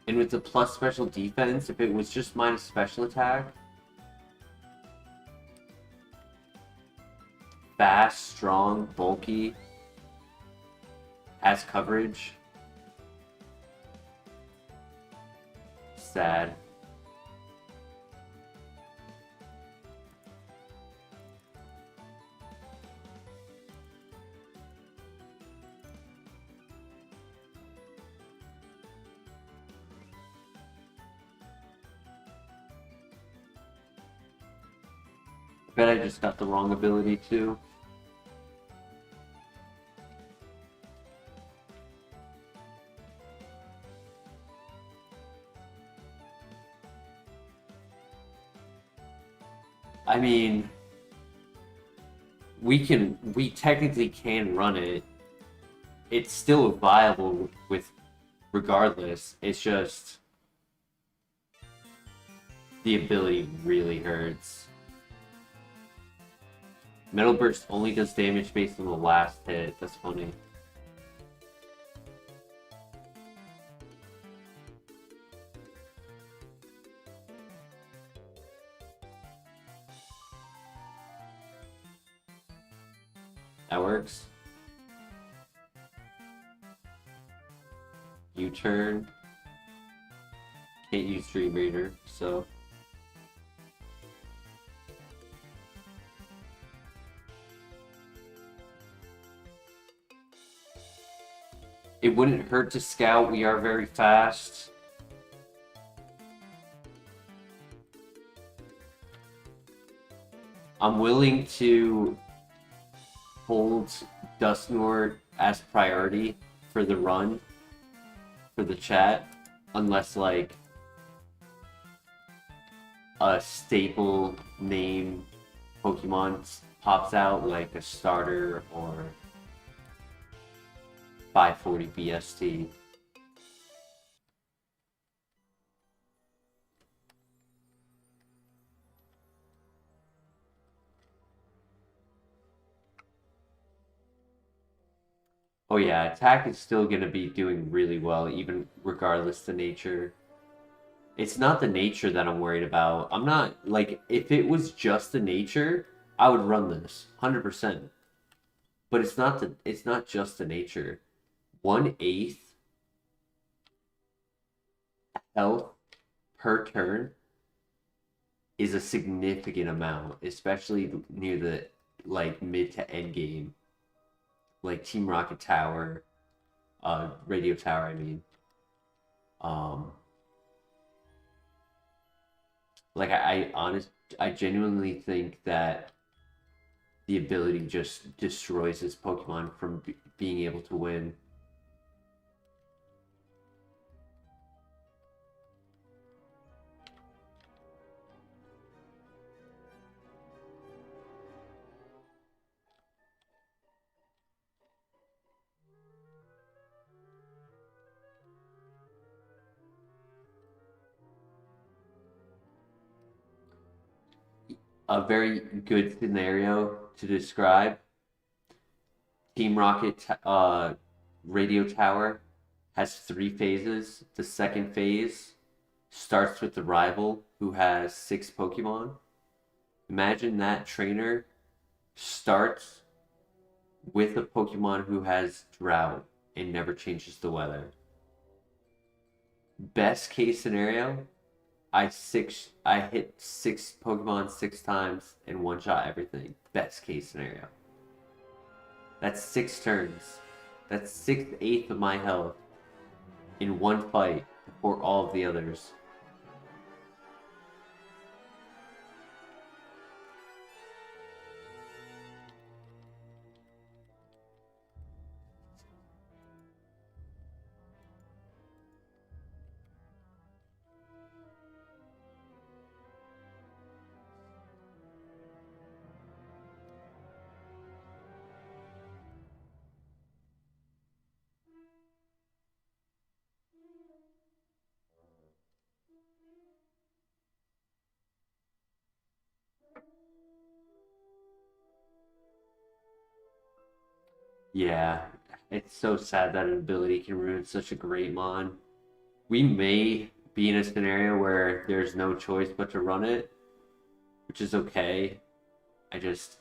And with the plus special defense, if it was just minus special attack, fast, strong, bulky, has coverage. Sad. Bet I just got the wrong ability too. I mean, we technically can run it. It's still viable with regardless. It's just the ability really hurts. Metal Burst only does damage based on the last hit. That's funny. That works. U-turn. Can't use Dream Reader, so... It wouldn't hurt to scout. We are very fast. I'm willing to hold Dusknort as priority for the run, for the chat, unless like a staple name Pokemon pops out, like a starter or 540 BST. Oh yeah, attack is still going to be doing really well, even regardless the nature. It's not the nature that I'm worried about. I'm not, like, if it was just the nature, I would run this, 100%. But it's not just the nature. 1/8 health per turn is a significant amount, especially near the, like, mid to end game. Like Team Rocket Tower, Radio Tower, I mean. Um, like I genuinely think that the ability just destroys this Pokemon from being able to win. A very good scenario to describe. Team Rocket Radio Tower has 3 phases. The second phase starts with the rival who has 6 Pokemon. Imagine that trainer starts with a Pokemon who has drought and never changes the weather. Best case scenario, I hit 6 Pokemon 6 times and one shot everything. Best case scenario. That's 6 turns. That's 6/8 of my health in one fight before all of the others. Yeah, it's so sad that an ability can ruin such a great mon. We may be in a scenario where there's no choice but to run it, which is okay. I just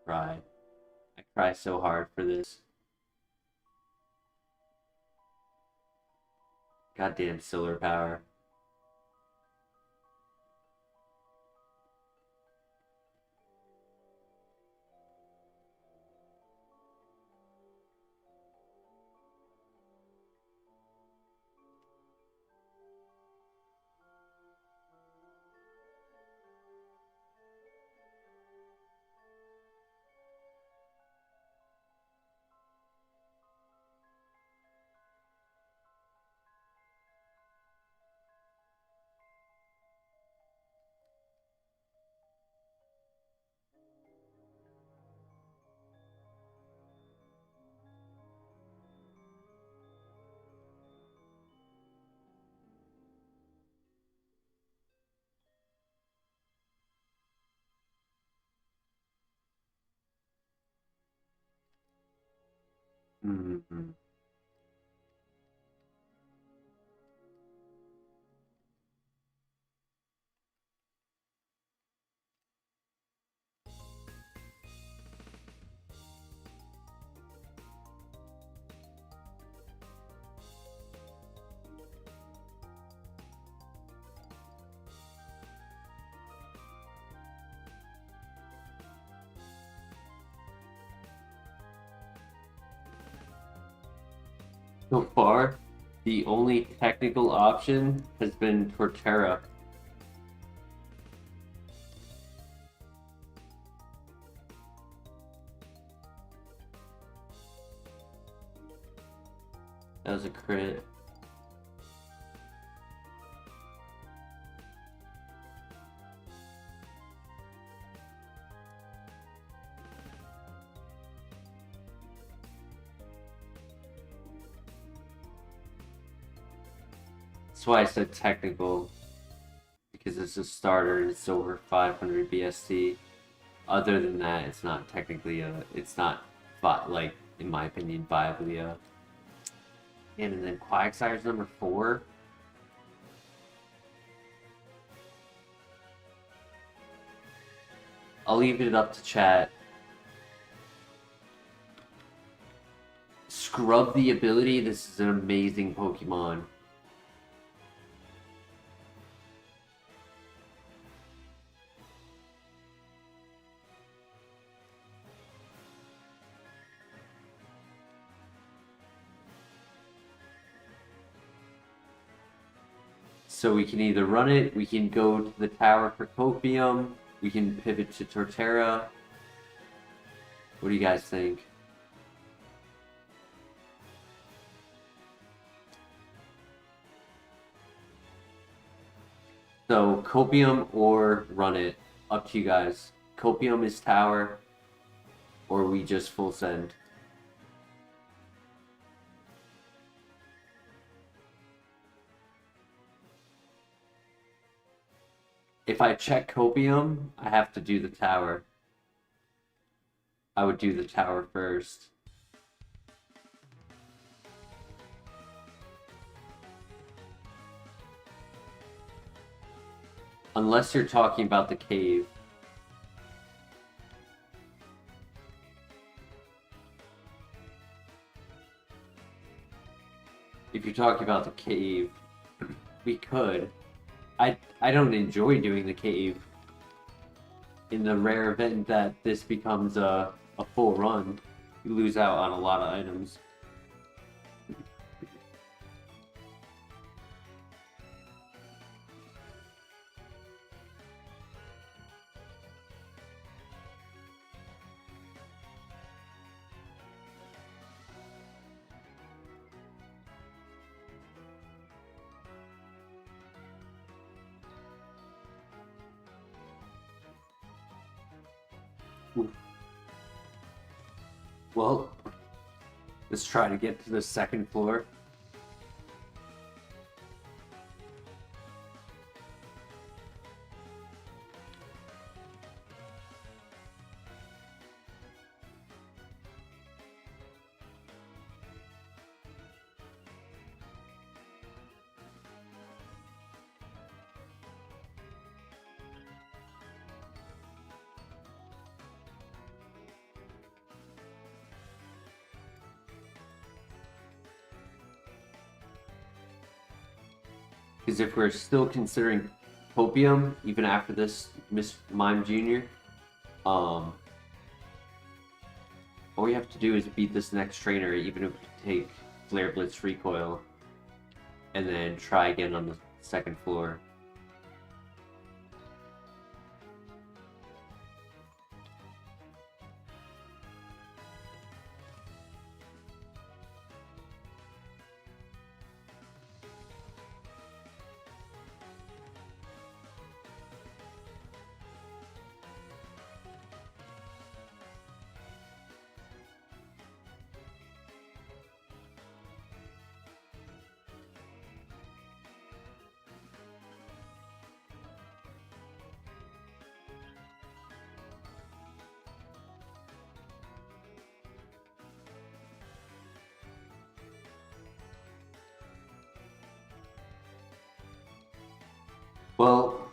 cry. I cry so hard for this. Goddamn solar power. Mm-hmm. So far, the only technical option has been Torterra. That was a crit. That's why I said technical, because it's a starter and it's over 500 BST. Other than that, it's not technically it's not, like, in my opinion, viably a. And then Quagsire's number 4. I'll leave it up to chat. Scrub the ability. This is an amazing Pokemon. So we can either run it, we can go to the tower for Copium, we can pivot to Torterra. What do you guys think? So Copium or run it, up to you guys. Copium is tower, or we just full send. If I check Copium, I have to do the tower. I would do the tower first. Unless you're talking about the cave. If you're talking about the cave, we could. I don't enjoy doing the cave. In the rare event that this becomes a full run, you lose out on a lot of items. Well, let's try to get to the second floor. Because if we're still considering Copium, even after this Miss Mime Jr., all we have to do is beat this next trainer, even if we take Flare Blitz Recoil, and then try again on the second floor. Well,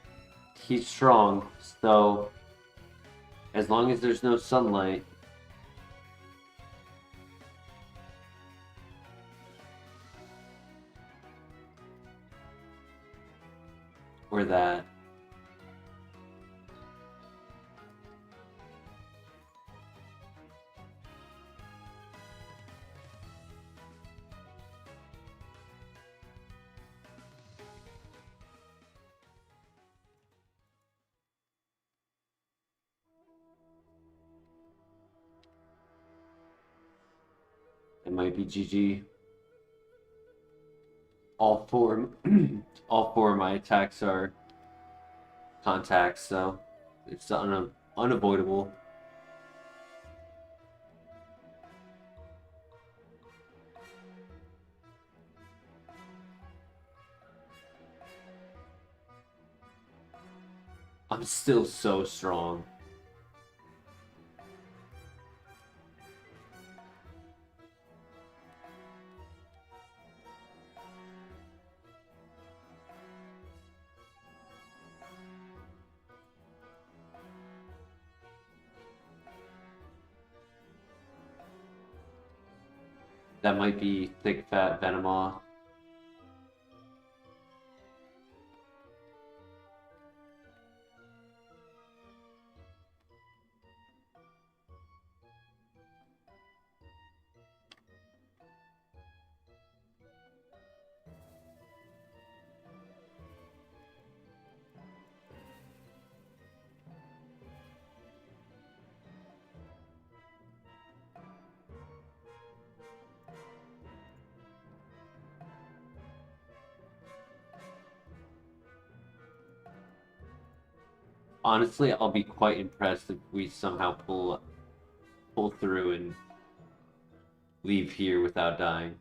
he's strong, so as long as there's no sunlight. Or that. It might be GG. All four, all four of my attacks are contacts, so it's unavoidable. I'm still so strong. That might be thick fat Venomoth. Honestly, I'll be quite impressed if we somehow pull through and leave here without dying.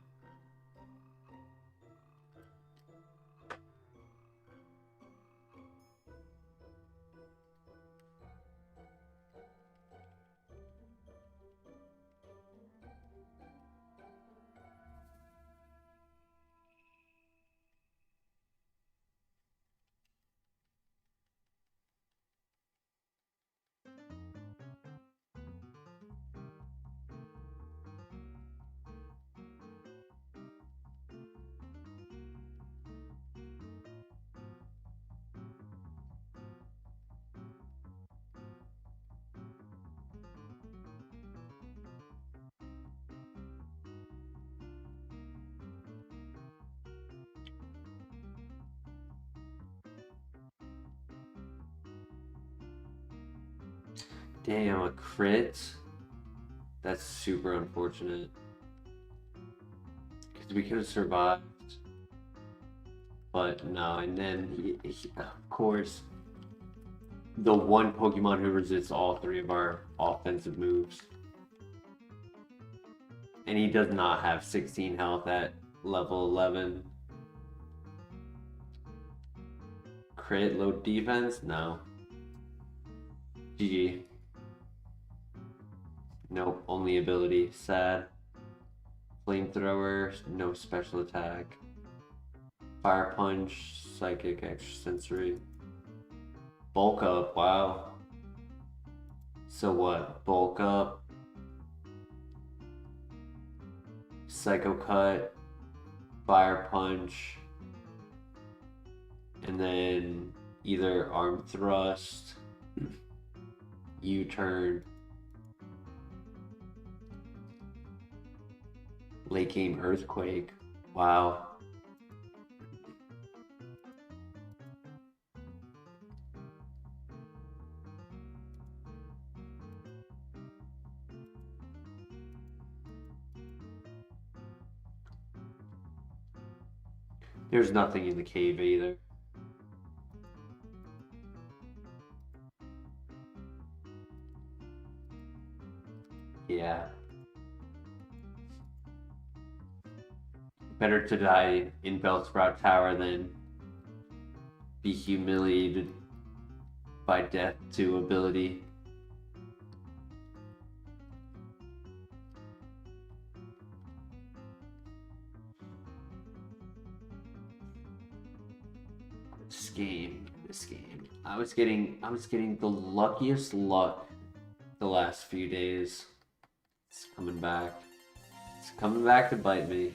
Damn, a crit? That's super unfortunate. Because we could have survived. But no, and then, of course, the one Pokemon who resists all three of our offensive moves. And he does not have 16 health at level 11. Crit, low defense? No. GG. Nope, only ability. Sad. Flamethrower, no special attack. Fire Punch, Psychic, Extrasensory. Bulk Up, wow. So what? Bulk Up. Psycho Cut. Fire Punch. And then either Arm Thrust. U-Turn. Late game Earthquake. Wow. There's nothing in the cave either. Yeah. Better to die in Bellsprout Tower than be humiliated by death to ability. This game this game. I was getting the luckiest luck the last few days. It's coming back. It's coming back to bite me.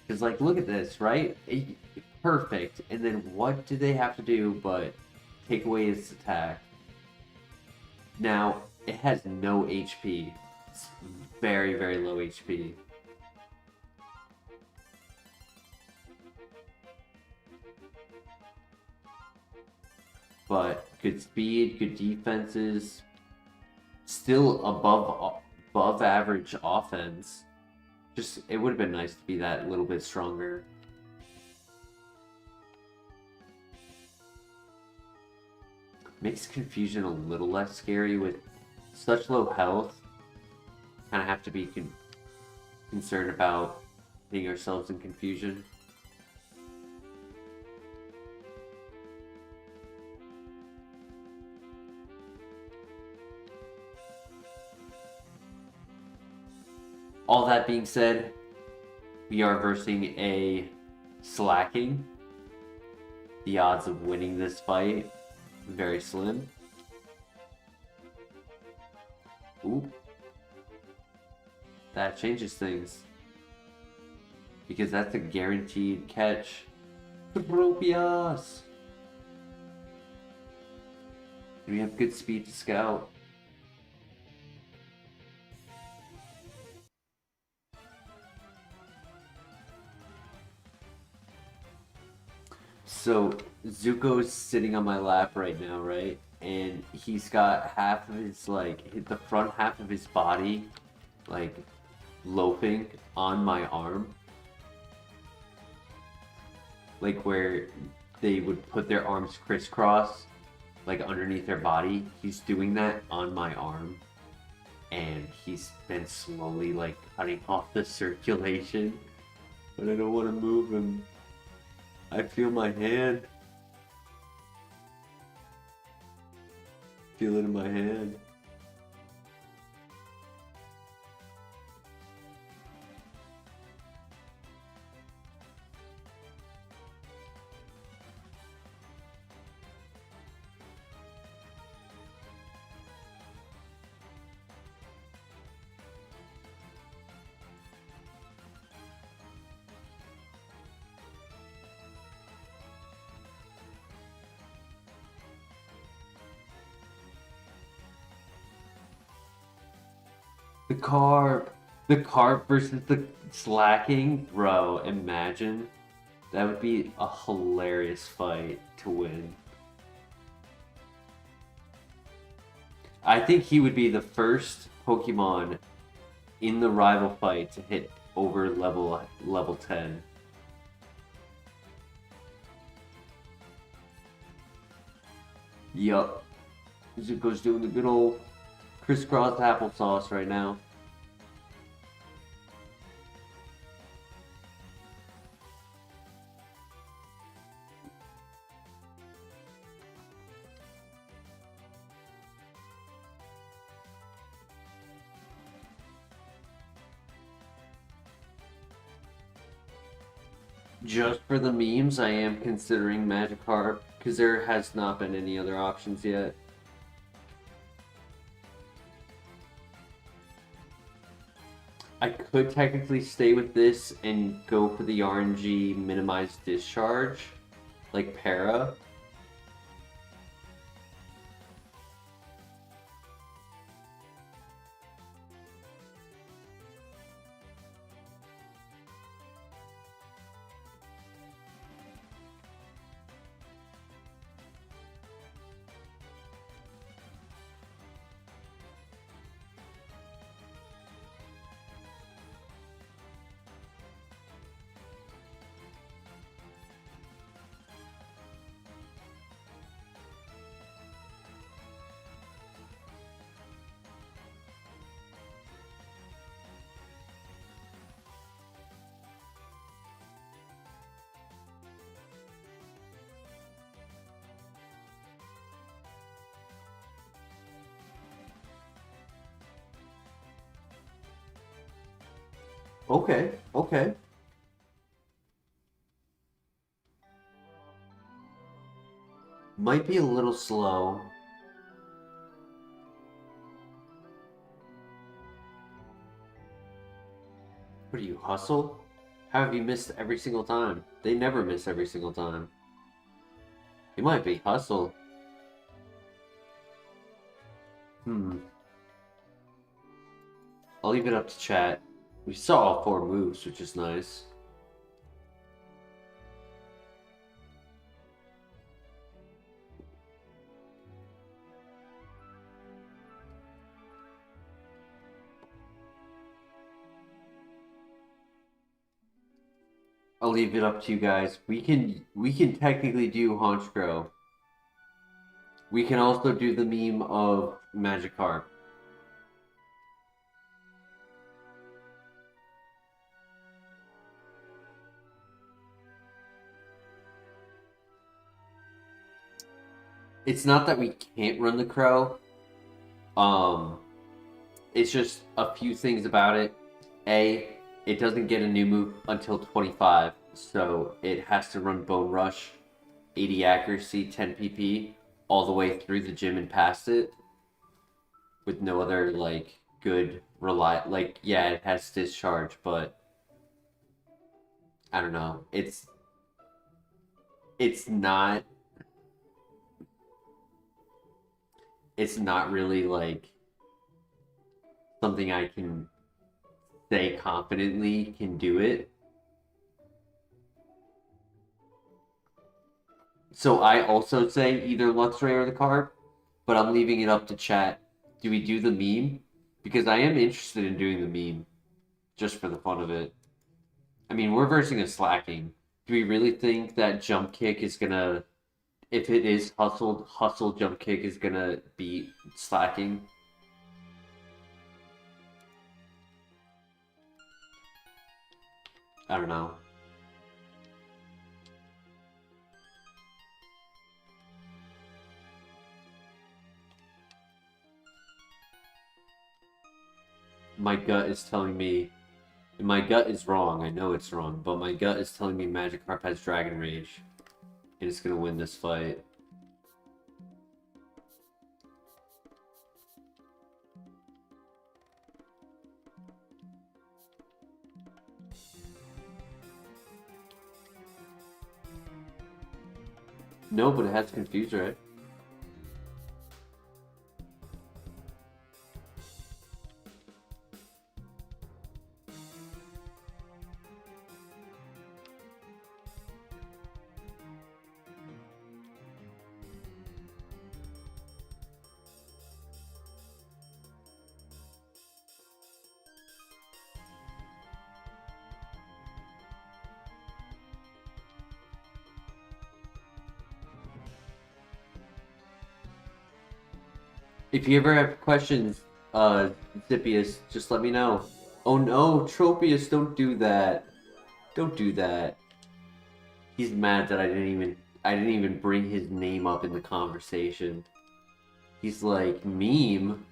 Cause like, look at this, right? Perfect. And then what do they have to do but take away its attack? Now it has no HP. It's very, very low HP. But good speed, good defenses, still above average offense. Just, it would have been nice to be that little bit stronger. Makes confusion a little less scary with such low health. Kind of have to be concerned about getting ourselves in confusion. All that being said, we are versing a slacking. The odds of winning this fight, very slim. Ooh. That changes things. Because that's a guaranteed catch. Tropius! We have good speed to scout. So Zuko's sitting on my lap right now, right? And he's got half of his, like, the front half of his body, like, loafing on my arm. Like where they would put their arms crisscross, like underneath their body. He's doing that on my arm. And he's been slowly, like, cutting off the circulation. But I don't want to move him. I feel my hand. Feel it in my hand. The carp versus the slacking, bro, imagine. That would be a hilarious fight to win. I think he would be the first Pokemon in the rival fight to hit over level 10. Yup. Zuko's doing the good old crisscross applesauce right now. Just for the memes, I am considering Magikarp, because there has not been any other options yet. I could technically stay with this and go for the RNG minimized discharge, like Para. Okay, okay. Might be a little slow. What do you, hustle? How have you missed every single time? They never miss every single time. You might be hustle. I'll leave it up to chat. We saw all 4 moves, which is nice. I'll leave it up to you guys. We can technically do Honchkrow. We can also do the meme of Magikarp. It's not that we can't run the Crow. It's just a few things about it. A, it doesn't get a new move until 25, so it has to run Bone Rush, 80 accuracy, 10 PP, all the way through the gym and past it, with no other, like, good like, yeah, it has discharge, but I don't know. It's not really, like, something I can say confidently can do it. So I also say either Luxray or the Carp, but I'm leaving it up to chat. Do we do the meme? Because I am interested in doing the meme, just for the fun of it. I mean, we're versing a Slacking. Do we really think that Jump Kick is gonna, if it is hustle Jump Kick is gonna beat Slacking? I don't know. My gut is telling me, and my gut is wrong, I know it's wrong, but my gut is telling me Magikarp has Dragon Rage, and it's gonna win this fight. No, but it has Confuse, right? If you ever have questions, Zipius, just let me know. Oh no, Tropius, don't do that. Don't do that. He's mad that I didn't even bring his name up in the conversation. He's like, meme?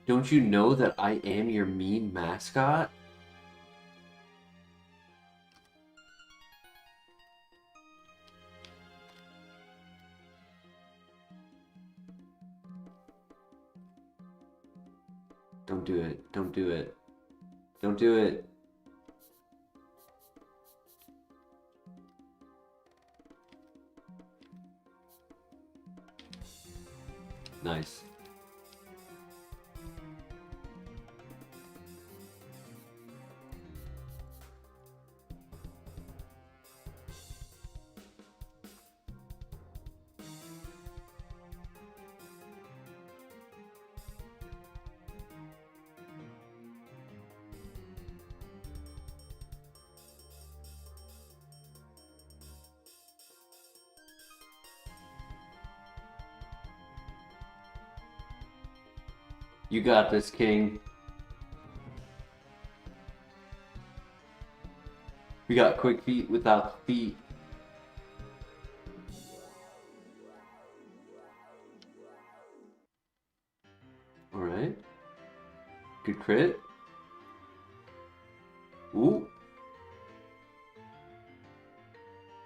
Don't you know that I am your meme mascot? Don't do it. Don't do it. Don't do it. Nice. You got this, King. We got quick feet without feet. Alright. Good crit. Ooh.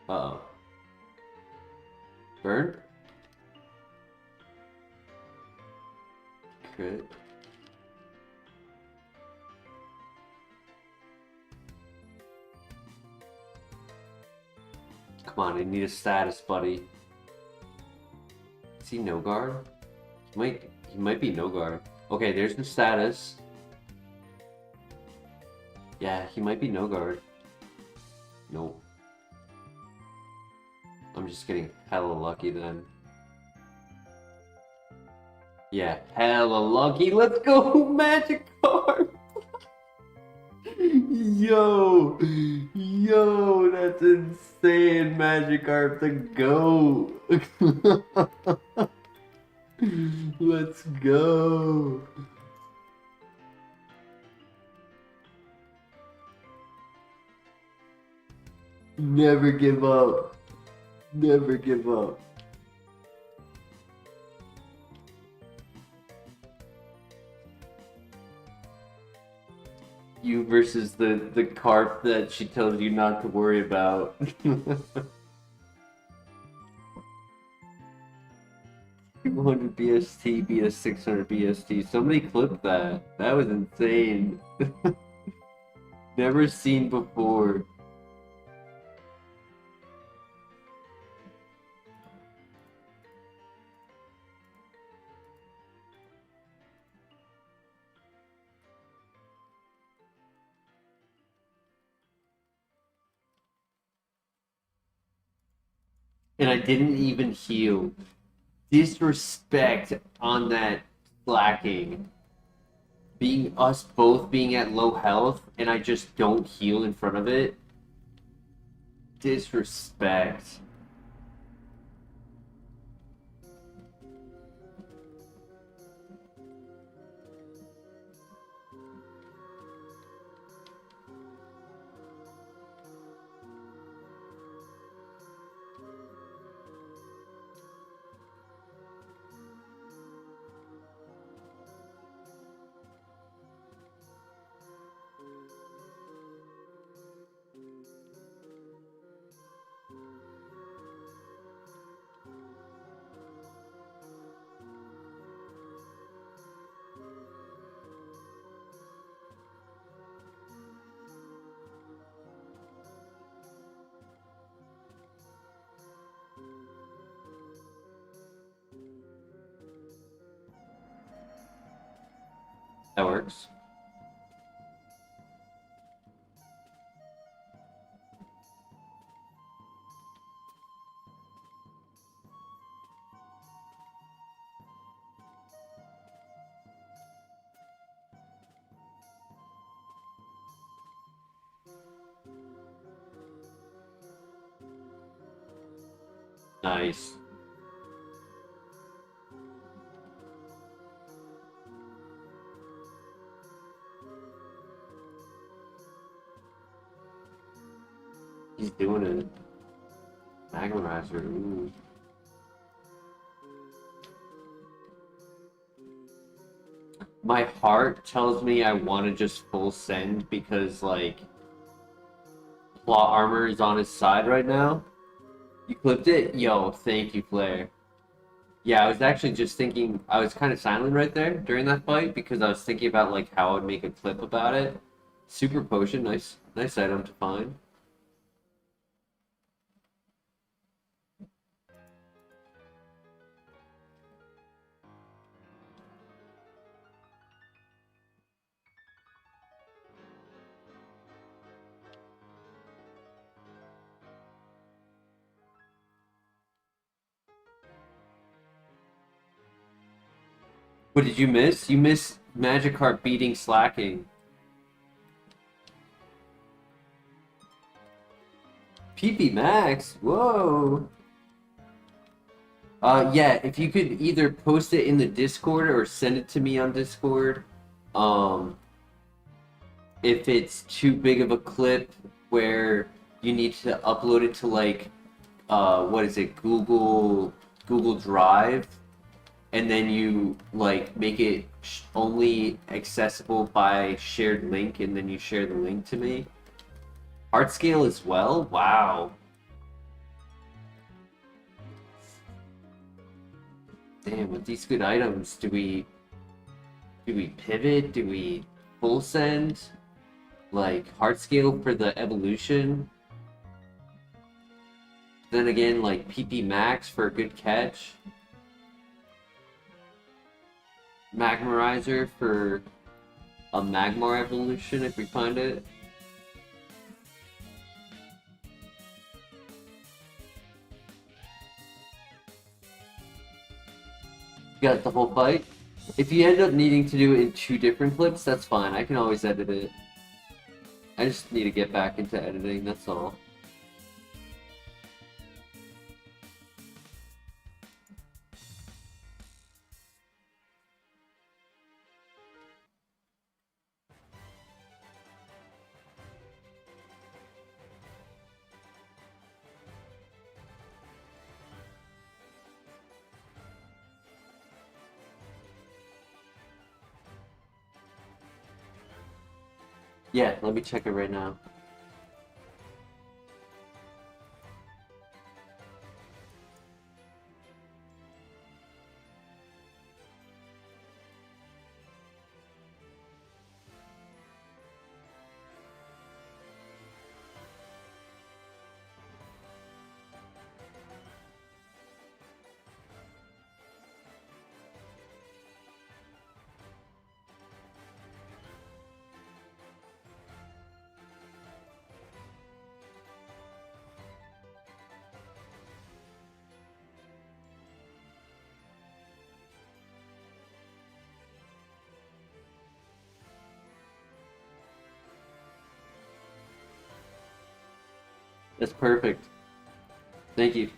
Uh-oh. Burn? crit. Come on, I need a status, buddy. Is he no guard? He might be no guard. Okay, there's the status. Yeah, he might be no guard. Nope. I'm just getting hella lucky then. Yeah, hella lucky. Let's go, magic card. Yo, that's insane, Magikarp the GOAT. Let's go. Never give up. Never give up. You versus the carp that she tells you not to worry about. 200 BST beat a 600 BST. Somebody clipped that. That was insane. Never seen before. And I didn't even heal. Disrespect on that slacking. Us both being at low health and I just don't heal in front of it. Disrespect. That works. Nice. He's doing it. Magmarizer, ooh. My heart tells me I want to just full send because, like, plot armor is on his side right now. You clipped it? Yo, thank you, Flare. Yeah, I was actually just thinking, I was kind of silent right there during that fight because I was thinking about, like, how I would make a clip about it. Super potion, nice item to find. What did you miss? You missed Magikarp beating Slacking. PP Max? Whoa! Yeah, if you could either post it in the Discord or send it to me on Discord. If it's too big of a clip where you need to upload it to, like, what is it, Google Drive, and then you, like, make it only accessible by shared link, and then you share the link to me. Art scale as well? Wow. Damn, with these good items, do we Do we pivot? Do we full send? Like heart scale for the evolution? Then again, like PP max for a good catch. Magmarizer for a Magmar evolution if we find it. Got the whole fight. If you end up needing to do it in 2 different clips, that's fine. I can always edit it. I just need to get back into editing, that's all. Yeah, let me check it right now. That's perfect. Thank you.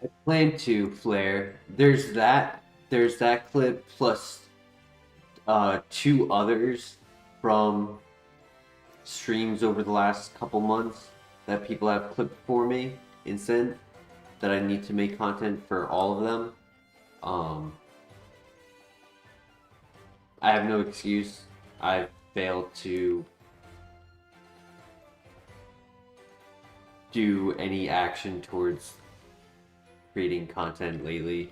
I plan to flare. There's that clip plus 2 others from streams over the last couple months that people have clipped for me and sent that I need to make content for all of them. I have no excuse. I failed to do any action towards creating content lately.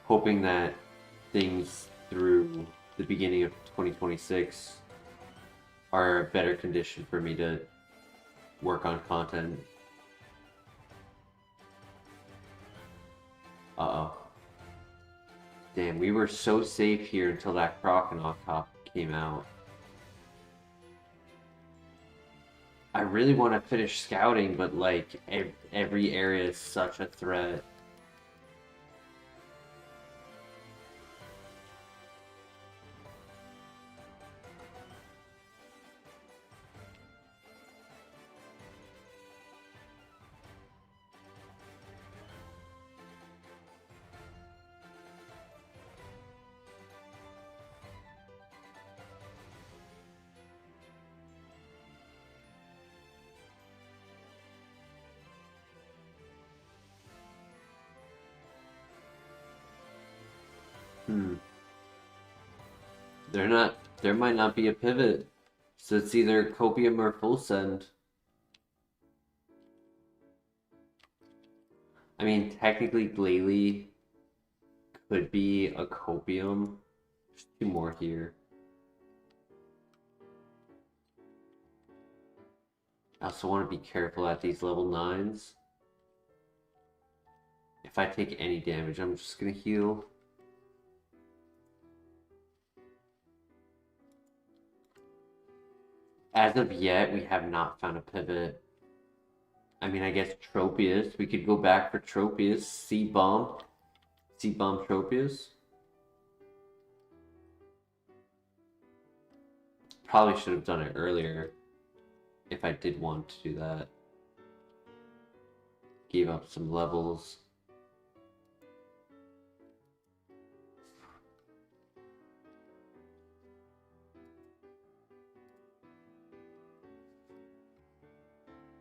Hoping that things through the beginning of 2026 are a better condition for me to work on content. Uh-oh. Damn, we were so safe here until that Crocodile cop came out. I really want to finish scouting, but like every area is such a threat. Hmm. There might not be a pivot. So it's either Copium or Full Send. I mean, technically Glalie could be a Copium. There's two more here. I also want to be careful at these level 9s. If I take any damage, I'm just gonna heal. As of yet, we have not found a pivot. I mean, I guess Tropius. We could go back for Tropius. C-Bomb. C-Bomb Tropius. Probably should have done it earlier. If I did want to do that. Gave up some levels.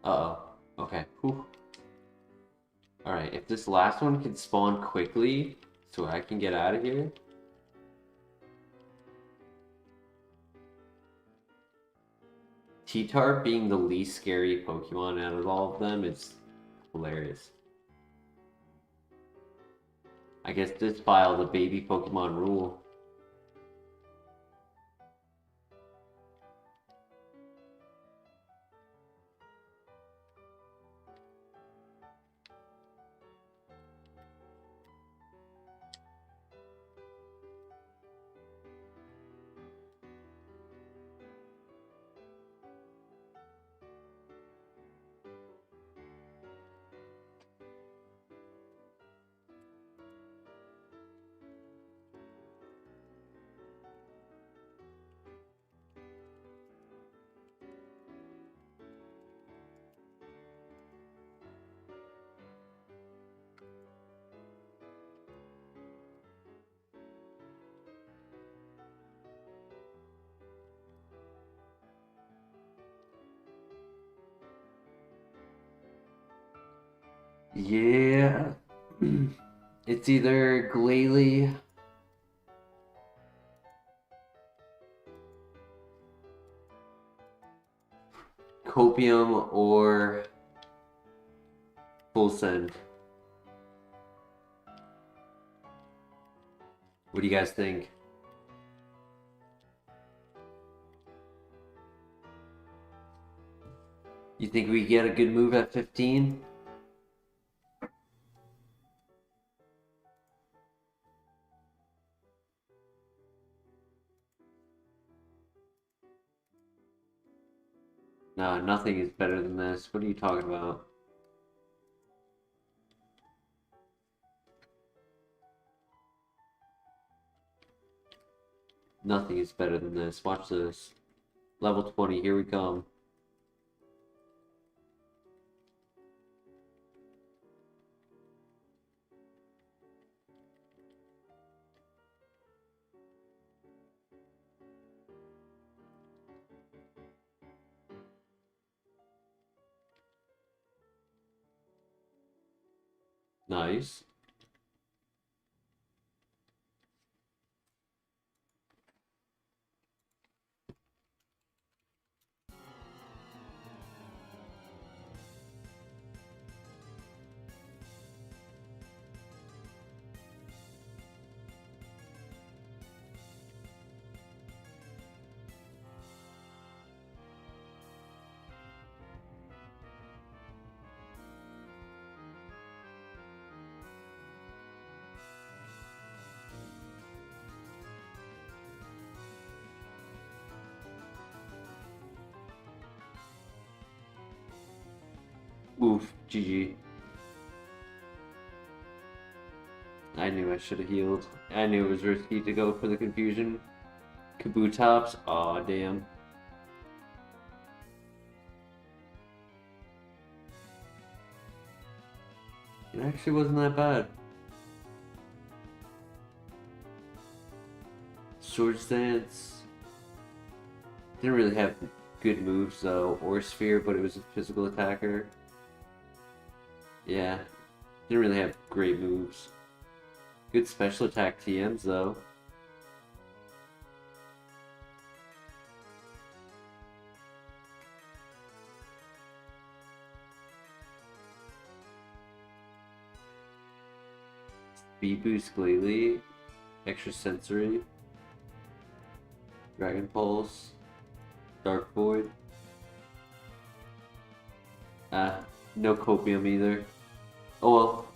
Uh-oh. Okay. Whew. Alright, if this last one can spawn quickly, so I can get out of here. T-Tar being the least scary Pokemon out of all of them is hilarious. I guess this file the baby Pokemon rule. Yeah. It's either Glalie, Copium, or Full Send. What do you guys think? You think we get a good move at 15? No, nothing is better than this. What are you talking about? Nothing is better than this. Watch this. Level 20, here we come. Nice. Oof, GG. I knew I should have healed. I knew it was risky to go for the confusion. Kabutops? Aw, damn. It actually wasn't that bad. Swords Dance. Didn't really have good moves though, or Sphere, but it was a physical attacker. Yeah, didn't really have great moves. Good special attack TMs though. Speed Boost Glalie, Extra Sensory, Dragon Pulse, Dark Void. No Copium either. Oh well.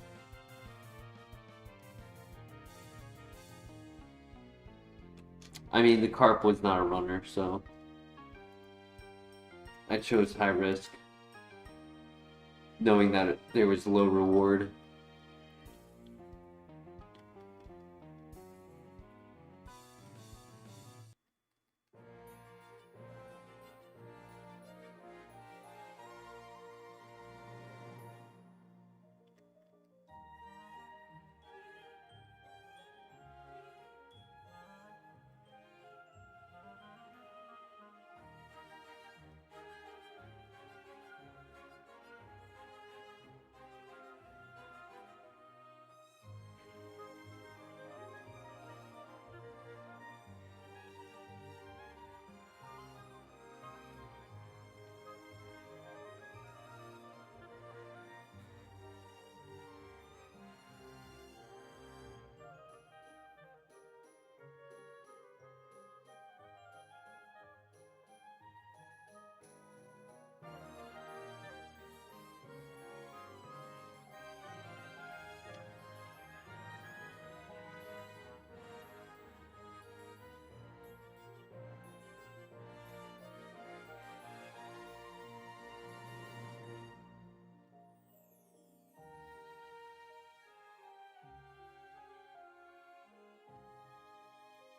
I mean, the Carp was not a runner, so I chose high risk, knowing that there was low reward.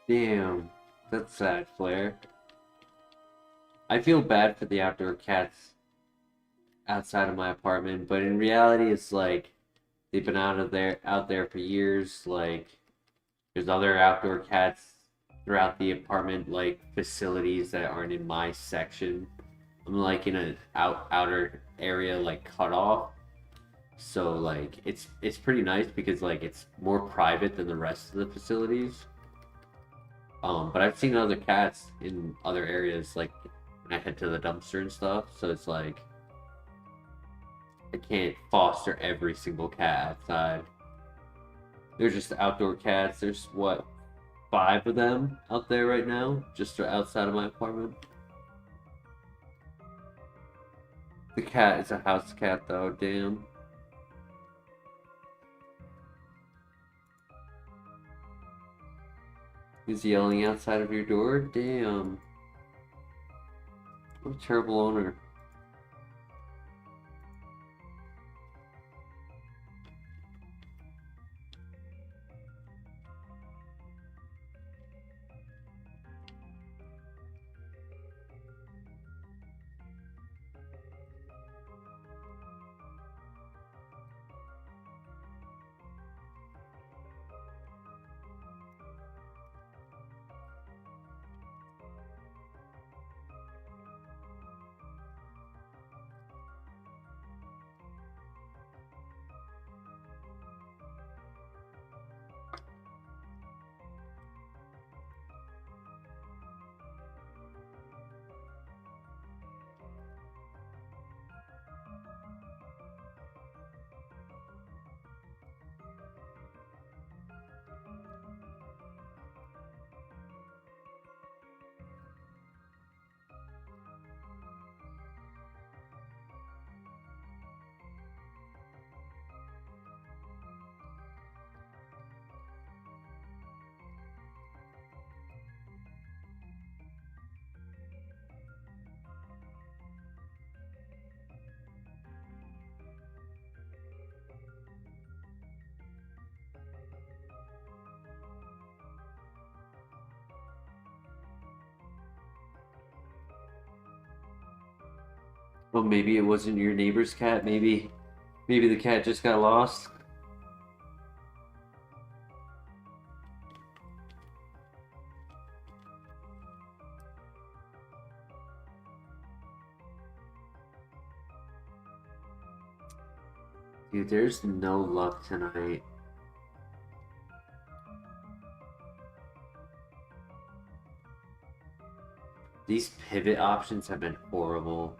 Damn, that's sad, Flare. I feel bad for the outdoor cats outside of my apartment, but in reality, it's like they've been out there for years. Like there's other outdoor cats throughout the apartment, like facilities that aren't in my section. I'm like in an outer area, like cut off. So like it's pretty nice because like it's more private than the rest of the facilities. But I've seen other cats in other areas, like when I head to the dumpster and stuff. So it's like I can't foster every single cat outside. They're just outdoor cats. There's what, 5 of them out there right now, just outside of my apartment. The cat is a house cat though. Damn. He's yelling outside of your door? Damn. What a terrible owner. Well, maybe it wasn't your neighbor's cat. Maybe the cat just got lost. Dude, there's no luck tonight. These pivot options have been horrible.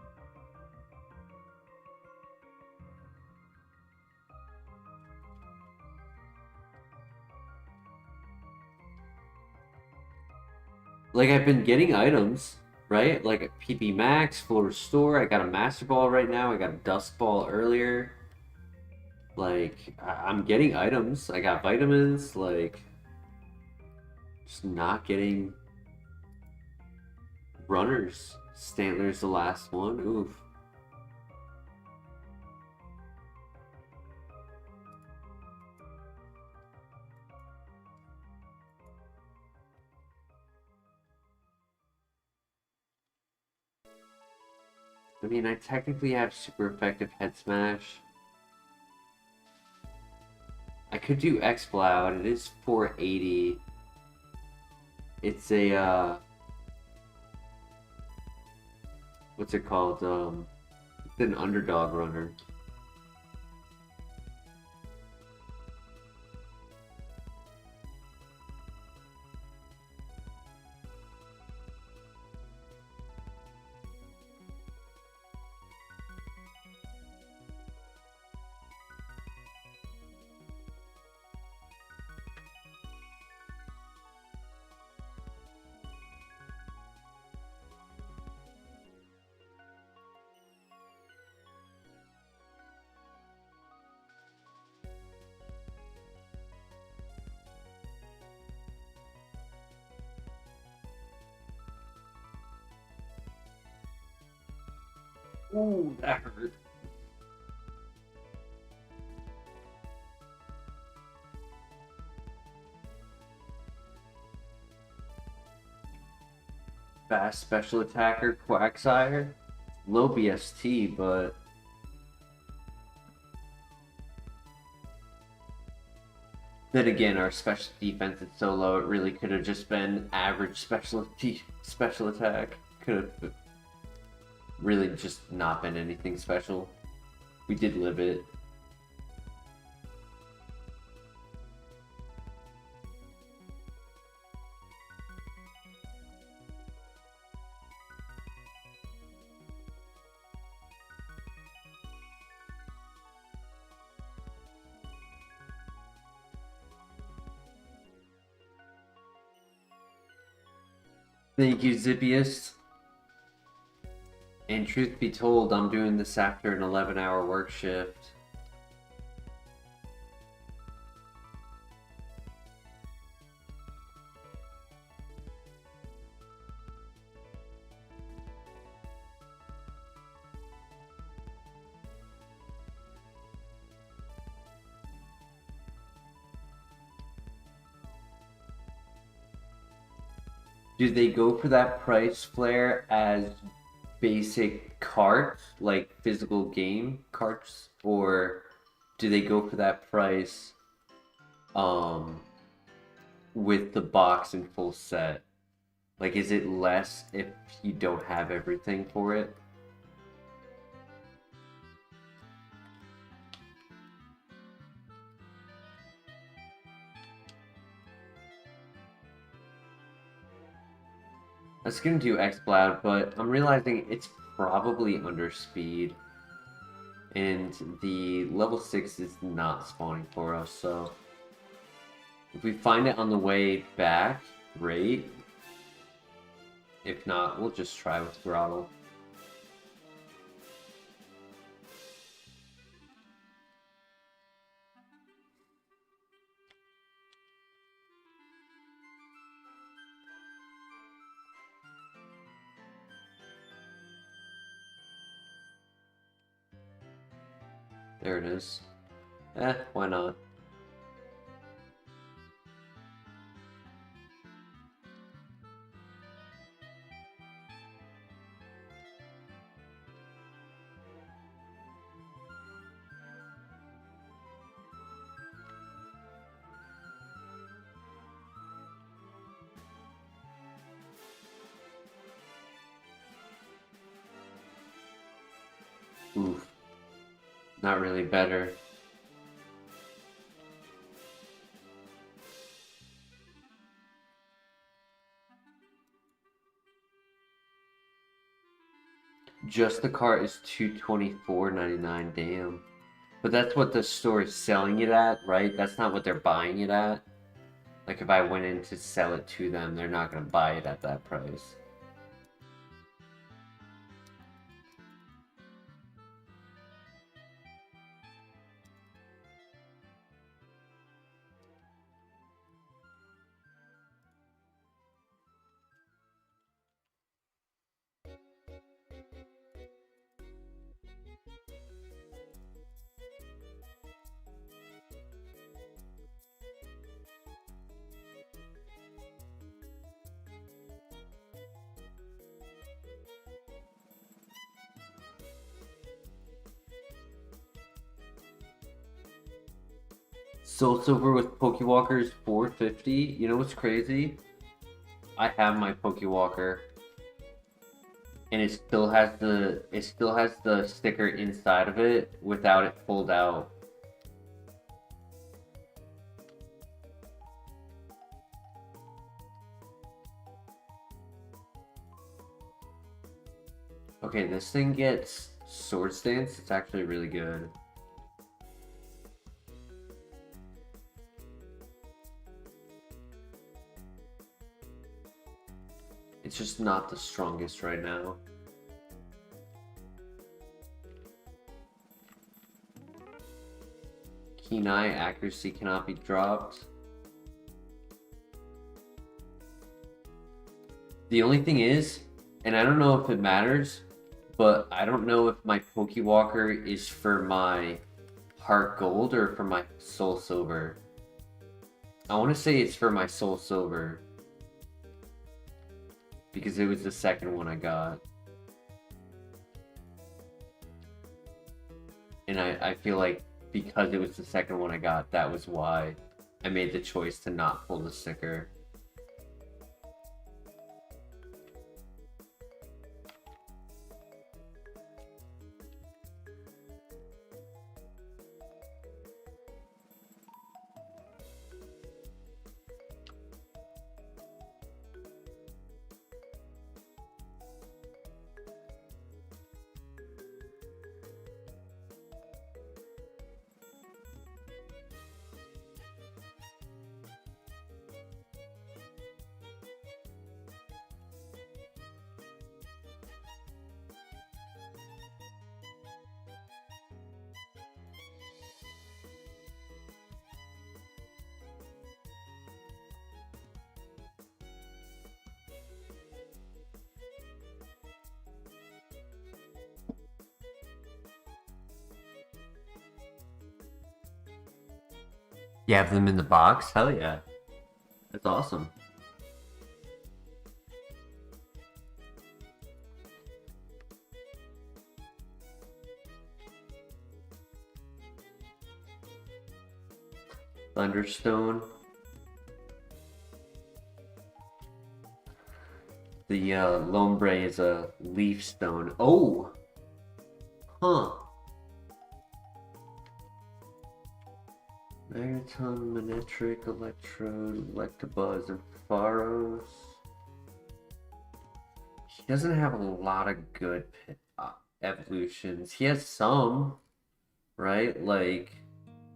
Like, I've been getting items, right? Like a PP Max, Full Restore. I got a Master Ball right now. I got a Dusk Ball earlier. Like, I'm getting items. I got vitamins. Like, just not getting runners. Stantler's the last one. Oof. I mean, I technically have super effective head smash. I could do X-Cloud. It is 480. It's a, what's it called? It's an underdog runner. Ooh, that hurt. Fast special attacker, Quagsire. Low BST, but then again, our special defense is so low, it really could have just been average special attack. Could have really just not been anything special. We did live it. Thank you, Zippiest. And truth be told, I'm doing this after an 11-hour work shift. Do they go for that price flare as basic carts, like physical game carts, or do they go for that price with the box and full set? Like, is it less if you don't have everything for it? I was gonna do X-Cloud, but I'm realizing it's probably under speed. And the level 6 is not spawning for us, so if we find it on the way back, great. If not, we'll just try with Throttle. There it is. Why not? Oof. Not really better. Just the cart is $224.99. Damn. But that's what the store is selling it at, right? That's not what they're buying it at. Like if I went in to sell it to them, they're not gonna buy it at that price. Soul Silver with Pokewalker is $450. You know what's crazy? I have my Pokewalker, and it still has the sticker inside of it without it pulled out. Okay, this thing gets Sword Stance. It's actually really good. It's just not the strongest right now. Keen Eye accuracy cannot be dropped. The only thing is, and I don't know if it matters, but I don't know if my Pokewalker is for my HeartGold or for my Soul Silver. I want to say it's for my Soul Silver, because it was the second one I got. And I feel like because it was the second one I got, that was why I made the choice to not pull the sticker. You have them in the box? Hell yeah. That's awesome. Thunderstone. The Lombre is a leaf stone. Oh! Huh. Magneton, Manetric, Electrode, Electabuzz, and Pharos. He doesn't have a lot of good evolutions. He has some, right? Like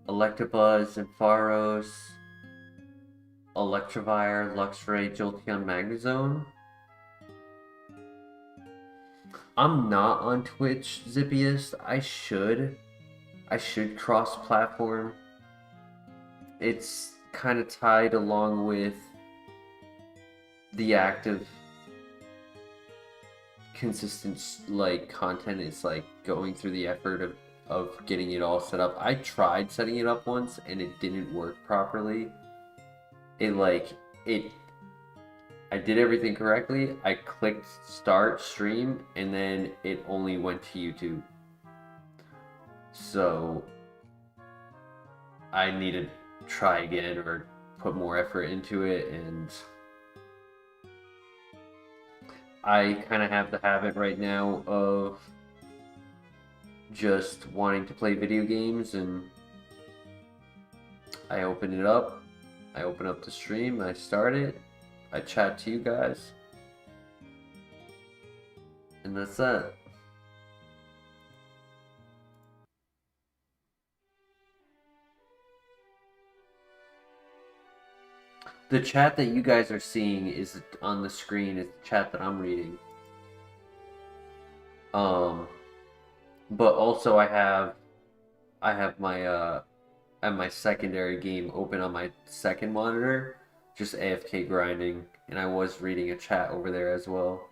Electabuzz and Pharos, Electivire, Luxray, Jolteon, Magnezone. I'm not on Twitch, Zippiest. I should cross-platform. It's kind of tied along with the active consistent like content. It's like going through the effort of getting it all set up. I tried setting it up once and it didn't work properly. I did everything correctly. I clicked start stream and then it only went to YouTube. So I needed to try again or put more effort into it, and I kind of have the habit right now of just wanting to play video games, and I open it up. I open up the stream, I start it, I chat to you guys, and that's that. The chat that you guys are seeing is on the screen, is the chat that I'm reading. But also I have my secondary game open on my second monitor, just AFK grinding, and I was reading a chat over there as well.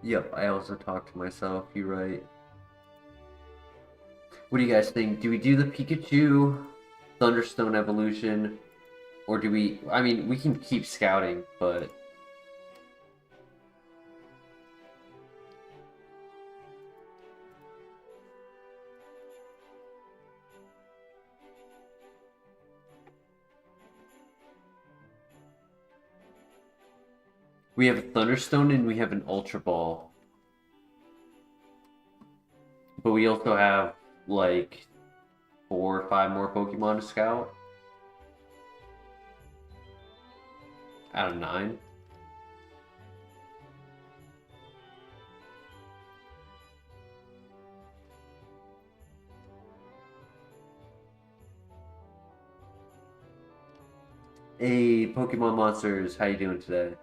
Yep, I also talk to myself, you're right. What do you guys think? Do we do the Pikachu Thunderstone evolution? Or do we... I mean, we can keep scouting, but... We have a Thunderstone and we have an Ultra Ball. But we also have, like, 4 or 5 more Pokemon to scout. Out of 9. Hey, Pokemon Monsters, how you doing today?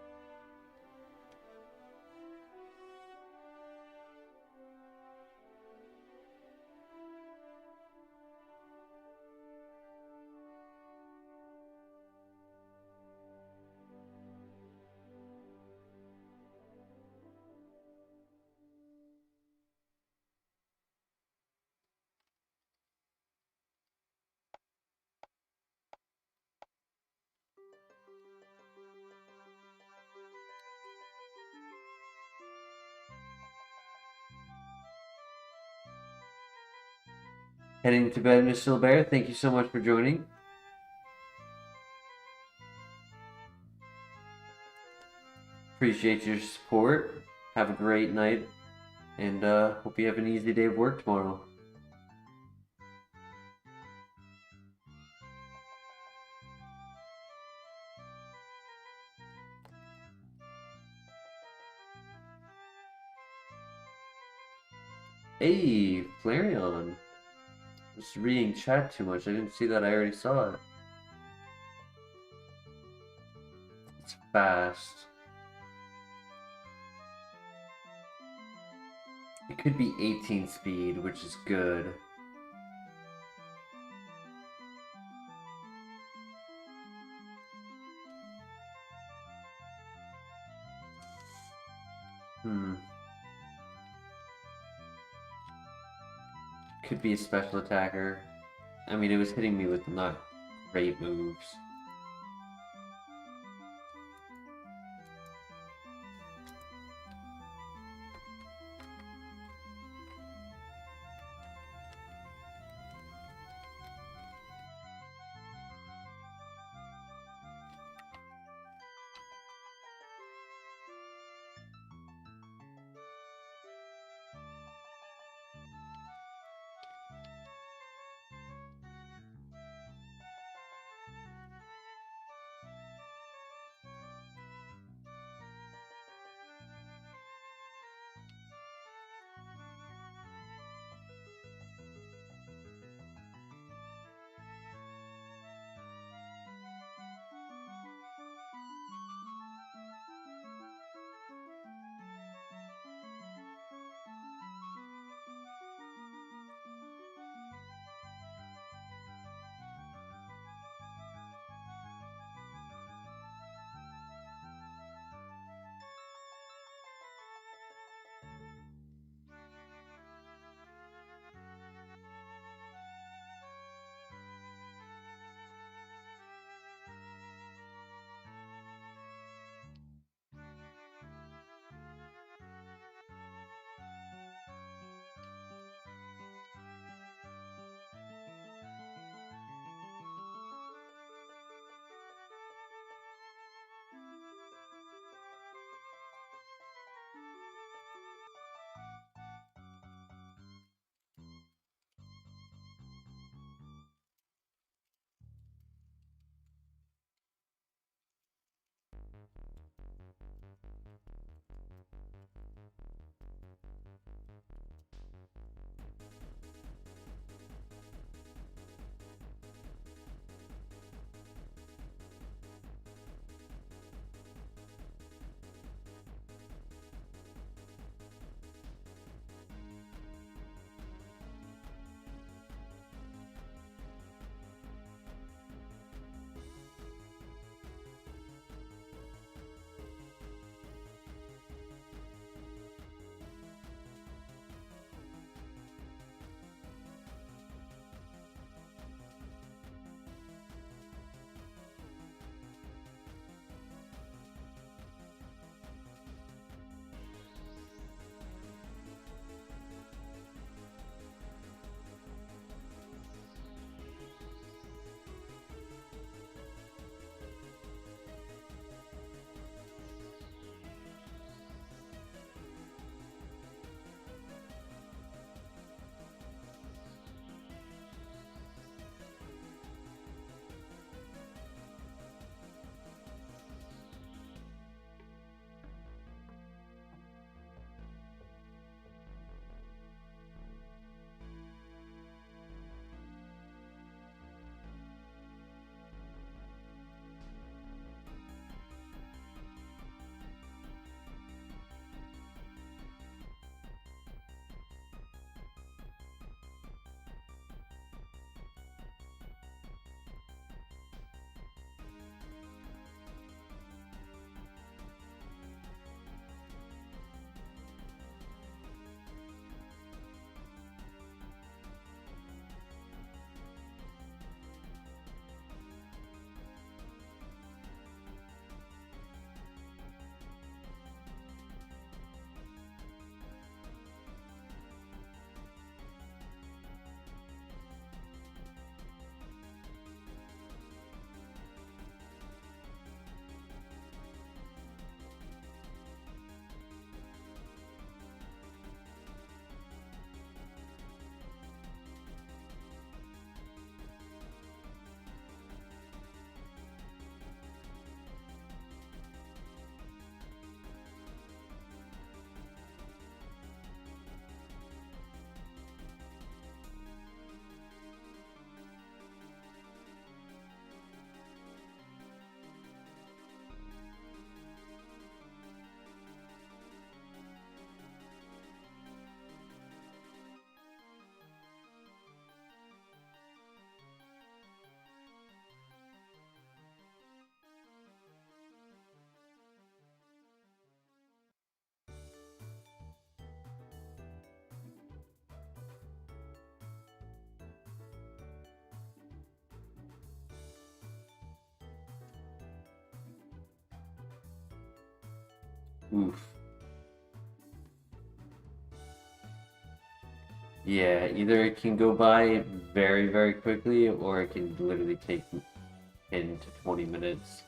Heading to bed, Miss Silbear. Thank you so much for joining. Appreciate your support. Have a great night, and hope you have an easy day of work tomorrow. Hey, Flareon. Just reading chat too much. I didn't see that. I already saw it. It's fast. It could be 18 speed, which is good. Could be a special attacker. I mean, it was hitting me with not great moves. Oof. Yeah, either it can go by very, very quickly, or it can literally take 10 to 20 minutes.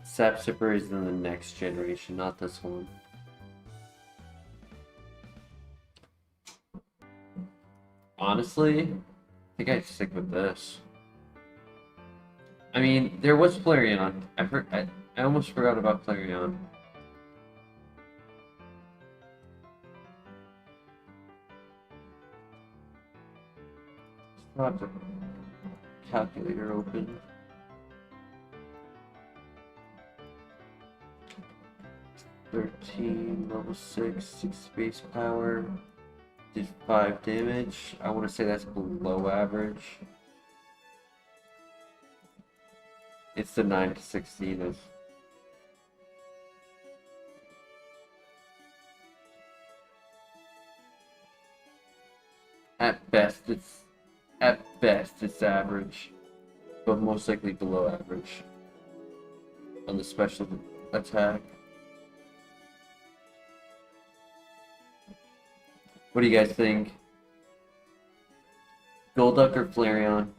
Sap Sipper is in the next generation, not this one. Honestly, I think I'd stick with this. I mean, there was Flareon. I almost forgot about Flareon. Still have the calculator open. Level 6 base power. Did 5 damage. I want to say that's below average. It's the 9 to 16 is. At best it's average, but most likely below average on the special attack. What do you guys think? Golduck or Flareon?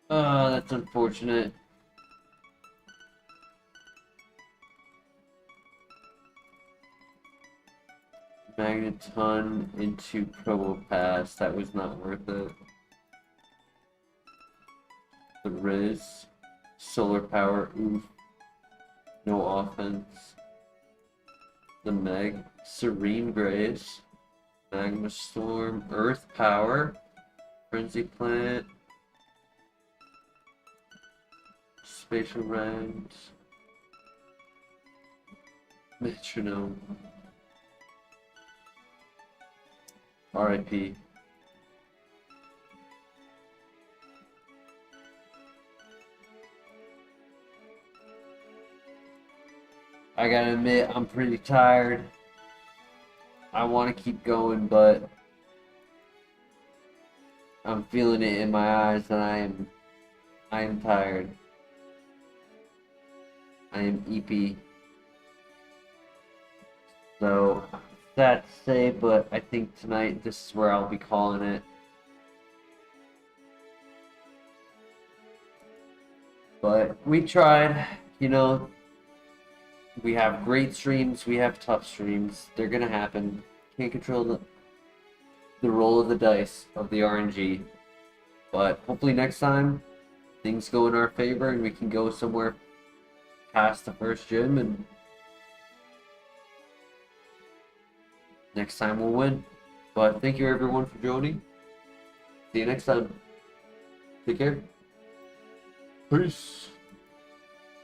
That's unfortunate. Magneton into Probopass, that was not worth it. The Riz, Solar Power, oof. No offense. The Meg, Serene Grace, Magma Storm, Earth Power, Frenzy Plant, Spatial Rhymes, Metronome, RIP. I gotta admit, I'm pretty tired. I want to keep going, but I'm feeling it in my eyes that I am tired. I am EP. So, sad to say, but I think tonight this is where I'll be calling it. But we tried, you know. We have great streams, we have tough streams. They're gonna happen. Can't control the roll of the dice of the RNG. But hopefully next time things go in our favor and we can go somewhere past the first gym, and next time we'll win. But thank you everyone for joining. See you next time. Take care. Peace.